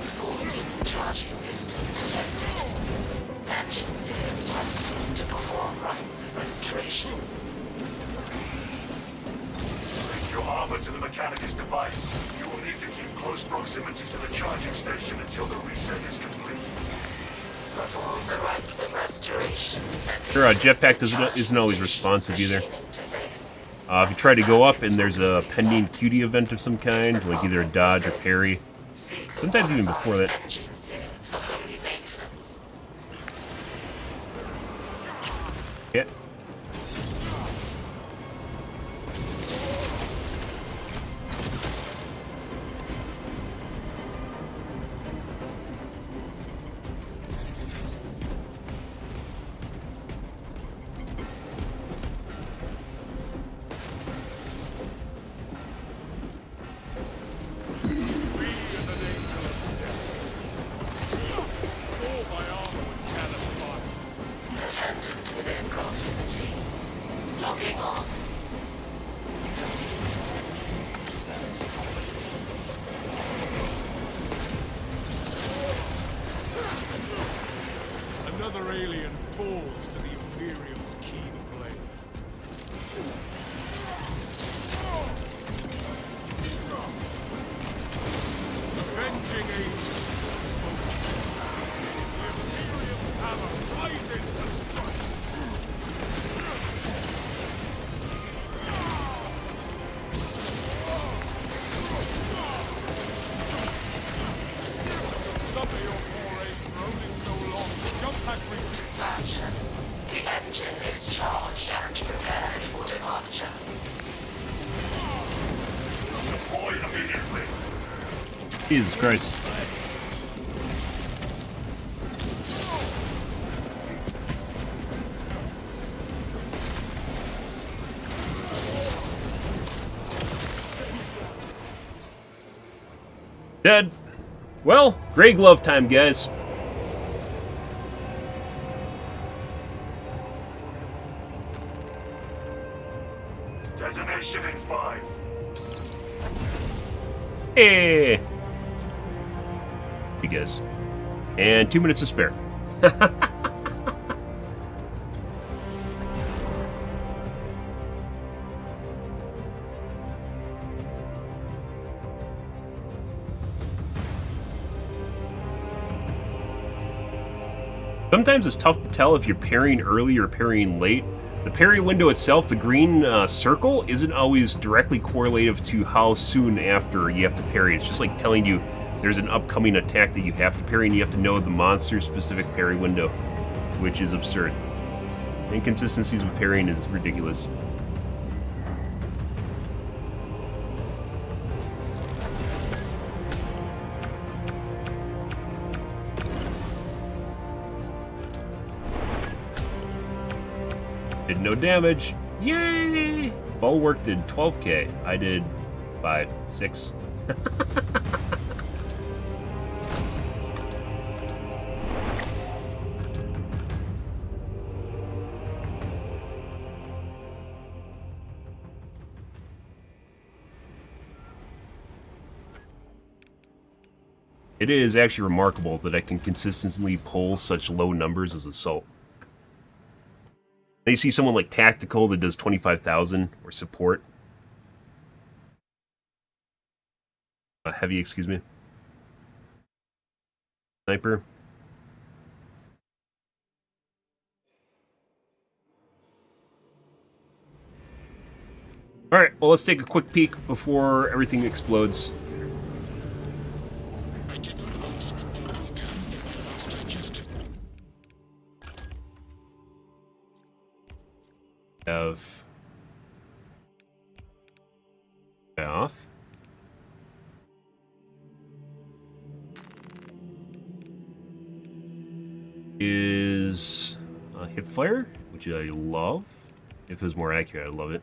Faulty charging system detected. Engine sim requesting to perform rites of restoration. Link your armor to the Mechanicus device. You will need to keep close proximity to the charging station until the reset is complete. Perform the rites of restoration. Sure, jetpack isn't always responsive either. If you try to go up and there's a pending QD event of some kind, like either a dodge or parry, sometimes even before that. Yeah. rises to strike. Some of your poor age road is so long. Jump pack reach. Expansion. The engine is charged and prepared for departure. Deploy immediately. Jesus Christ. Dead. Well, gray glove time, guys. Detonation in 5. Hey. You guys. And 2 minutes to spare. Sometimes it's tough to tell if you're parrying early or parrying late. The parry window itself, the green circle, isn't always directly correlative to how soon after you have to parry. It's just like telling you there's an upcoming attack that you have to parry, and you have to know the monster-specific parry window, which is absurd. Inconsistencies with parrying is ridiculous. Did no damage. Yay! Bulwark did 12k. I did 5, 6. It is actually remarkable that I can consistently pull such low numbers as Assault. You see someone like Tactical that does 25,000, or Support. Heavy, excuse me. Sniper. Alright, well, let's take a quick peek before everything explodes. I did not ask and feel more careful in my last digestive. Have off. Is hip fire, which I love. If it was more accurate, I'd love it.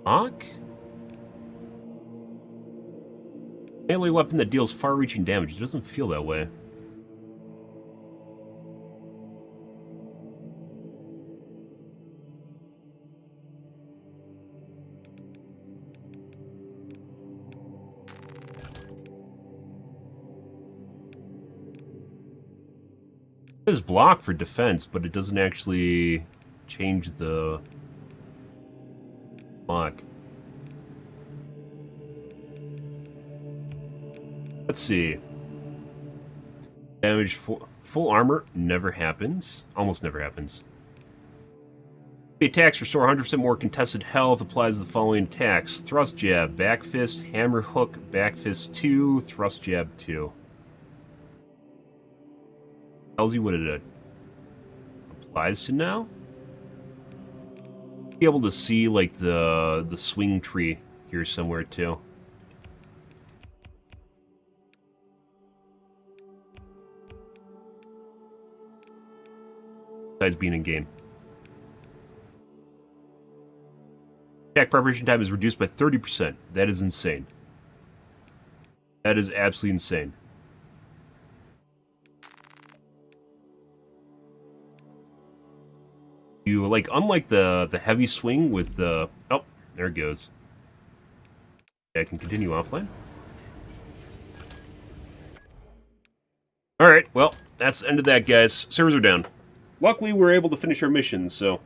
Hawk? Melee weapon that deals far-reaching damage. It doesn't feel that way. It is block for defense, but it doesn't actually change the block. Let's see. Damage full armor never happens. Almost never happens. The attacks restore 100% more contested health. Applies the following attacks: thrust jab, back fist, hammer hook, back fist 2, thrust jab 2. Tells you what it applies to now. Be able to see like the swing tree here somewhere too. Besides being in game. Attack preparation time is reduced by 30%. That is insane. That is absolutely insane. You like, unlike the heavy swing with the oh, there it goes. I can continue offline. Alright, well, that's the end of that, guys. Servers are down. Luckily, we were able to finish our mission, so...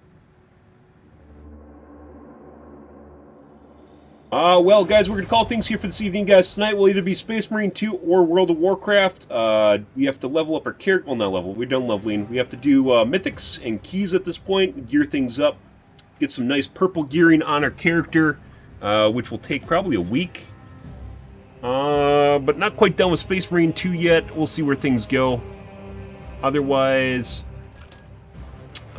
well, guys, we're going to call things here for this evening, guys. Tonight will either be Space Marine 2 or World of Warcraft. We have to level up our character. Well, not level. We're done leveling. We have to do mythics and keys at this point, gear things up, get some nice purple gearing on our character, which will take probably a week. But not quite done with Space Marine 2 yet. We'll see where things go. Otherwise,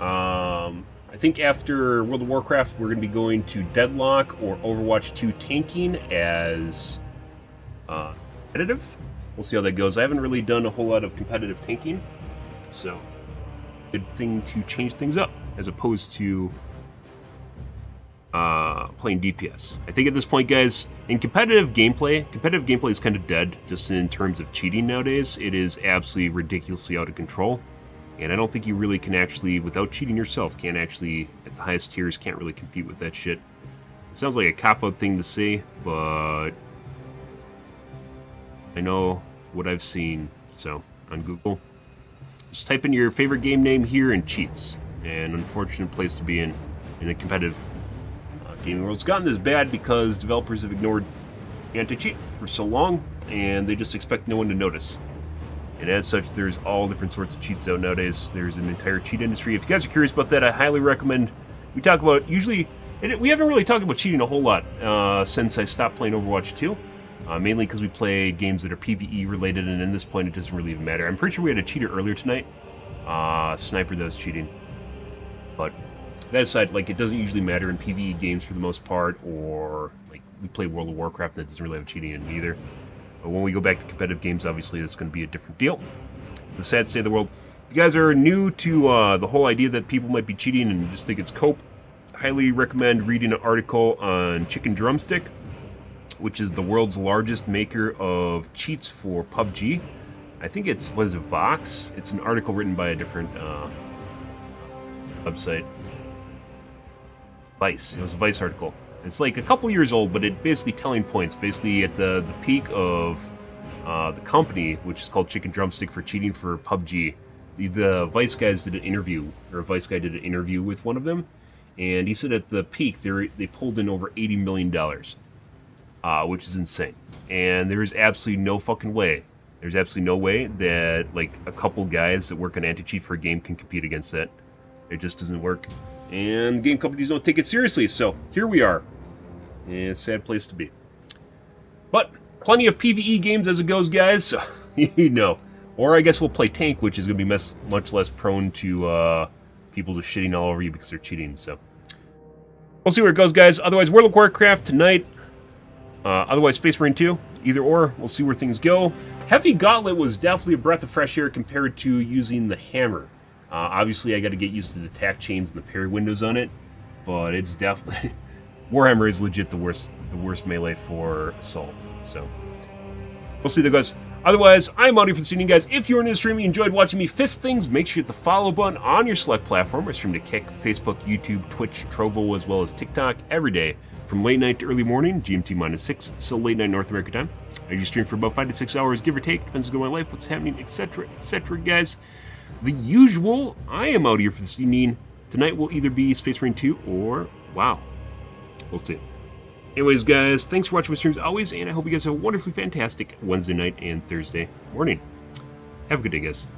I think after World of Warcraft, we're going to be going to Deadlock or Overwatch 2 tanking as competitive. We'll see how that goes. I haven't really done a whole lot of competitive tanking, so good thing to change things up as opposed to playing DPS. I think at this point, guys, in competitive gameplay is kind of dead just in terms of cheating nowadays. It is absolutely ridiculously out of control. And I don't think you really can actually, without cheating yourself, can't actually, at the highest tiers, can't really compete with that shit. It sounds like a cop-out thing to say, but I know what I've seen. So, on Google, just type in your favorite game name here and cheats. And unfortunate place to be in a competitive gaming world. It's gotten this bad because developers have ignored anti-cheat for so long, and they just expect no one to notice. And as such, there's all different sorts of cheats out nowadays. There's an entire cheat industry. If you guys are curious about that, I highly recommend. We talk about, usually, we haven't really talked about cheating a whole lot since I stopped playing Overwatch 2. Mainly because we play games that are PvE related, and at this point, it doesn't really even matter. I'm pretty sure we had a cheater earlier tonight. Sniper that was cheating. But that aside, like, it doesn't usually matter in PvE games for the most part, or, like, we play World of Warcraft that doesn't really have cheating in it either. But when we go back to competitive games, obviously, that's going to be a different deal. It's a sad state of the world. If you guys are new to the whole idea that people might be cheating and just think it's cope, I highly recommend reading an article on Chicken Drumstick, which is the world's largest maker of cheats for PUBG. I think it's, what is it, Vox? It's an article written by a different website. Vice. It was a Vice article. It's like a couple years old, but it basically telling points. Basically, at the peak of the company, which is called Chicken Drumstick for cheating for PUBG, the Vice guys did an interview, or a Vice guy did an interview with one of them, and he said at the peak they pulled in over $80 million, which is insane. And there is absolutely no fucking way. There's absolutely no way that like a couple guys that work on anti-cheat for a game can compete against that. It just doesn't work. And game companies don't take it seriously, so here we are. And it's a sad place to be. But plenty of PvE games as it goes, guys, so you know. Or I guess we'll play Tank, which is going to be much less prone to people just shitting all over you because they're cheating, so. We'll see where it goes, guys. Otherwise, World of Warcraft tonight. Otherwise, Space Marine 2. Either or. We'll see where things go. Heavy Gauntlet was definitely a breath of fresh air compared to using the hammer. Obviously, I got to get used to the attack chains and the parry windows on it, but it's definitely Warhammer is legit the worst melee for Assault. So we'll see there, guys. Otherwise, I'm out here for this evening, guys. If you're in this stream and you enjoyed watching me fist things, make sure you hit the follow button on your select platform. I stream to Kick, Facebook, YouTube, Twitch, Trovo, as well as TikTok every day from late night to early morning, GMT -6, so late night North America time. I usually stream for about 5 to 6 hours, give or take. Depends on my life, what's happening, etc., etc., guys. The usual, I am out here for this evening. Tonight will either be Space Marine 2 or WoW. We'll see. Anyways, guys, thanks for watching my streams always, and I hope you guys have a wonderfully fantastic Wednesday night and Thursday morning. Have a good day, guys.